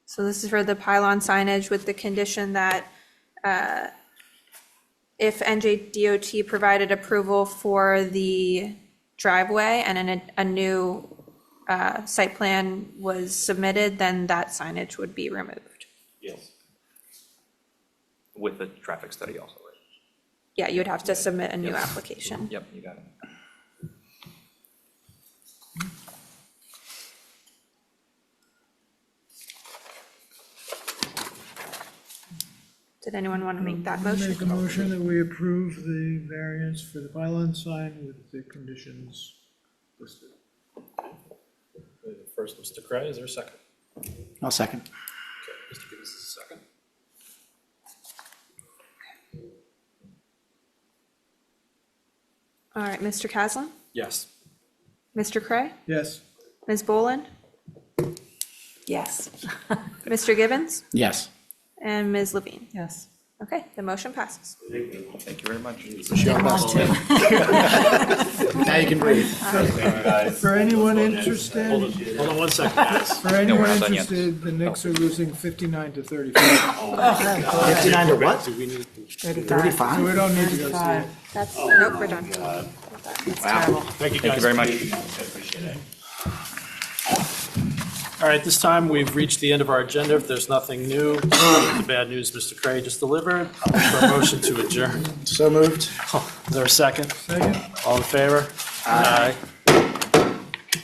So this is for the pylon signage with the condition that if NJDOT provided approval for the driveway and a new site plan was submitted, then that signage would be removed. Yes. With the traffic study also, right? Yeah, you would have to submit a new application. Yep, you got it. Did anyone want to make that Make a motion? motion that we approve the variance for the pylon sign with the conditions listed. First, Mr. Cray, is there a second? I'll second. Okay, Mr. Gibbons is a second. All right, Mr. Caslin, Yes. Mr. Cray, Yes. Ms. Boland, Yes. Mr. Gibbons, Yes. and Ms. Levine. Yes. Okay, the motion passes. Thank you very much. Now you can breathe. For anyone interested, Hold on one second, guys. for anyone we're not done yet. interested, the Knicks are losing 59 to 35. 59 to what? 35? So we don't need to go see it. That's, nope, we're done. Thank you, Thank you guys. very much. Appreciate it. All right, this time we've reached the end of our agenda. If there's nothing new, the bad news Mr. Cray just delivered. I'll look for a motion to adjourn. So moved. Is there a second? Second? All in favor? Aye.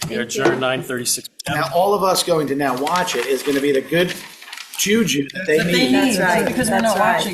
We adjourn 9:36. Now, all of us going to now watch it is going to be the good juju that they need. That's right, because we're not watching it.